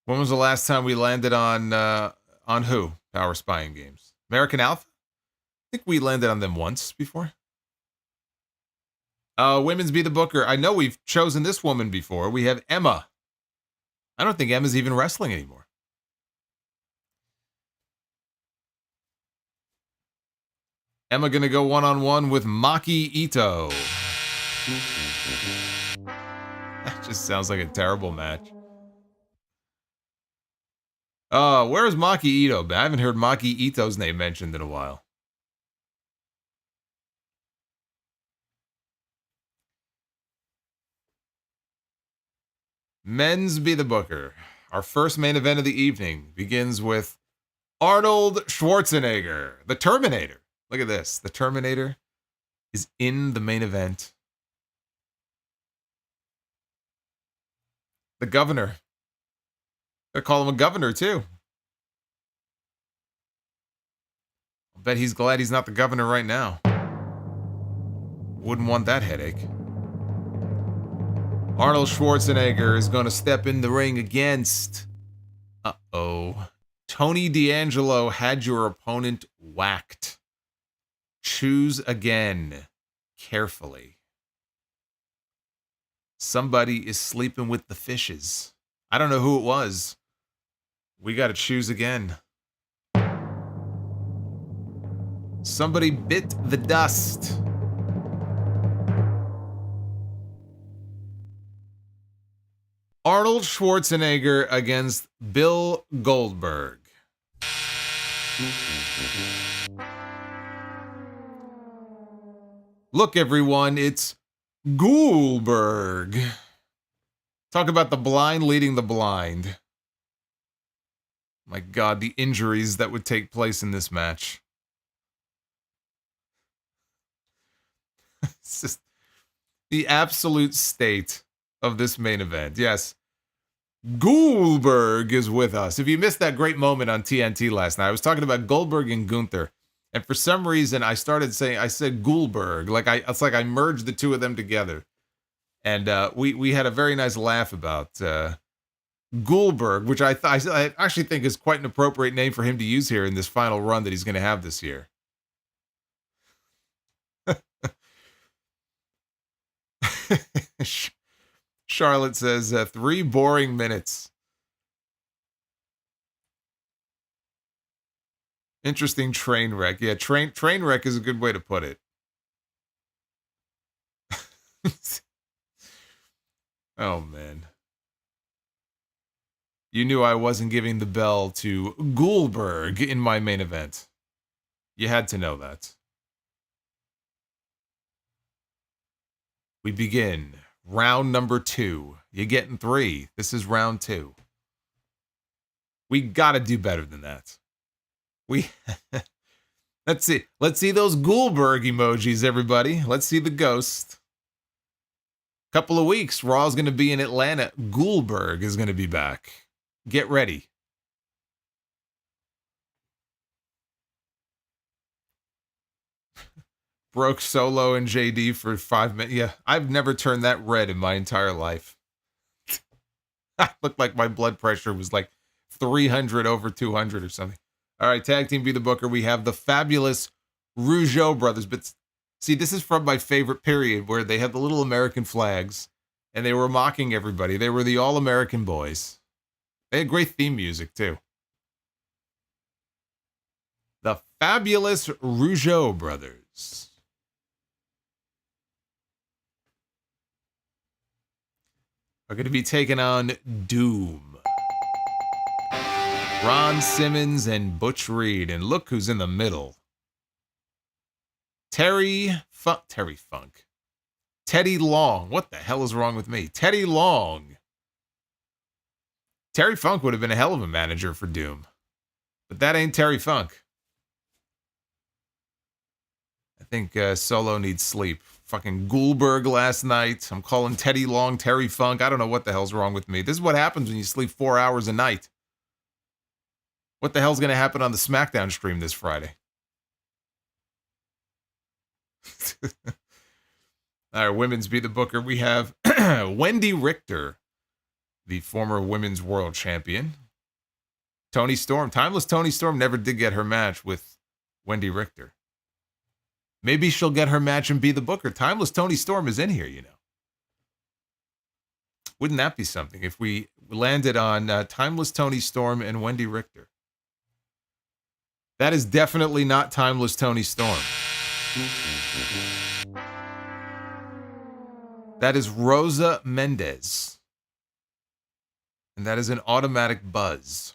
When was the last time we landed on who? Power Spying Games. American Alpha? I think we landed on them once before. Women's Be the Booker. I know we've chosen this woman before. We have Emma. I don't think Emma's even wrestling anymore. Emma gonna go one-on-one with Maki Ito. That just sounds like a terrible match. Where's Maki Ito? I haven't heard Maki Ito's name mentioned in a while. Men's Be the Booker. Our first main event of the evening begins with Arnold Schwarzenegger, the Terminator. Look at this, the Terminator is in the main event. The governor. They call him a governor, too. I bet he's glad he's not the governor right now. Wouldn't want that headache. Arnold Schwarzenegger is going to step in the ring against... Uh-oh. Tony D'Angelo had your opponent whacked. Choose again. Carefully. Somebody is sleeping with the fishes. I don't know who it was. We got to choose again. Somebody bit the dust. Arnold Schwarzenegger against Bill Goldberg. Look, everyone, it's Goldberg. Talk about the blind leading the blind. My God, the injuries that would take place in this match. It's just the absolute state of this main event. Yes, Goldberg is with us. If you missed that great moment on TNT last night, I was talking about Goldberg and Gunther. And for some reason, I said Goldberg. It's like I merged the two of them together. And we had a very nice laugh about Goldberg, which I actually think is quite an appropriate name for him to use here in this final run that he's going to have this year. Charlotte says 3 boring minutes. Interesting train wreck. Yeah, train wreck is a good way to put it. Oh, man. You knew I wasn't giving the bell to Goldberg in my main event. You had to know that. We begin. Round number 2. You're getting 3. This is round 2. We gotta do better than that. Let's see. Let's see those Goldberg emojis, everybody. Let's see the ghost. Couple of weeks, Raw's gonna be in Atlanta. Goldberg is gonna be back. Get ready. Broke Solo and JD for 5 minutes. Yeah, I've never turned that red in my entire life. I looked like my blood pressure was like 300 over 200 or something. All right, tag team Be the Booker. We have the fabulous Rougeau brothers. But see, this is from my favorite period where they had the little American flags and they were mocking everybody. They were the All-American Boys. They had great theme music, too. The fabulous Rougeau brothers. Are going to be taking on Doom. Ron Simmons and Butch Reed. And look who's in the middle. Teddy Long. What the hell is wrong with me? Teddy Long. Terry Funk would have been a hell of a manager for Doom. But that ain't Terry Funk. I think Solo needs sleep. Fucking Goldberg last night. I'm calling Teddy Long Terry Funk. I don't know what the hell's wrong with me. This is what happens when you sleep 4 hours a night. What the hell's going to happen on the SmackDown stream this Friday? All right, women's Be the Booker. We have Wendy Richter, the former women's world champion. Toni Storm. Timeless Toni Storm never did get her match with Wendy Richter. Maybe she'll get her match and Be the Booker. Timeless Toni Storm is in here, you know. Wouldn't that be something if we landed on Timeless Toni Storm and Wendy Richter? That is definitely not Timeless Toni Storm. That is Rosa Mendez. And that is an automatic buzz.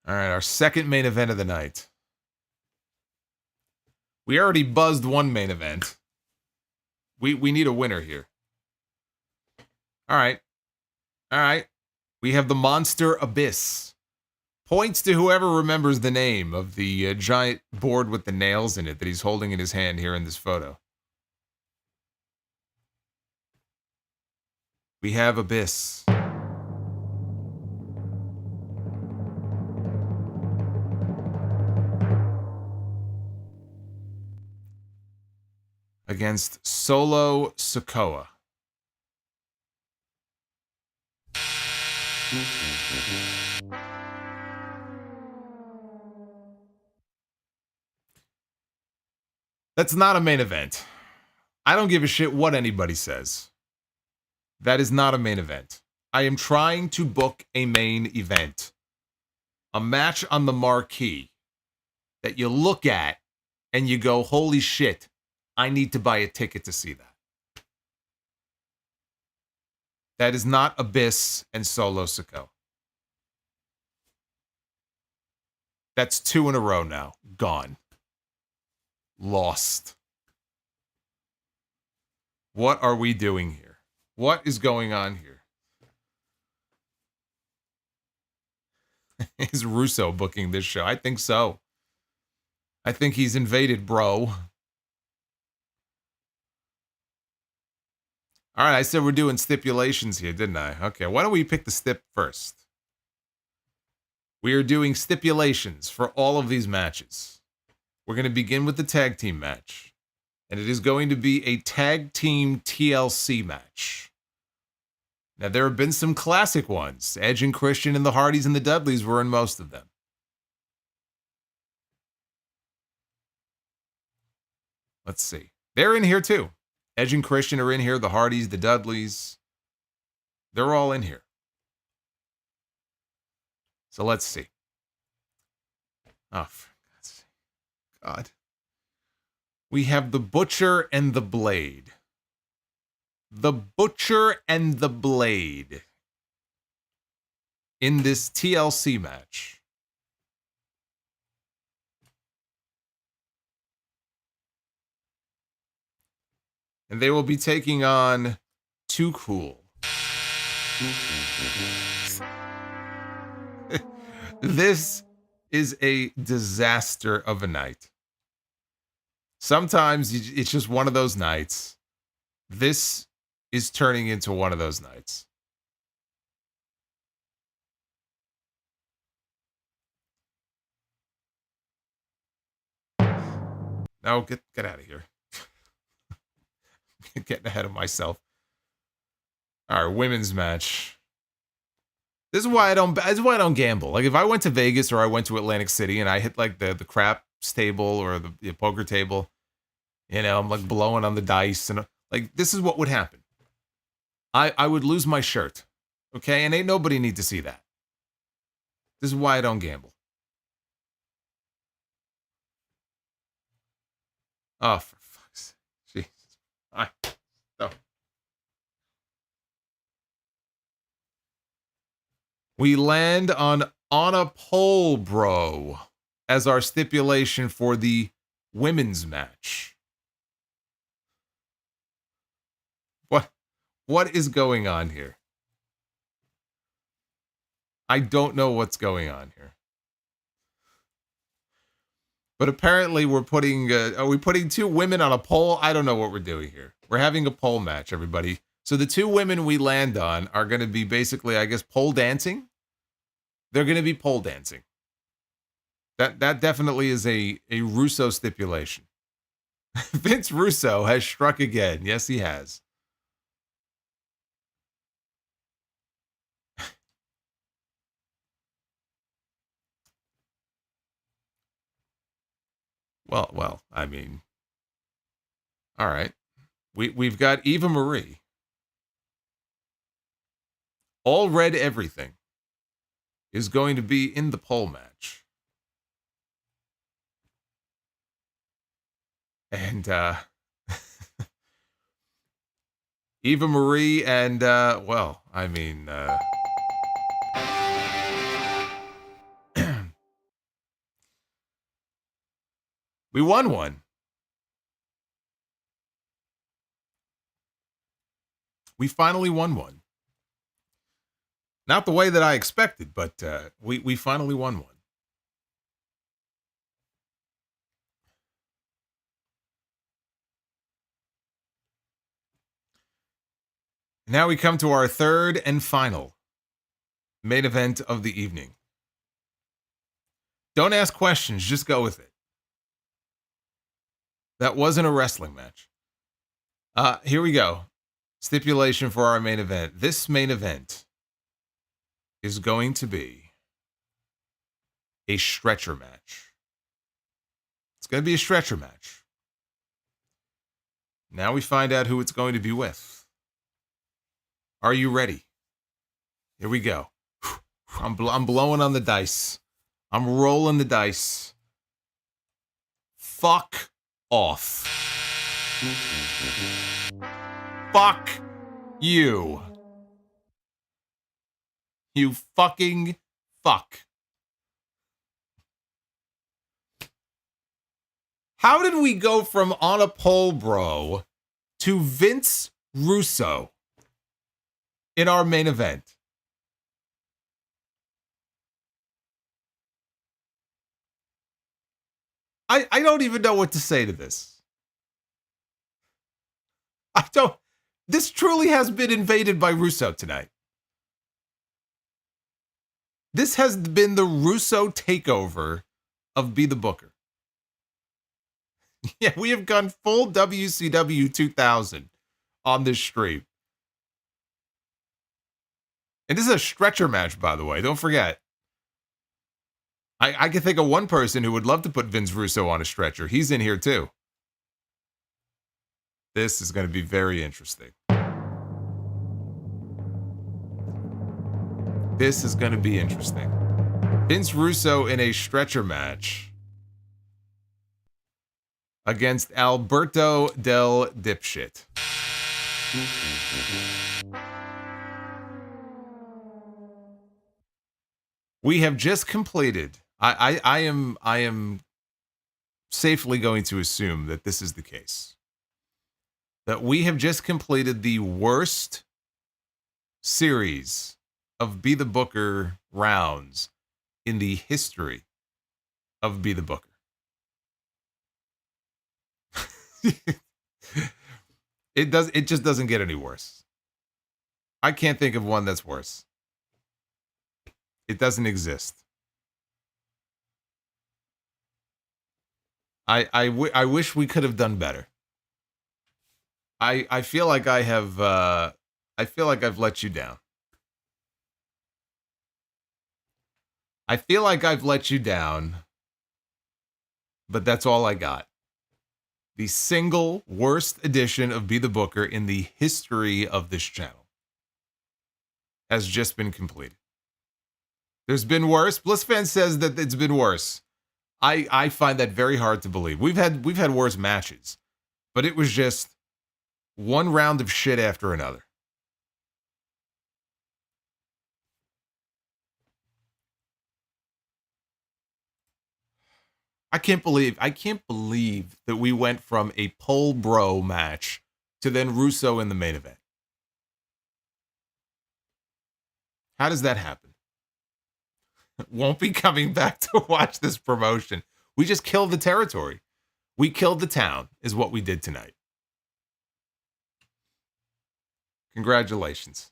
All right, our second main event of the night. We already buzzed one main event. We need a winner here. All right. All right. We have the Monster Abyss. Points to whoever remembers the name of the giant board with the nails in it that he's holding in his hand here in this photo. We have Abyss. Against Solo Sikoa. That's not a main event. I don't give a shit what anybody says. That is not a main event. I am trying to book a main event. A match on the marquee that you look at and you go, holy shit, I need to buy a ticket to see that. That is not Abyss and Solo Sikoa. That's 2 in a row now. Gone. Lost. What are we doing here? What is going on here? Is Russo booking this show? I think so. I think he's invaded, bro. All right, I said we're doing stipulations here, didn't I? Okay, why don't we pick the stip first? We are doing stipulations for all of these matches. We're going to begin with the tag team match. And it is going to be a tag team TLC match. Now, there have been some classic ones. Edge and Christian and the Hardys and the Dudleys were in most of them. Let's see. They're in here too. Edge and Christian are in here. The Hardys, the Dudleys. They're all in here. So let's see. Oh, for God's sake. God. We have the Butcher and the Blade. The Butcher and the Blade in this TLC match. And they will be taking on Too Cool. This is a disaster of a night. Sometimes it's just one of those nights. This is turning into one of those nights. No, get out of here. Getting ahead of myself. All right, women's match. This is why I don't gamble. Like if I went to Vegas or I went to Atlantic City and I hit like the craps table or the poker table, you know, I'm like blowing on the dice and like this is what would happen. I would lose my shirt. Okay? And ain't nobody need to see that. This is why I don't gamble. Oh, for fuck's sake. Jesus. All right. So. We land on a pole, bro, as our stipulation for the women's match. What is going on here? I don't know what's going on here. But apparently we're putting, are we putting 2 women on a pole? I don't know what we're doing here. We're having a pole match, everybody. So the 2 women we land on are going to be basically, I guess, pole dancing. They're going to be pole dancing. That definitely is a Russo stipulation. Vince Russo has struck again. Yes, he has. Well, I mean, all right. We've got Eva Marie. All Red Everything is going to be in the pole match. And Eva Marie and well, I mean we won one. We finally won one. Not the way that I expected, but we finally won one. Now we come to our third and final main event of the evening. Don't ask questions, just go with it. That wasn't a wrestling match. Here we go. Stipulation for our main event. This main event is going to be a stretcher match. It's going to be a stretcher match. Now we find out who it's going to be with. Are you ready? Here we go. I'm blowing on the dice. I'm rolling the dice. Fuck off. Fuck you. You fucking fuck. How did we go from On a Pole Bro to Vince Russo in our main event? I don't even know what to say to this. This truly has been invaded by Russo tonight. This has been the Russo takeover of Be the Booker. Yeah, we have gone full WCW 2000 on this stream. And this is a stretcher match, by the way. Don't forget. I can think of one person who would love to put Vince Russo on a stretcher. He's in here too. This is going to be very interesting. This is going to be interesting. Vince Russo in a stretcher match against Alberto Del Dipshit. We have just completed. I am safely going to assume that this is the case. That we have just completed the worst series of Be the Booker rounds in the history of Be the Booker. It just doesn't get any worse. I can't think of one that's worse. It doesn't exist. I wish we could have done better. I feel like I have I feel like I've let you down. I feel like I've let you down, but that's all I got. The single worst edition of Be the Booker in the history of this channel has just been completed. There's been worse. Blissfan says that it's been worse. I find that very hard to believe. We've had worse matches, but it was just one round of shit after another. I can't believe that we went from a Pole Bro match to then Russo in the main event. How does that happen? Won't be coming back to watch this promotion. We just killed the territory. We killed the town, is what we did tonight. Congratulations.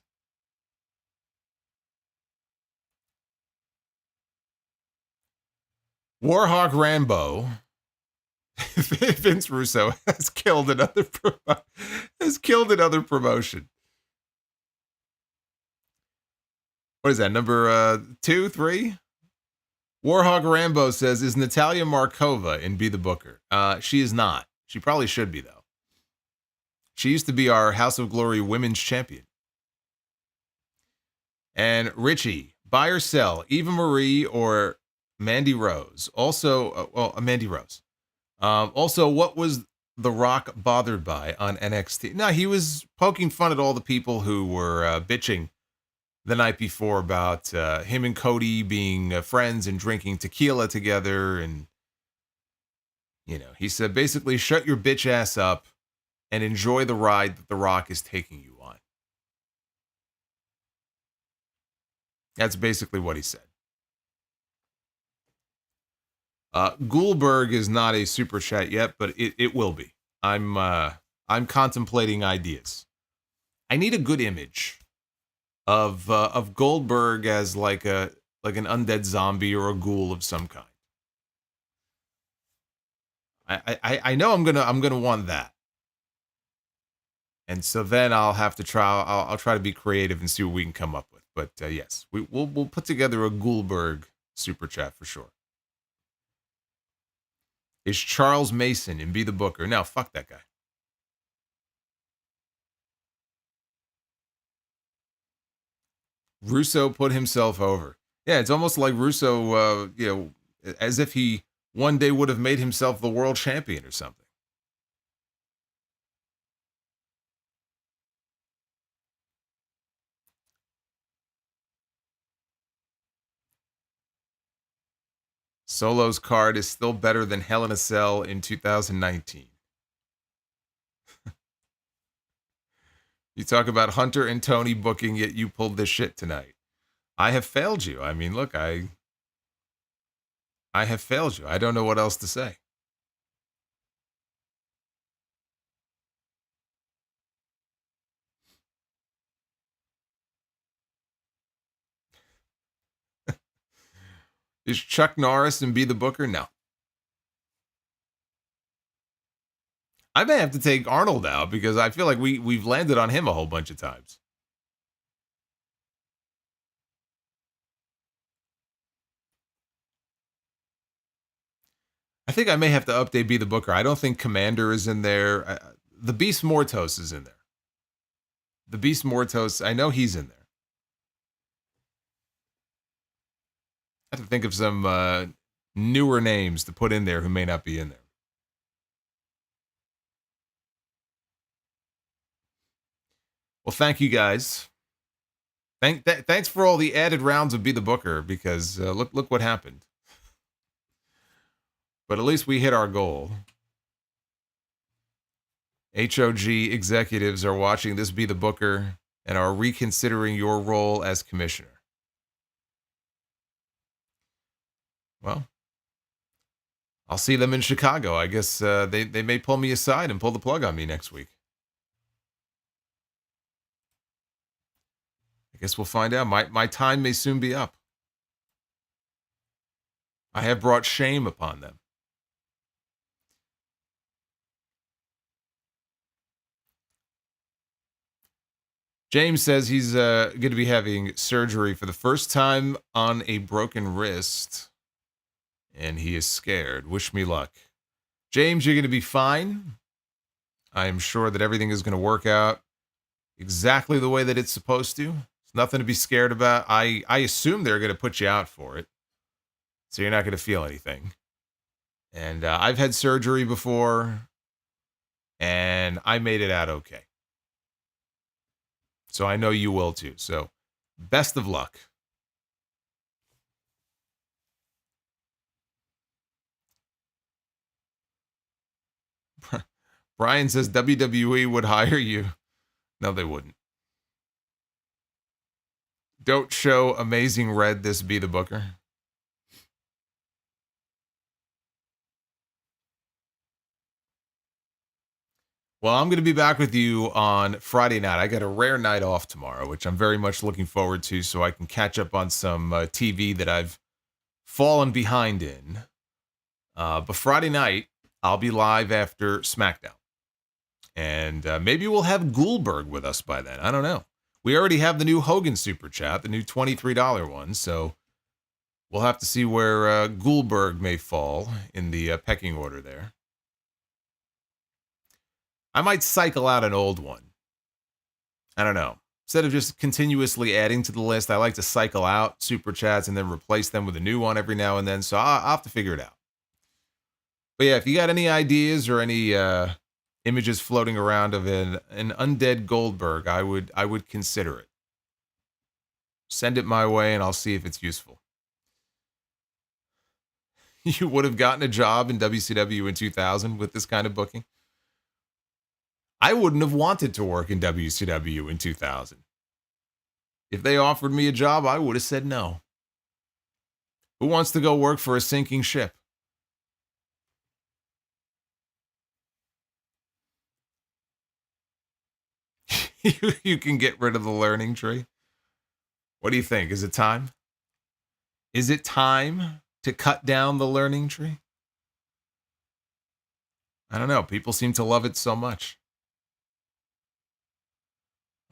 Warhawk Rambo, Vince Russo has killed another promotion. What is that, number 2, 3? Warhawk Rambo says, is Natalia Markova in Be the Booker? She is not. She probably should be, though. She used to be our House of Glory Women's Champion. And Richie, buy or sell, Eva Marie or Mandy Rose. Also, Mandy Rose. Also, what was The Rock bothered by on NXT? No, he was poking fun at all the people who were bitching the night before about him and Cody being friends and drinking tequila together. And, you know, he said, basically, shut your bitch ass up and enjoy the ride that The Rock is taking you on. That's basically what he said. Goldberg is not a super chat yet, but it will be. I'm contemplating ideas. I need a good image of Goldberg as like an undead zombie or a ghoul of some kind. I know I'm gonna want that. And so then I'll have to I'll try to be creative and see what we can come up with. But yes, we'll put together a Goldberg super chat for sure. Is Charles Mason and Be the Booker? No, fuck that guy. Russo put himself over. Yeah, it's almost like Russo, as if he one day would have made himself the world champion or something. Solo's card is still better than Hell in a Cell in 2019. You talk about Hunter and Toni booking, yet you pulled this shit tonight. I have failed you. I mean, look, I have failed you. I don't know what else to say. Is Chuck Norris and Be the Booker? No. I may have to take Arnold out because I feel like we've landed on him a whole bunch of times. I think I may have to update Be the Booker. I don't think Commander is in there. The Beast Mortos is in there. The Beast Mortos, I know he's in there. I have to think of some newer names to put in there who may not be in there. Well, thank you guys. Thanks for all the added rounds of Be the Booker because look what happened. But at least we hit our goal. HOG executives are watching this Be the Booker and are reconsidering your role as commissioner. Well, I'll see them in Chicago. I guess they may pull me aside and pull the plug on me next week. I guess we'll find out. My time may soon be up. I have brought shame upon them. James says he's going to be having surgery for the first time on a broken wrist, and he is scared. Wish me luck. James, you're going to be fine. I am sure that everything is going to work out exactly the way that it's supposed to. It's nothing to be scared about. I assume they're going to put you out for it, so you're not going to feel anything. And I've had surgery before, and I made it out okay. So I know you will too. So best of luck. Brian says WWE would hire you. No, they wouldn't. Don't show Amazing Red this Be the Booker. Well, I'm going to be back with you on Friday night. I got a rare night off tomorrow, which I'm very much looking forward to so I can catch up on some TV that I've fallen behind in. But Friday night, I'll be live after SmackDown. And maybe we'll have Goldberg with us by then. I don't know. We already have the new Hogan Super Chat, the new $23 one. So we'll have to see where Goldberg may fall in the pecking order there. I might cycle out an old one. I don't know. Instead of just continuously adding to the list, I like to cycle out Super Chats and then replace them with a new one every now and then. So I'll have to figure it out. But yeah, if you got any ideas or any images floating around of an undead Goldberg, I would consider it. Send it my way and I'll see if it's useful. You would have gotten a job in WCW in 2000 with this kind of booking. I wouldn't have wanted to work in WCW in 2000. If they offered me a job, I would have said no. Who wants to go work for a sinking ship? You can get rid of the learning tree. What do you think? Is it time? Is it time to cut down the learning tree? I don't know. People seem to love it so much.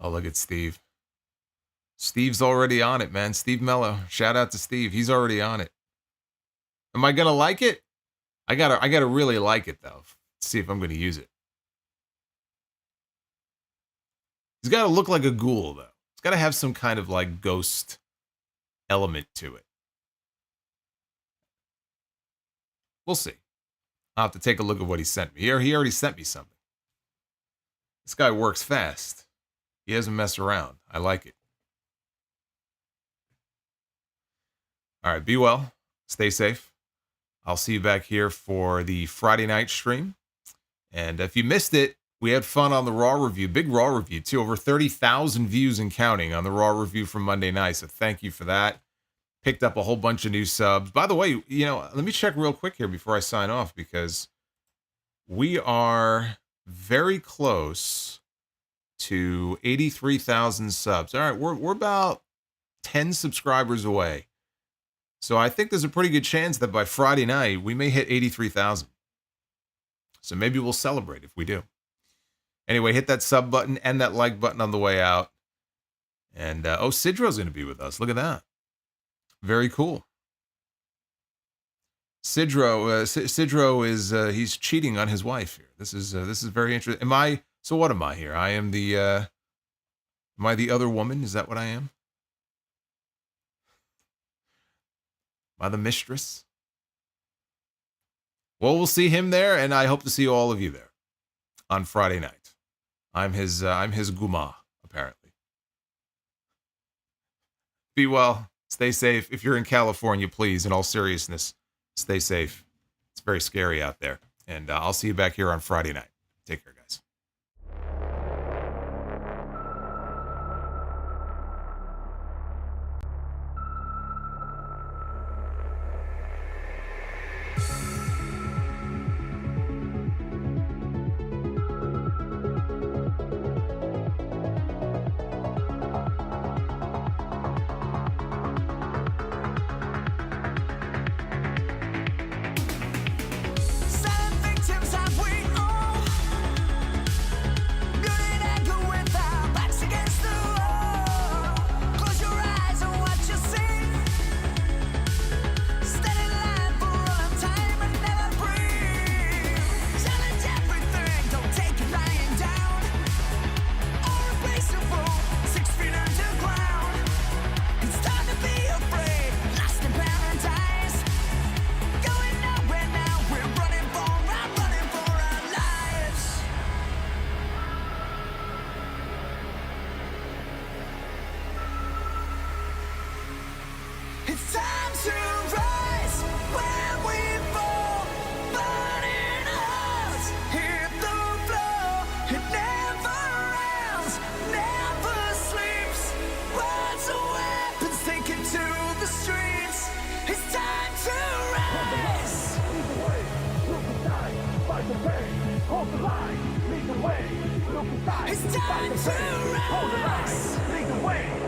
Oh, look at Steve. Steve's already on it, man. Steve Mello. Shout out to Steve. He's already on it. Am I gonna like it? I gotta really like it though. See if I'm gonna use it. He's gotta look like a ghoul though. It's gotta have some kind of like ghost element to it. We'll see. I'll have to take a look at what he sent me. He already sent me something. This guy works fast. He doesn't mess around. I like it. All right, be well. Stay safe. I'll see you back here for the Friday night stream. And if you missed it, we had fun on the Raw review. Big Raw review, too. Over 30,000 views and counting on the Raw review from Monday night. So thank you for that. Picked up a whole bunch of new subs. By the way, you know, let me check real quick here before I sign off, because we are very close to 83,000 subs. All right, we're about 10 subscribers away. So I think there's a pretty good chance that by Friday night, we may hit 83,000. So maybe we'll celebrate if we do. Anyway, hit that sub button and that like button on the way out. And, oh, Sidro's going to be with us. Look at that. Very cool. Sidro is, he's cheating on his wife here. This is very interesting. So what am I here? I am am I the other woman? Is that what I am? Am I the mistress? Well, we'll see him there, and I hope to see all of you there on Friday night. I'm his guma, apparently. Be well. Stay safe. If you're in California, please, in all seriousness, stay safe. It's very scary out there. And I'll see you back here on Friday night. Take care, guys. Silent victims have we all. Muted anger with our backs against the wall. Close your eyes and what you see. Stand in line for all of time and never breathe. Challenge everything, don't take it lying down. Irreplaceable, 6 feet underground. It's time to be afraid, lost in paradise. Going nowhere now, we're running for our lives. It's time to rise when we fall. Burning hearts hit the floor. It never ends, never sleeps. Words are weapons, take it to the streets. It's time to rise. It's time to rise.